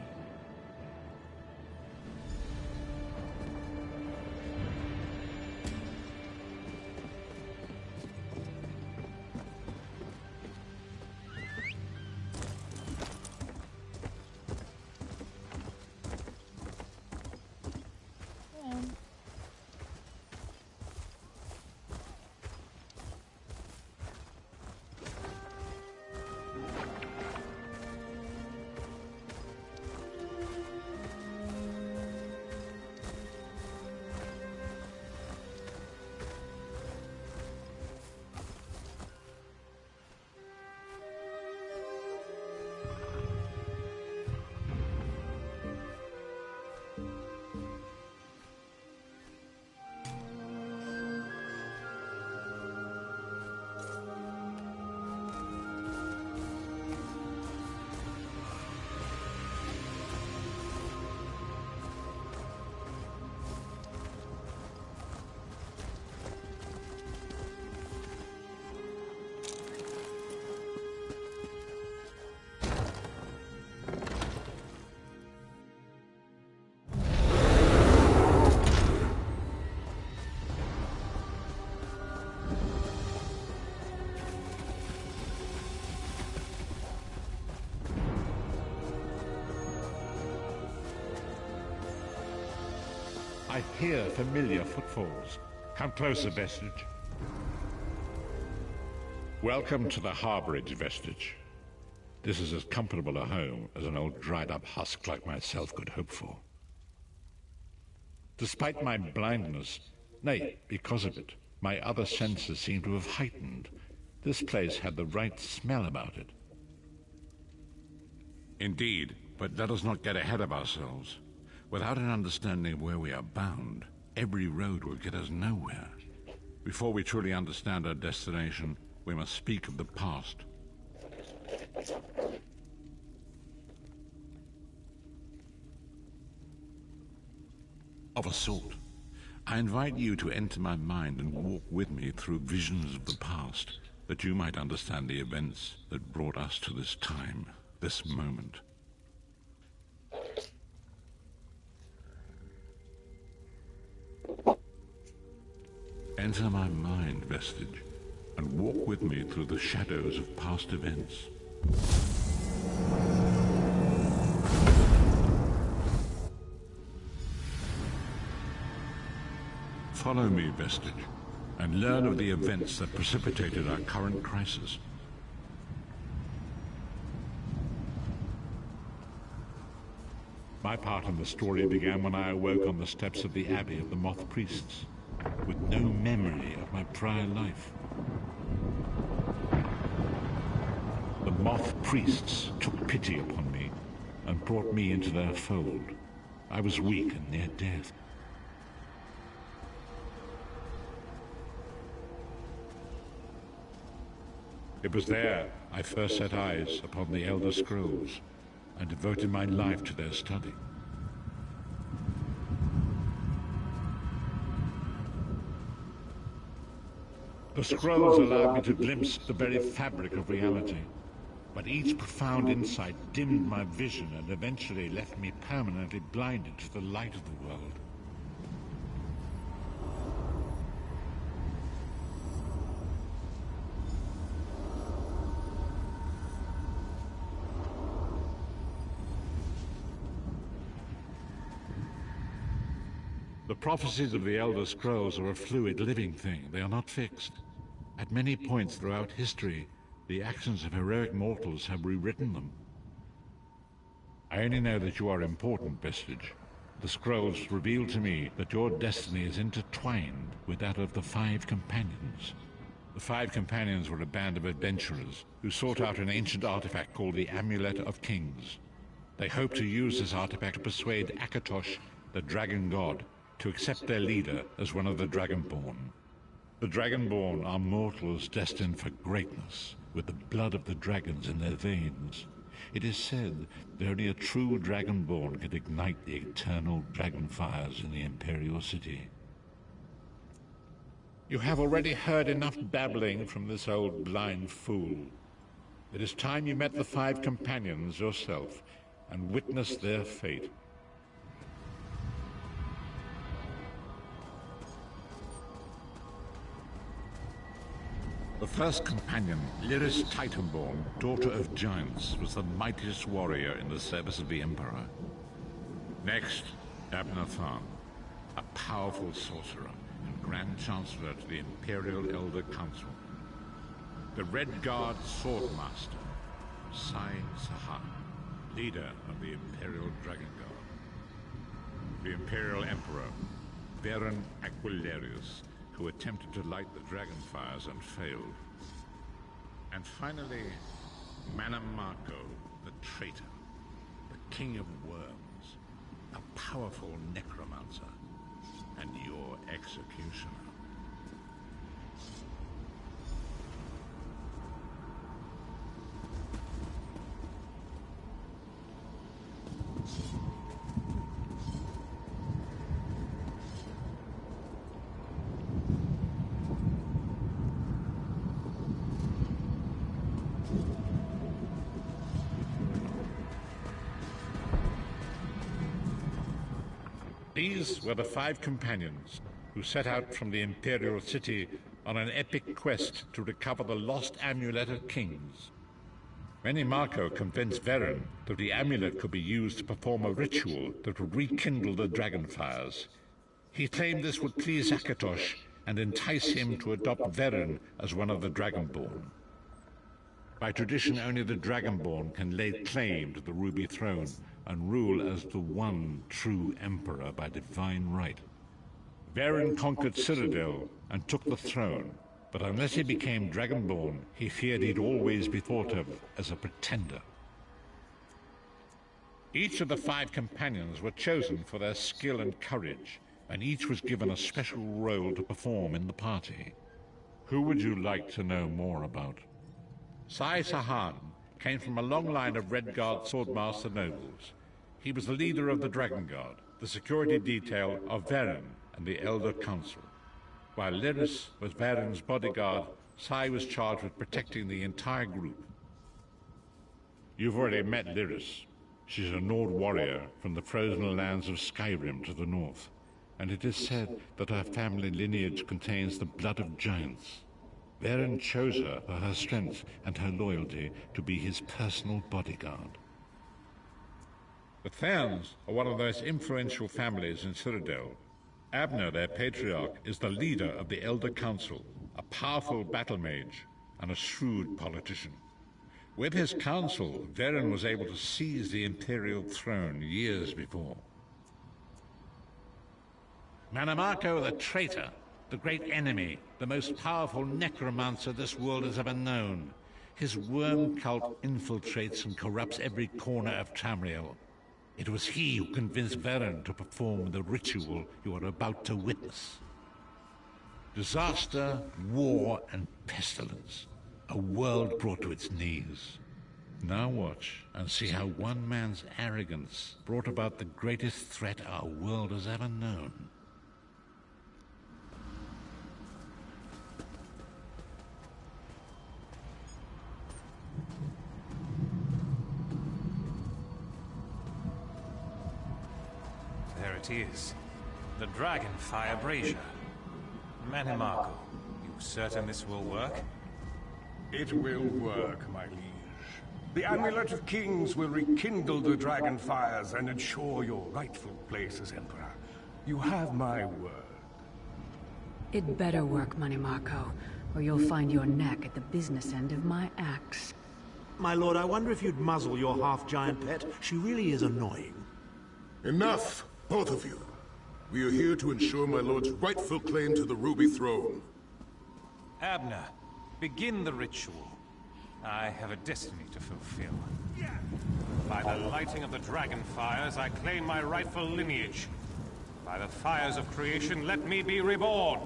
I hear familiar footfalls. Come closer, Vestige. Welcome to the harborage, Vestige. This is as comfortable a home as an old dried-up husk like myself could hope for. Despite my blindness, nay, because of it, my other senses seem to have heightened. This place had the right smell about it. Indeed, but let us not get ahead of ourselves. Without an understanding of where we are bound, every road will get us nowhere. Before we truly understand our destination, we must speak of the past. Of a sort. I invite you to enter my mind and walk with me through visions of the past, that you might understand the events that brought us to this time, this moment. Enter my mind, Vestige, and walk with me through the shadows of past events. Follow me, Vestige, and learn of the events that precipitated our current crisis. My part in the story began when I awoke on the steps of the Abbey of the Moth Priests, with no memory of my prior life. The Moth Priests took pity upon me and brought me into their fold. I was weak and near death. It was there I first set eyes upon the Elder Scrolls and devoted my life to their study. The scrolls allowed me to glimpse the very fabric of reality, but each profound insight dimmed my vision and eventually left me permanently blinded to the light of the world. The The prophecies of the Elder Scrolls are a fluid, living thing. They are not fixed. At many points throughout history, the actions of heroic mortals have rewritten them. I only know that you are important, Vestige. The scrolls reveal to me that your destiny is intertwined with that of the Five Companions. The Five Companions were a band of adventurers who sought out an ancient artifact called the Amulet of Kings. They hoped to use this artifact to persuade Akatosh, the dragon god, to accept their leader as one of the Dragonborn. The Dragonborn are mortals destined for greatness, with the blood of the dragons in their veins. It is said that only a true Dragonborn could ignite the eternal dragon fires in the Imperial City. You have already heard enough babbling from this old blind fool. It is time you met the Five Companions yourself and witnessed their fate. The first companion, Lyris Titanborn, daughter of giants, was the mightiest warrior in the service of the Emperor. Next, Abnathan, a powerful sorcerer and Grand Chancellor to the Imperial Elder Council. The Red Guard Swordmaster, Sai Sahan, leader of the Imperial Dragon Guard. The Imperial Emperor, Baron Aquilarius, who attempted to light the dragon fires and failed. And finally, Manamako, the traitor, the king of worms, a powerful necromancer, and your executioner. These were the Five Companions who set out from the Imperial City on an epic quest to recover the lost Amulet of Kings. Manamako convinced Veren that the amulet could be used to perform a ritual that would rekindle the dragon fires. He claimed this would please Akatosh and entice him to adopt Veren as one of the Dragonborn. By tradition, only the Dragonborn can lay claim to the Ruby Throne and rule as the one true Emperor by divine right. Veren conquered Citadel and took the throne, but unless he became Dragonborn, he feared he'd always be thought of as a pretender. Each of the Five Companions were chosen for their skill and courage, and each was given a special role to perform in the party. Who would you like to know more about? Sai Sahan came from a long line of Red Guard Swordmaster nobles. He was the leader of the Dragon Guard, the security detail of Veren and the Elder Council. While Lyris was Veren's bodyguard, Sai was charged with protecting the entire group. You've already met Lyris. She's a Nord warrior from the frozen lands of Skyrim to the north, and it is said that her family lineage contains the blood of giants. Veren chose her for her strength and her loyalty to be his personal bodyguard. The Therns are one of the most influential families in Citadel. Abner, their patriarch, is the leader of the Elder Council, a powerful battle mage and a shrewd politician. With his council, Veren was able to seize the Imperial throne years before. Manamako the traitor, the great enemy, the most powerful necromancer this world has ever known. His worm cult infiltrates and corrupts every corner of Tamriel. It was he who convinced Veren to perform the ritual you are about to witness. Disaster, war, and pestilence. A world brought to its knees. Now watch and see how one man's arrogance brought about the greatest threat our world has ever known. There it is. The Dragonfire Brazier. Manamako, you certain this will work? It will work, my liege. The Amulet of Kings will rekindle the dragon fires and ensure your rightful place as Emperor. You have my word. It better work, Mannimarco, or you'll find your neck at the business end of my axe. My lord, I wonder if you'd muzzle your half-giant pet. She really is annoying. Enough, both of you. We are here to ensure my lord's rightful claim to the Ruby Throne. Abner, begin the ritual. I have a destiny to fulfill. By the lighting of the dragon fires, I claim my rightful lineage. By the fires of creation, let me be reborn.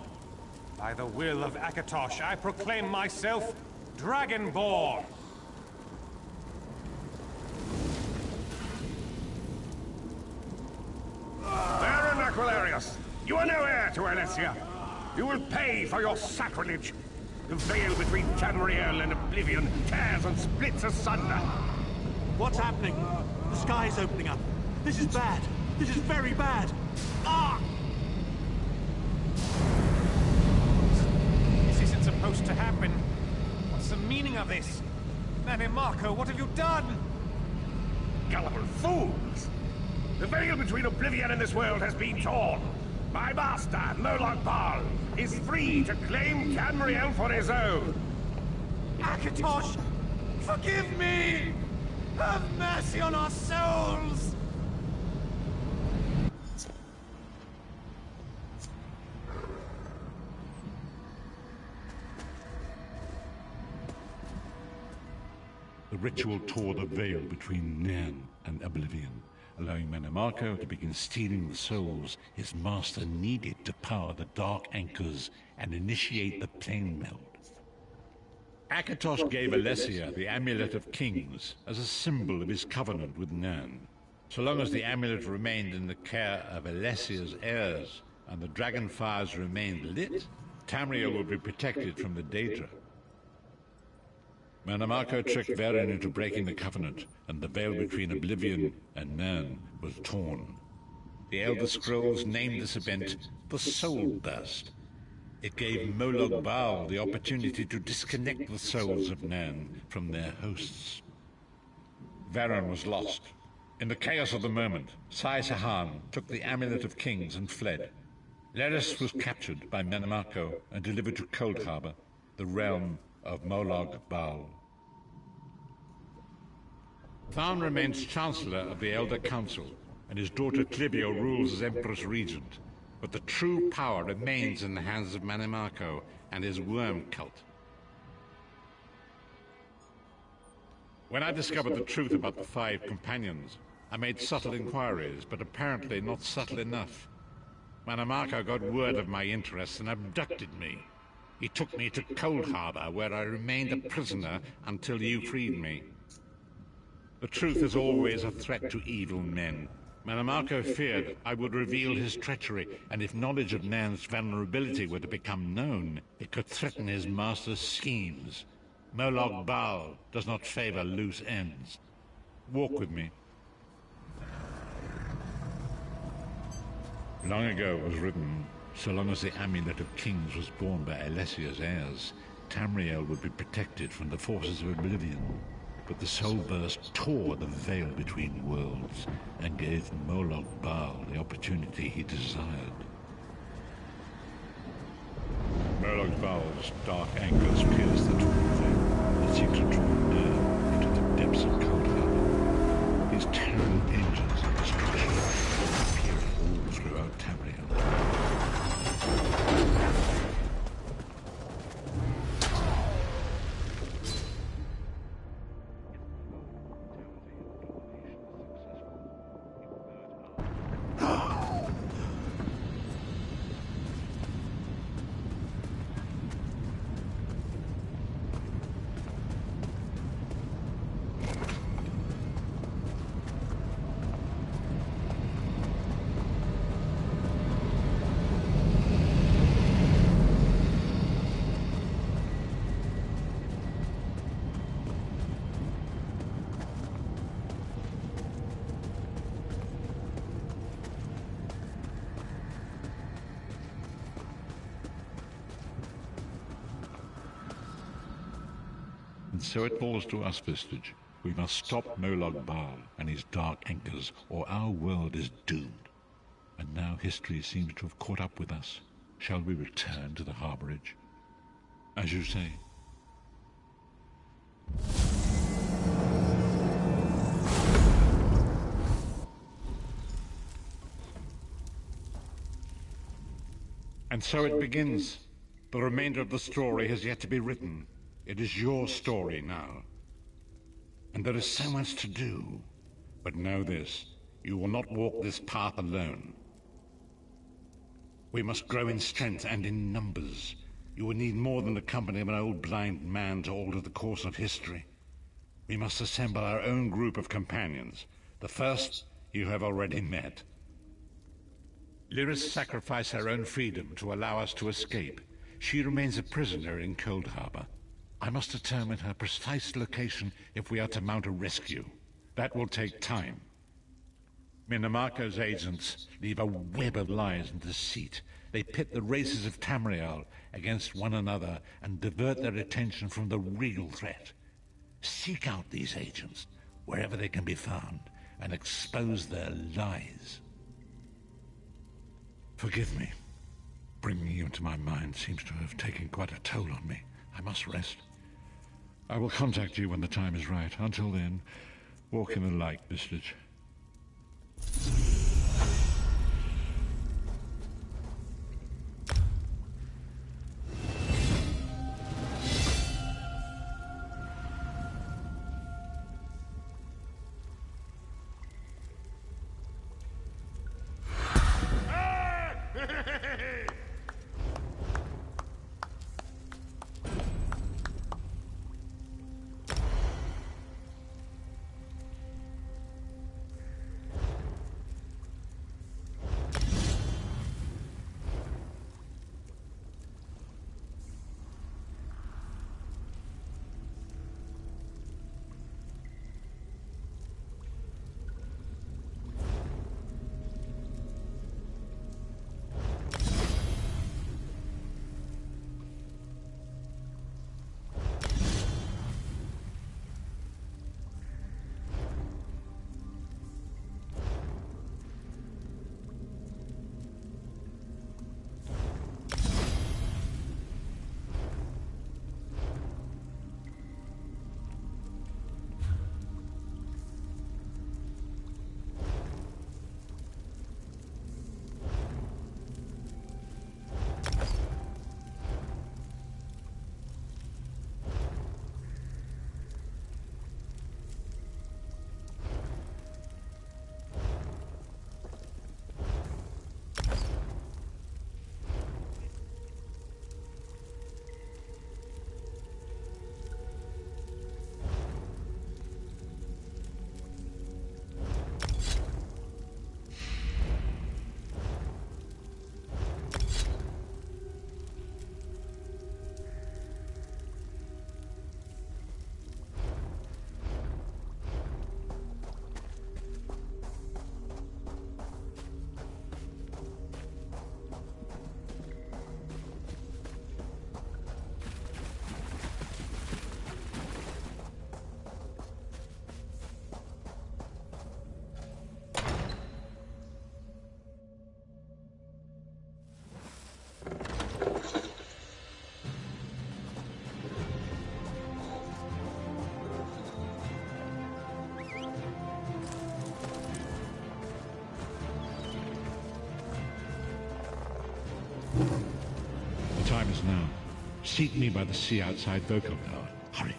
By the will of Akatosh, I proclaim myself Dragonborn. Baron Aquilarius, you are no heir to Alessia. You will pay for your sacrilege. The veil between Tamriel and Oblivion tears and splits asunder. What's happening? The sky's opening up. This is bad. This is very bad. Ah! This isn't supposed to happen. What's the meaning of this? Mannimarco, what have you done? Gullible fools! The veil between Oblivion and this world has been torn. My master, Moloch Baal, is free to claim Tamriel for his own. Akatosh, forgive me! Have mercy on our souls! The ritual tore the veil between Nan and Oblivion, allowing Mannimarco to begin stealing the souls his master needed to power the Dark Anchors and initiate the Plane Meld. Akatosh gave Alessia the Amulet of Kings as a symbol of his covenant with Nan. So long as the amulet remained in the care of Alessia's heirs and the dragon fires remained lit, Tamriel would be protected from the Daedra. Mannimarco tricked Varen into breaking the covenant, and the veil between Oblivion and Nan was torn. The Elder Scrolls named this event the Soul Burst. It gave Moloch Baal the opportunity to disconnect the souls of Nan from their hosts. Varen was lost. In the chaos of the moment, Sai Sahan took the Amulet of Kings and fled. Leris was captured by Mannimarco and delivered to Cold Harbor, the realm of Moloch Baal. Tharn remains Chancellor of the Elder Council, and his daughter Clibio rules as Empress Regent. But the true power remains in the hands of Mannimarco and his worm cult. When I discovered the truth about the 5 companions, I made subtle inquiries, but apparently not subtle enough. Mannimarco got word of my interests and abducted me. He took me to Cold Harbor, where I remained a prisoner until you freed me. The truth is always a threat to evil men. Mannimarco feared I would reveal his treachery, and if knowledge of Nan's vulnerability were to become known, it could threaten his master's schemes. Moloch Baal does not favor loose ends. Walk with me. Long ago it was written, so long as the Amulet of Kings was borne by Alessia's heirs, Tamriel would be protected from the forces of Oblivion. But the Soul Burst tore the veil between worlds and gave Moloch Baal the opportunity he desired. Moloch Baal's dark anchors pierced the torn veil and seemed to draw near into the depths of Cold Harbor. These terrible engines of destruction appeared all throughout Tamriel. And so it falls to us, Vestige. We must stop Moloch Baal and his dark anchors, or our world is doomed. And now history seems to have caught up with us. Shall we return to the harborage? As you say. And so it begins. The remainder of the story has yet to be written. It is your story now. And there is so much to do. But know this, you will not walk this path alone. We must grow in strength and in numbers. You will need more than the company of an old blind man to alter the course of history. We must assemble our own group of companions. The first you have already met. Lyris sacrificed her own freedom to allow us to escape. She remains a prisoner in Cold Harbor. I must determine her precise location if we are to mount a rescue. That will take time. Minamako's agents leave a web of lies and deceit. They pit the races of Tamriel against one another and divert their attention from the real threat. Seek out these agents, wherever they can be found, and expose their lies. Forgive me. Bringing you into my mind seems to have taken quite a toll on me. I must rest. I will contact you when the time is right. Until then, walk in the light, Vistage. The time is now. Seek me by the sea outside Vokelgard. Hurry.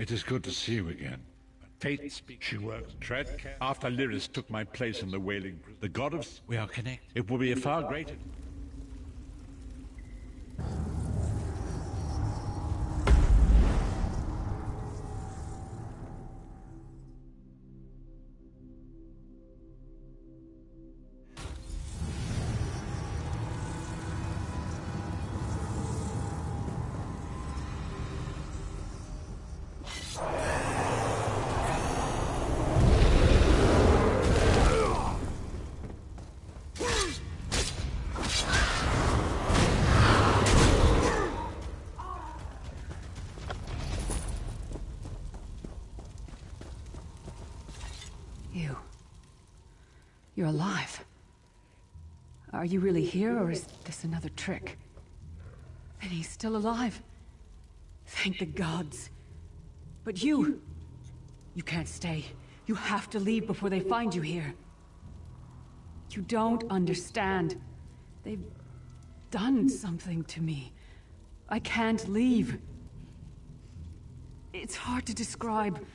It is good to see you again. Fate speaks. She works. Tread after Lyris took my place in the Wailing. The god of... We are connected. It will be a far greater... You're alive. Are you really here, or is this another trick? Then he's still alive. Thank the gods. But you can't stay. You have to leave before they find you here. You don't understand. They've done something to me. I can't leave. It's hard to describe.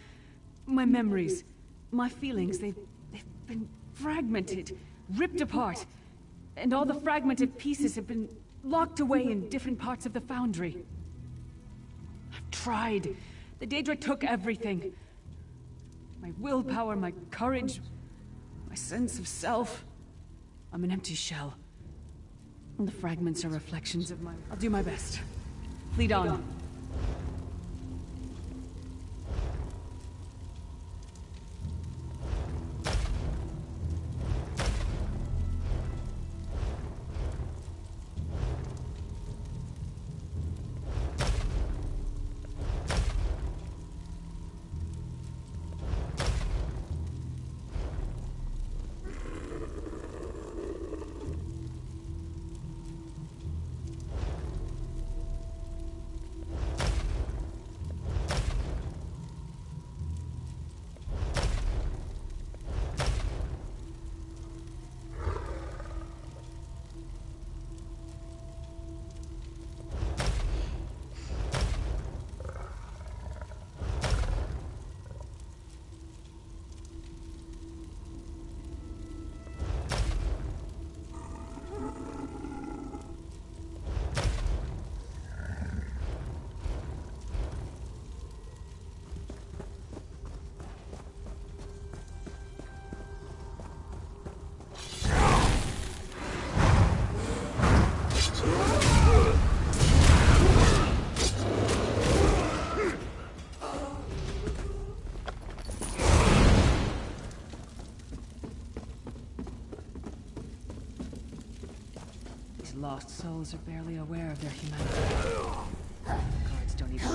My memories, my feelings, they've been fragmented, ripped apart. And all the fragmented pieces have been locked away in different parts of the Foundry. I've tried. The Daedra took everything. My willpower, my courage, my sense of self. I'm an empty shell. And the fragments are reflections of my... I'll do my best. Lead on. Lost souls are barely aware of their humanity. Guards don't even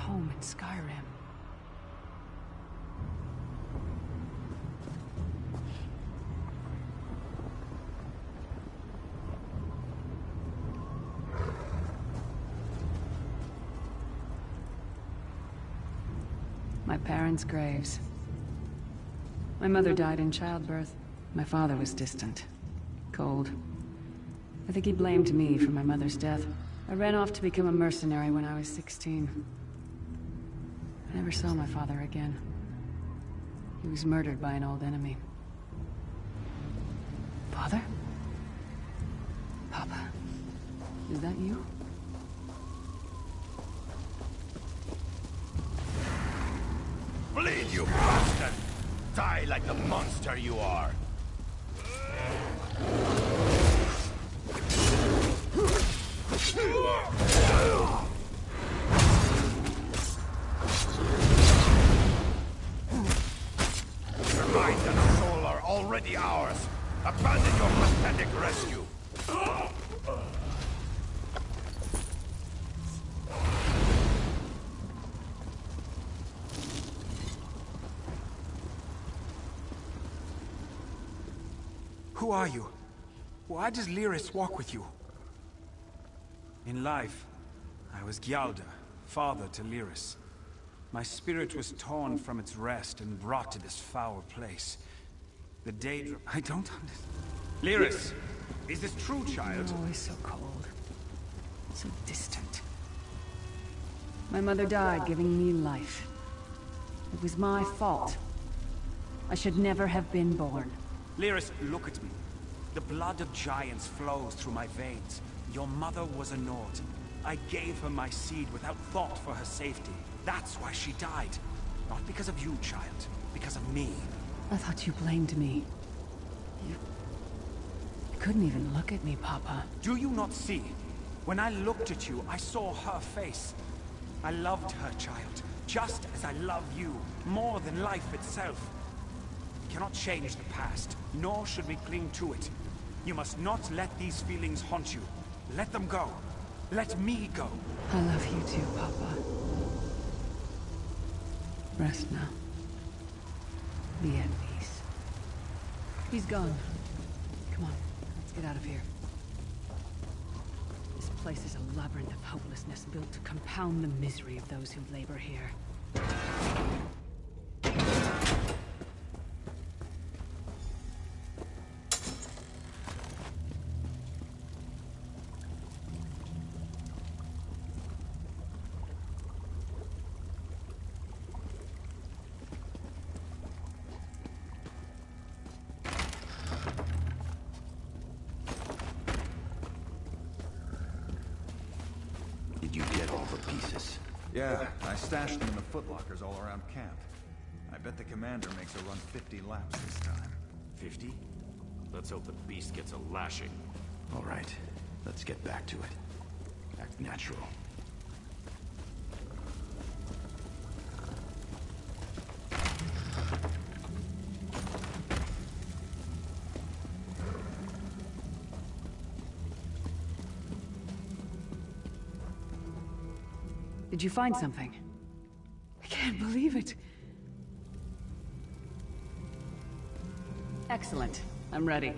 home in Skyrim. My parents' graves. My mother died in childbirth. My father was distant, cold. I think he blamed me for my mother's death. I ran off to become a mercenary when I was 16. I never saw my father again. He was murdered by an old enemy. Father? Papa? Is that you? Bleed, you bastard! Die like the monster you are! Your mind already ours. Abandon your pathetic rescue. Who are you? Why does Lyris walk with you? In life, I was Gyalda, father to Lyris. My spirit was torn from its rest and brought to this foul place. The Daedra... I don't understand. Lyris! Is this true, child? You're always so cold. So distant. My mother died giving me life. It was my fault. I should never have been born. Lyris, look at me. The blood of giants flows through my veins. Your mother was a Nord. I gave her my seed without thought for her safety. That's why she died. Not because of you, child. Because of me. I thought you blamed me. You couldn't even look at me, Papa. Do you not see? When I looked at you, I saw her face. I loved her, child. Just as I love you. More than life itself. We cannot change the past, nor should we cling to it. You must not let these feelings haunt you. Let them go. Let me go. I love you too, Papa. Rest now. Be at peace. He's gone. Come on, let's get out of here. This place is a labyrinth of hopelessness built to compound the misery of those who labor here. Did you get all the pieces? Yeah, I stashed them in the footlockers all around camp. I bet the commander makes her run 50 laps this time. 50? Let's hope the beast gets a lashing. All right, let's get back to it. Act natural. Did you find something? I can't believe it. Excellent. I'm ready.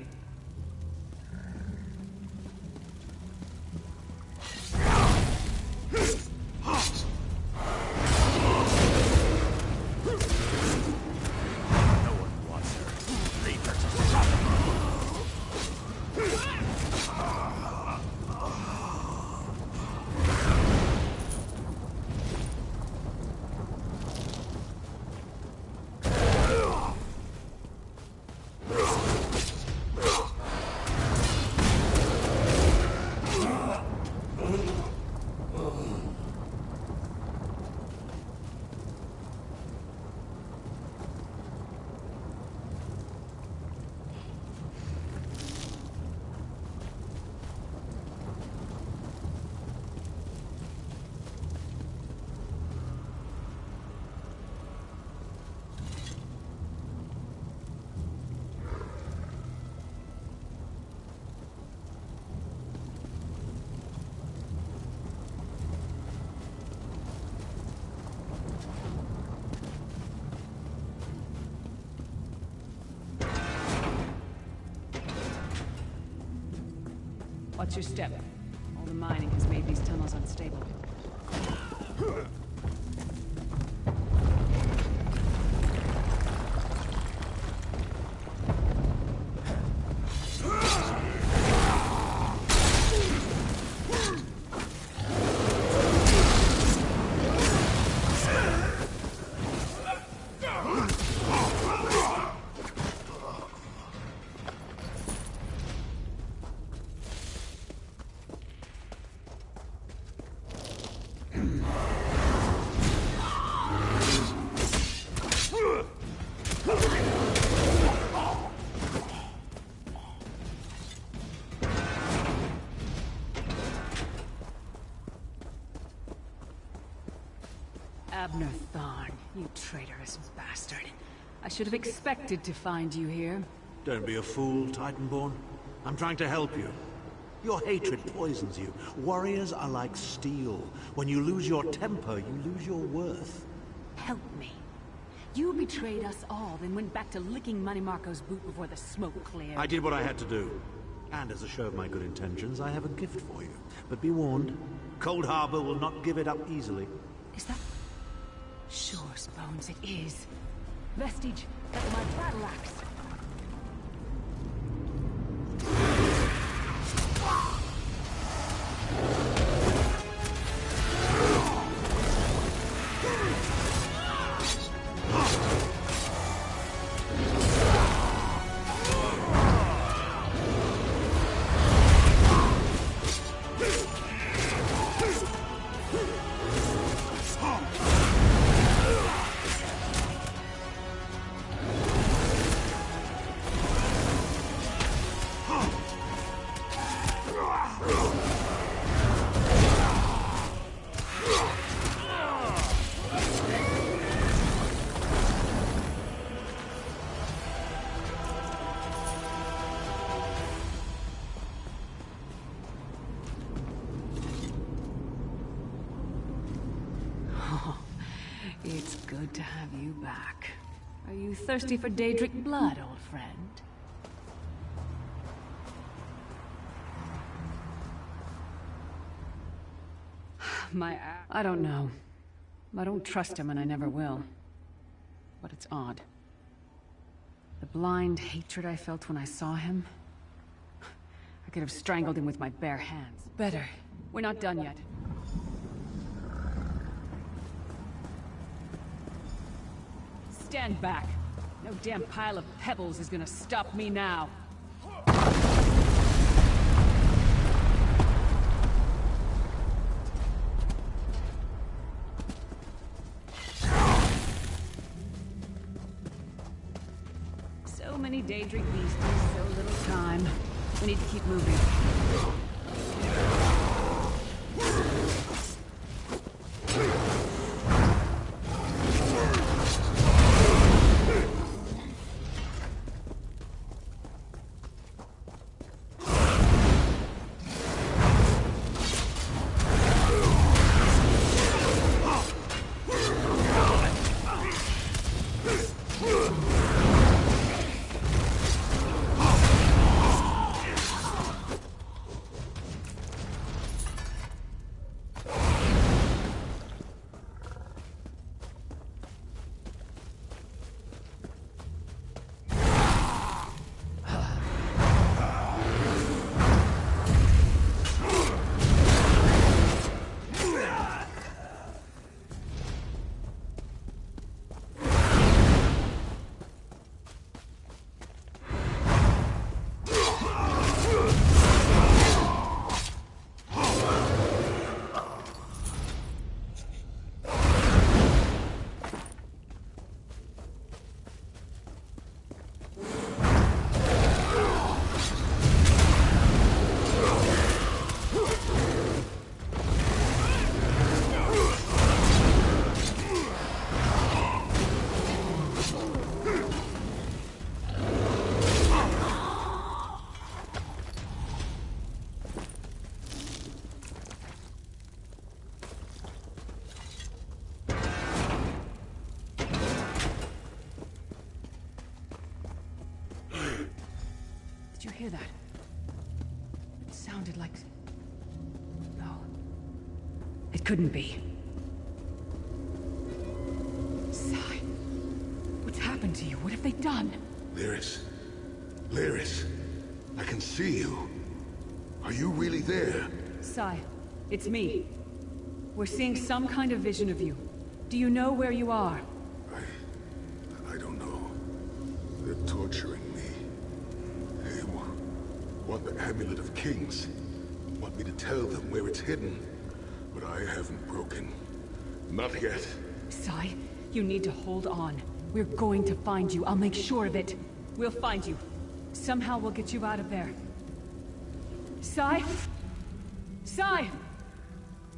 Watch your step. All the mining has made these tunnels unstable. Abner Thorn, you traitorous bastard. I should have expected to find you here. Don't be a fool, Titanborn. I'm trying to help you. Your hatred poisons you. Warriors are like steel. When you lose your temper, you lose your worth. Help me. You betrayed us all, then went back to licking Manny Marco's boot before the smoke cleared. I did what I had to do. And as a show of my good intentions, I have a gift for you. But be warned, Cold Harbor will not give it up easily. Is that... Sure, Bones, it is. Vestige, that's my battle axe. It's good to have you back. Are you thirsty for Daedric blood, old friend? I don't know. I don't trust him and I never will. But it's odd. The blind hatred I felt when I saw him... I could have strangled him with my bare hands. Better. We're not done yet. Stand back. No damn pile of pebbles is gonna stop me now. So many Daedric beasties, so little time. We need to keep moving. Did you hear that? It sounded like... No. It couldn't be. Sai. What's happened to you? What have they done? Lyris. Lyris. I can see you. Are you really there? Sai, it's me. We're seeing some kind of vision of you. Do you know where you are? I don't know. They're torturing me. They want the Amulet of Kings. Want me to tell them where it's hidden. But I haven't broken. Not yet. Sai, you need to hold on. We're going to find you. I'll make sure of it. We'll find you. Somehow we'll get you out of there. Sai? Sai!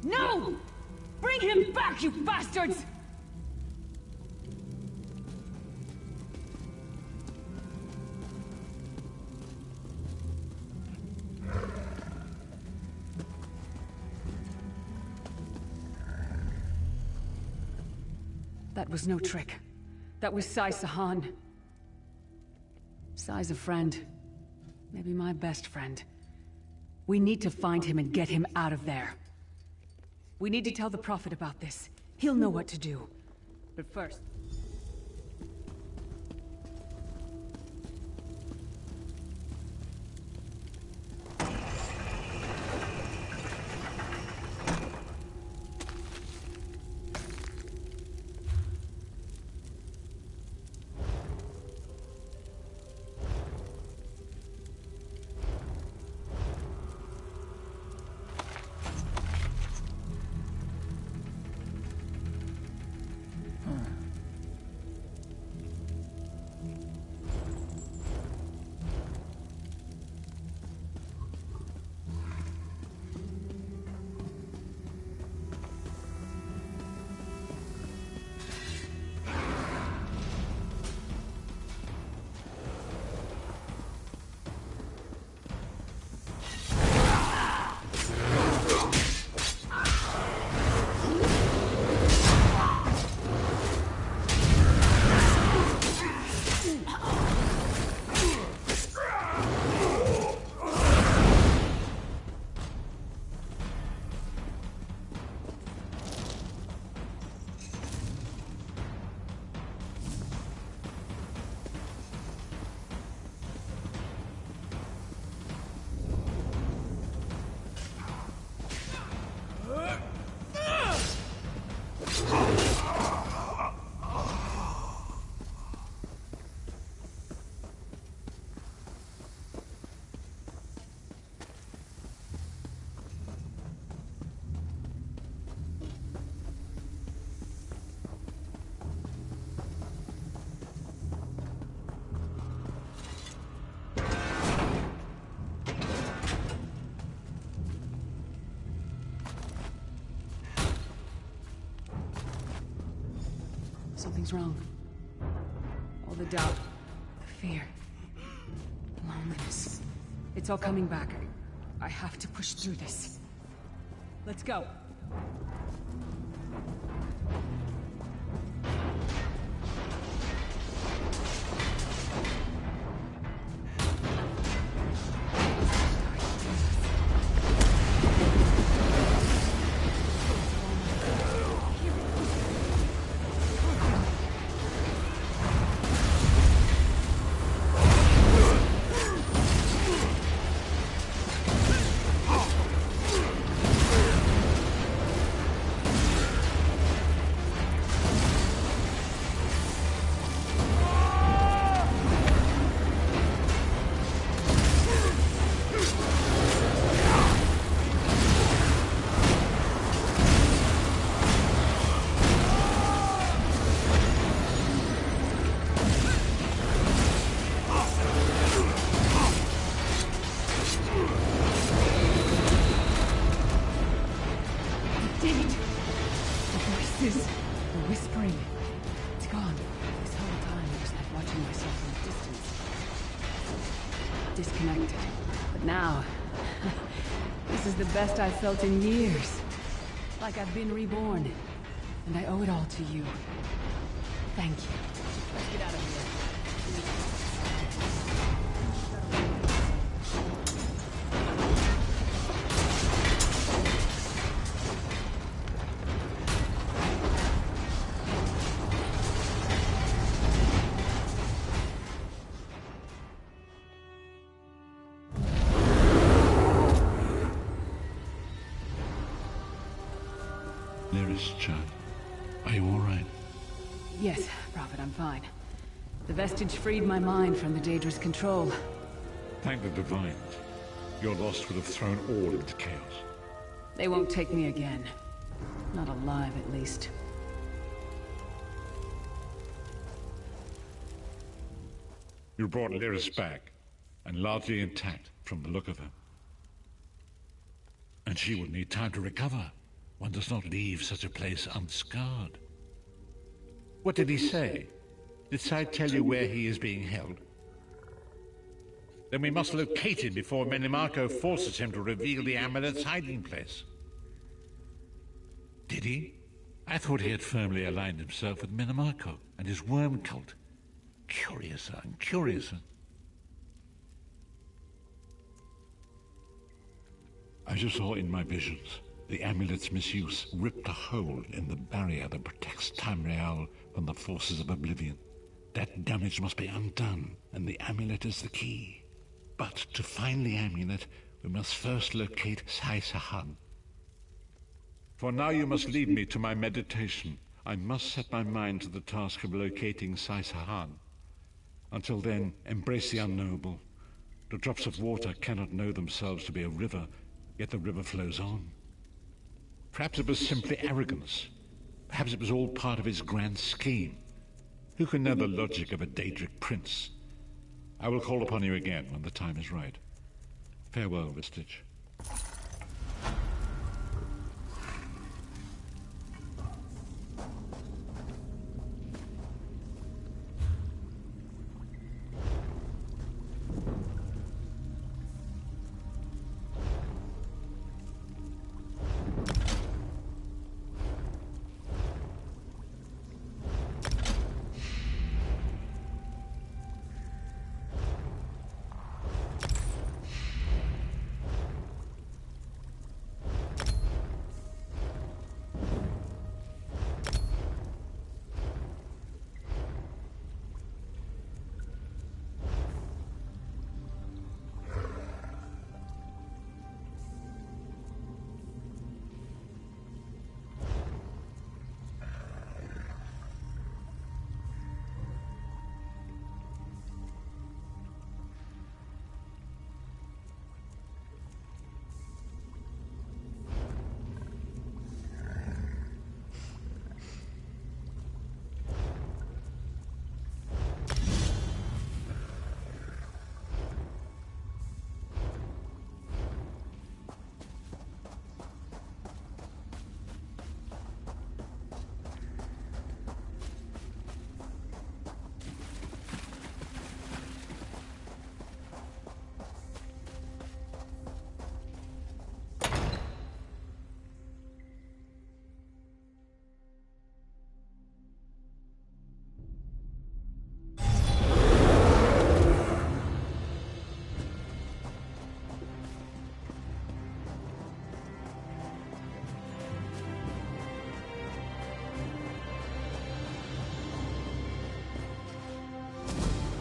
No! Bring him back, you bastards! That was no trick. That was Sai Sahan. Sai's a friend. Maybe my best friend. We need to find him and get him out of there. We need to tell the Prophet about this. He'll know what to do. But first... Something's wrong. All the doubt, the fear, loneliness. It's all coming back. I have to push through this. Let's go. Disconnected. But now, this is the best I've felt in years. Like I've been reborn. And I owe it all to you. Thank you. Let's get out of here. Are you all right? Yes, Prophet, I'm fine. The vestige freed my mind from the Daedra's control. Thank the Divines. Your loss would have thrown all into chaos. They won't take me again. Not alive, at least. You brought Lyris back, and largely intact from the look of her. And she will need time to recover. One does not leave such a place unscarred. What did he say? Did Sai tell you where he is being held? Then we must locate him before Menimarco forces him to reveal the amulet's hiding place. Did he? I thought he had firmly aligned himself with Minamarco and his worm cult. Curiouser and curiouser. As you saw in my visions, the amulet's misuse ripped a hole in the barrier that protects Tamriel from the forces of oblivion. That damage must be undone, and the amulet is the key. But to find the amulet, we must first locate Sai-Sahan. For now you must leave me to my meditation. I must set my mind to the task of locating Sai-Sahan. Until then, embrace the unknowable. The drops of water cannot know themselves to be a river, yet the river flows on. Perhaps it was simply arrogance. Perhaps it was all part of his grand scheme. Who can know the logic of a Daedric prince? I will call upon you again when the time is right. Farewell, Vistage.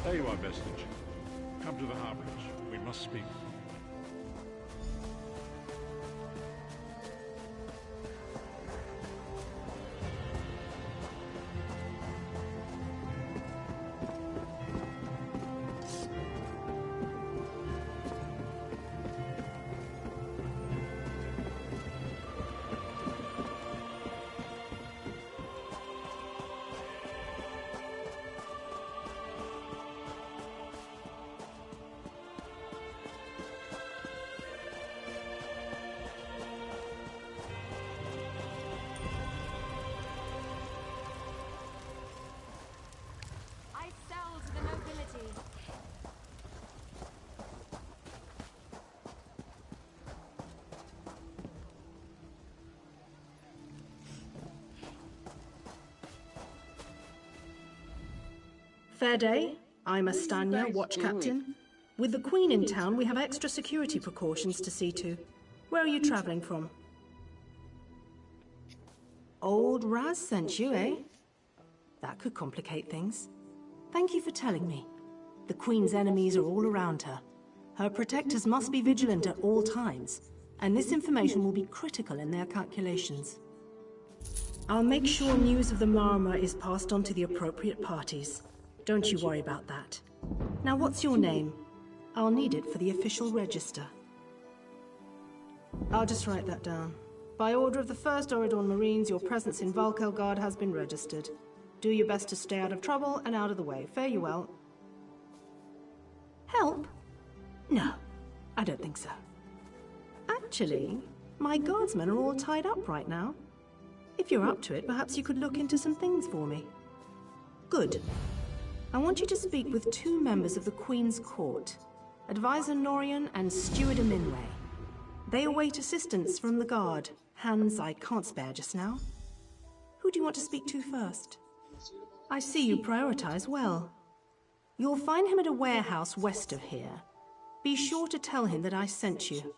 There you are, Vestige. Come to the harborage. We must speak. Fair day. I'm Astanya, watch captain. With the Queen in town, we have extra security precautions to see to. Where are you traveling from? Old Raz sent you, eh? That could complicate things. Thank you for telling me. The Queen's enemies are all around her. Her protectors must be vigilant at all times, and this information will be critical in their calculations. I'll make sure news of the Marama is passed on to the appropriate parties. Don't you worry about that. Now, what's your name? I'll need it for the official register. I'll just write that down. By order of the 1st Oridon Marines, your presence in Valkelgard has been registered. Do your best to stay out of trouble and out of the way. Fare you well. Help? No, I don't think so. Actually, my guardsmen are all tied up right now. If you're up to it, perhaps you could look into some things for me. Good. I want you to speak with 2 members of the Queen's Court, Advisor Norian and Steward Aminway. They await assistance from the guard, hands I can't spare just now. Who Who do you want to speak to first? I see you prioritize well. You'll find him at a warehouse west of here. Be sure to tell him that I sent you.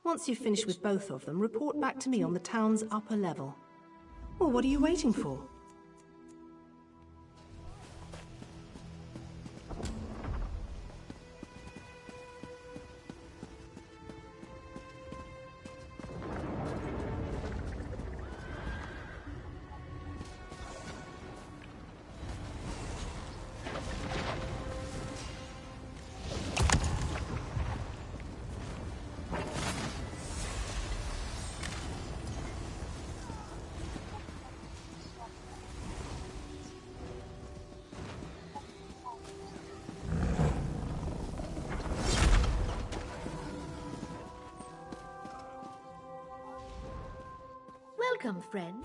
Once you've finished with both of them, report back to me on the town's upper level. Well, what are you waiting for? Welcome, friend.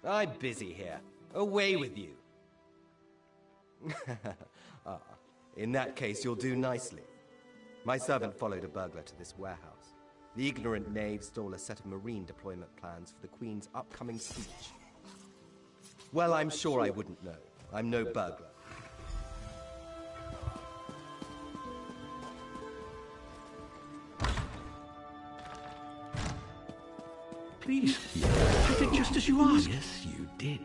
I'm busy here. Away with you. In that case, you'll do nicely. My servant followed a burglar to this warehouse. The ignorant knave stole a set of marine deployment plans for the Queen's upcoming speech. Well, I'm sure I wouldn't know. I'm no burglar. Please, I did just as you asked. Yes, you did.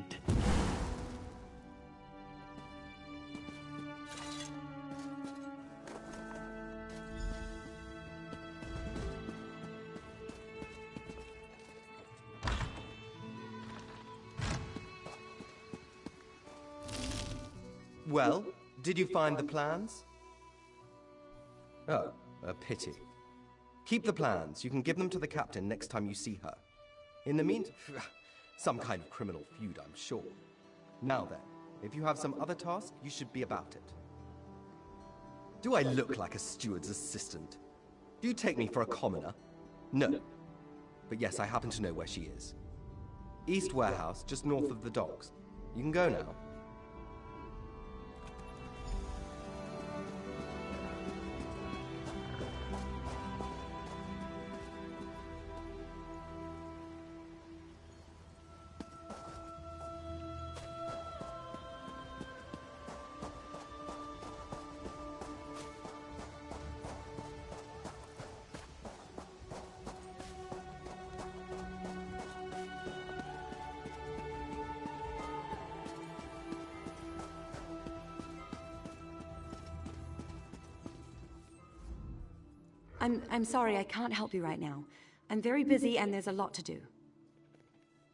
Well, did you find the plans? Oh, a pity. Keep the plans. You can give them to the captain next time you see her. In the meantime, some kind of criminal feud, I'm sure. Now then, if you have some other task, you should be about it. Do I look like a steward's assistant? Do you take me for a commoner? No. But yes, I happen to know where she is. East Warehouse, just north of the docks. You can go now. I'm sorry, I can't help you right now. I'm very busy and there's a lot to do.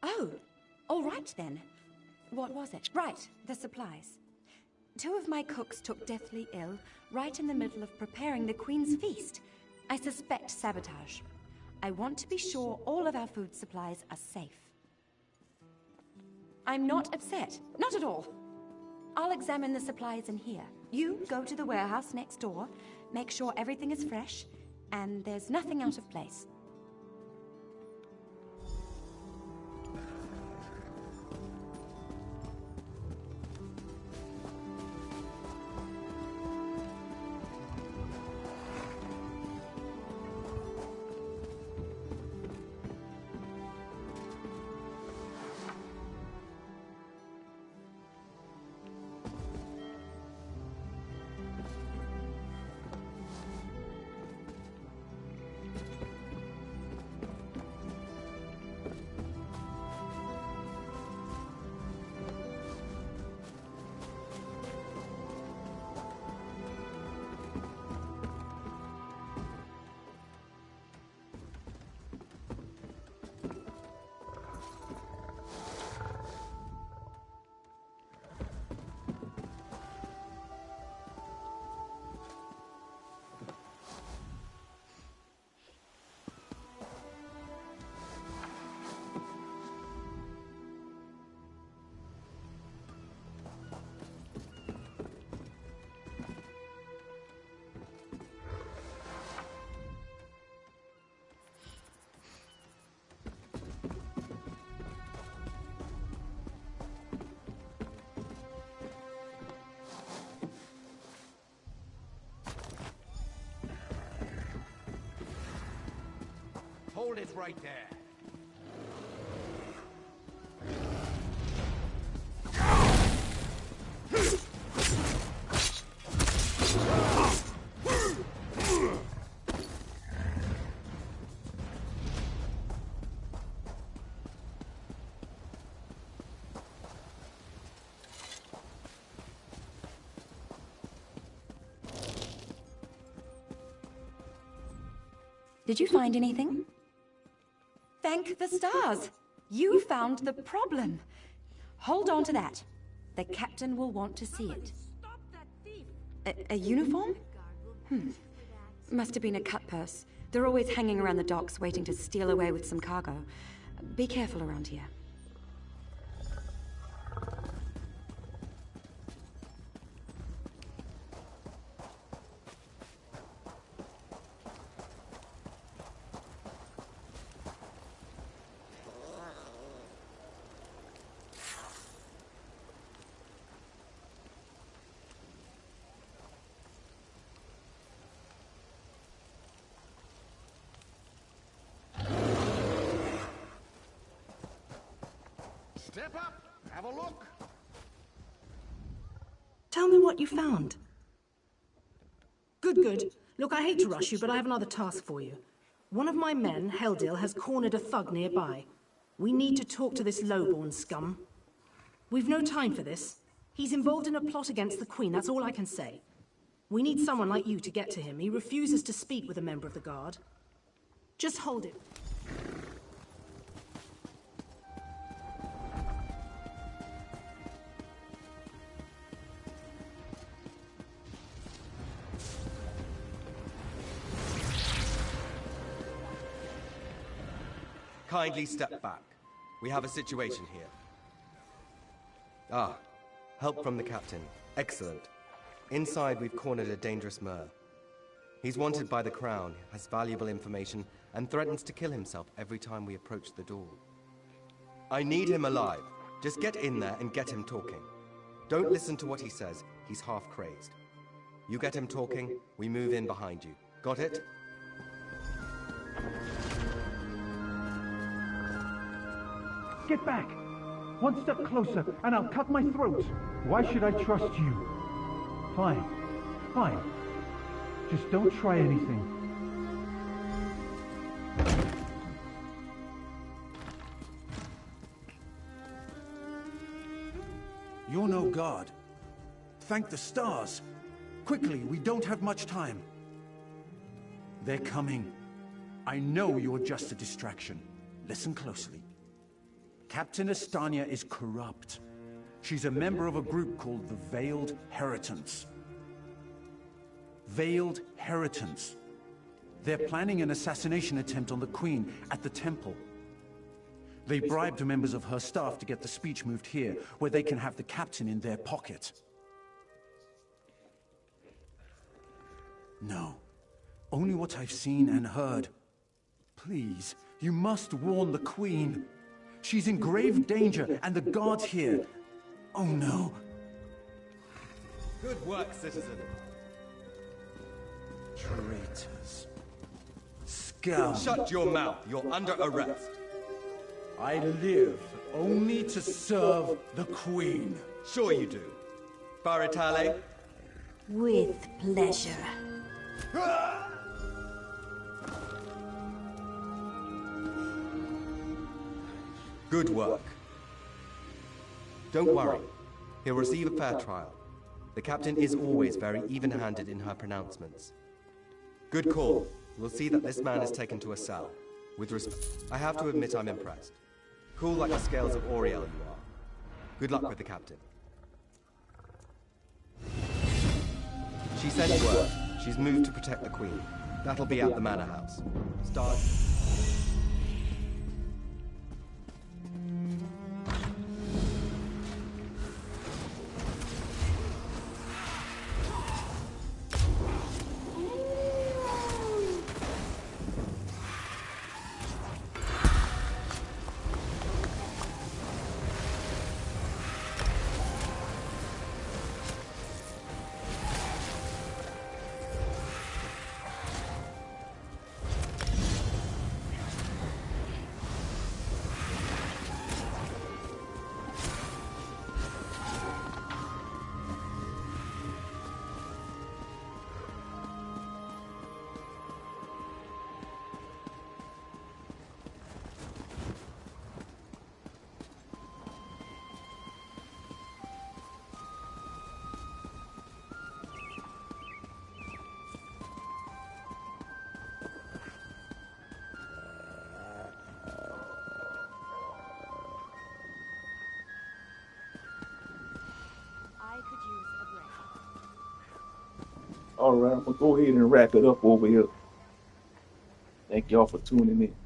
Oh, all right then. What was it? Right, the supplies. 2 of my cooks took deathly ill right in the middle of preparing the Queen's feast. I suspect sabotage. I want to be sure all of our food supplies are safe. I'm not upset. Not at all. I'll examine the supplies in here. You go to the warehouse next door, make sure everything is fresh, and there's nothing out of place. Hold it right there. Did you find anything? Thank the stars! You found the problem. Hold on to that. The captain will want to see it. A uniform? Must have been a cut purse. They're always hanging around the docks waiting to steal away with some cargo. Be careful around here. Step up, have a look. Tell me what you found. Good, good. Look, I hate to rush you, but I have another task for you. One of my men, Heldil, has cornered a thug nearby. We need to talk to this lowborn scum. We've no time for this. He's involved in a plot against the Queen, that's all I can say. We need someone like you to get to him. He refuses to speak with a member of the Guard. Just hold it. Kindly step back. We have a situation here. Ah, help from the captain. Excellent. Inside, we've cornered a dangerous Mer. He's wanted by the Crown, has valuable information, and threatens to kill himself every time we approach the door. I need him alive. Just get in there and get him talking. Don't listen to what he says. He's half crazed. You get him talking, we move in behind you. Got it? Get back! One step closer, and I'll cut my throat! Why should I trust you? Fine. Fine. Just don't try anything. You're no god. Thank the stars. Quickly, we don't have much time. They're coming. I know you're just a distraction. Listen closely. Captain Estania is corrupt. She's a member of a group called the Veiled Heritants. Veiled Heritants. They're planning an assassination attempt on the Queen at the temple. They bribed members of her staff to get the speech moved here, where they can have the captain in their pocket. No. Only what I've seen and heard. Please, you must warn the Queen. She's in grave danger, and the guards here. Oh no. Good work, citizen. Traitors. Scum. Shut your mouth. You're under arrest. I live only to serve the Queen. Sure you do. Baritale? With pleasure. Good work. Don't worry. He'll receive a fair trial. The captain is always very even-handed in her pronouncements. Good call. We'll see that this man is taken to a cell. With respect, I have to admit I'm impressed. Cool like the scales of Auriel you are. Good luck with the captain. She sent word. She's moved to protect the Queen. That'll be at the Manor House. Start. All right, I'm gonna go ahead and wrap it up over here. Thank y'all for tuning in.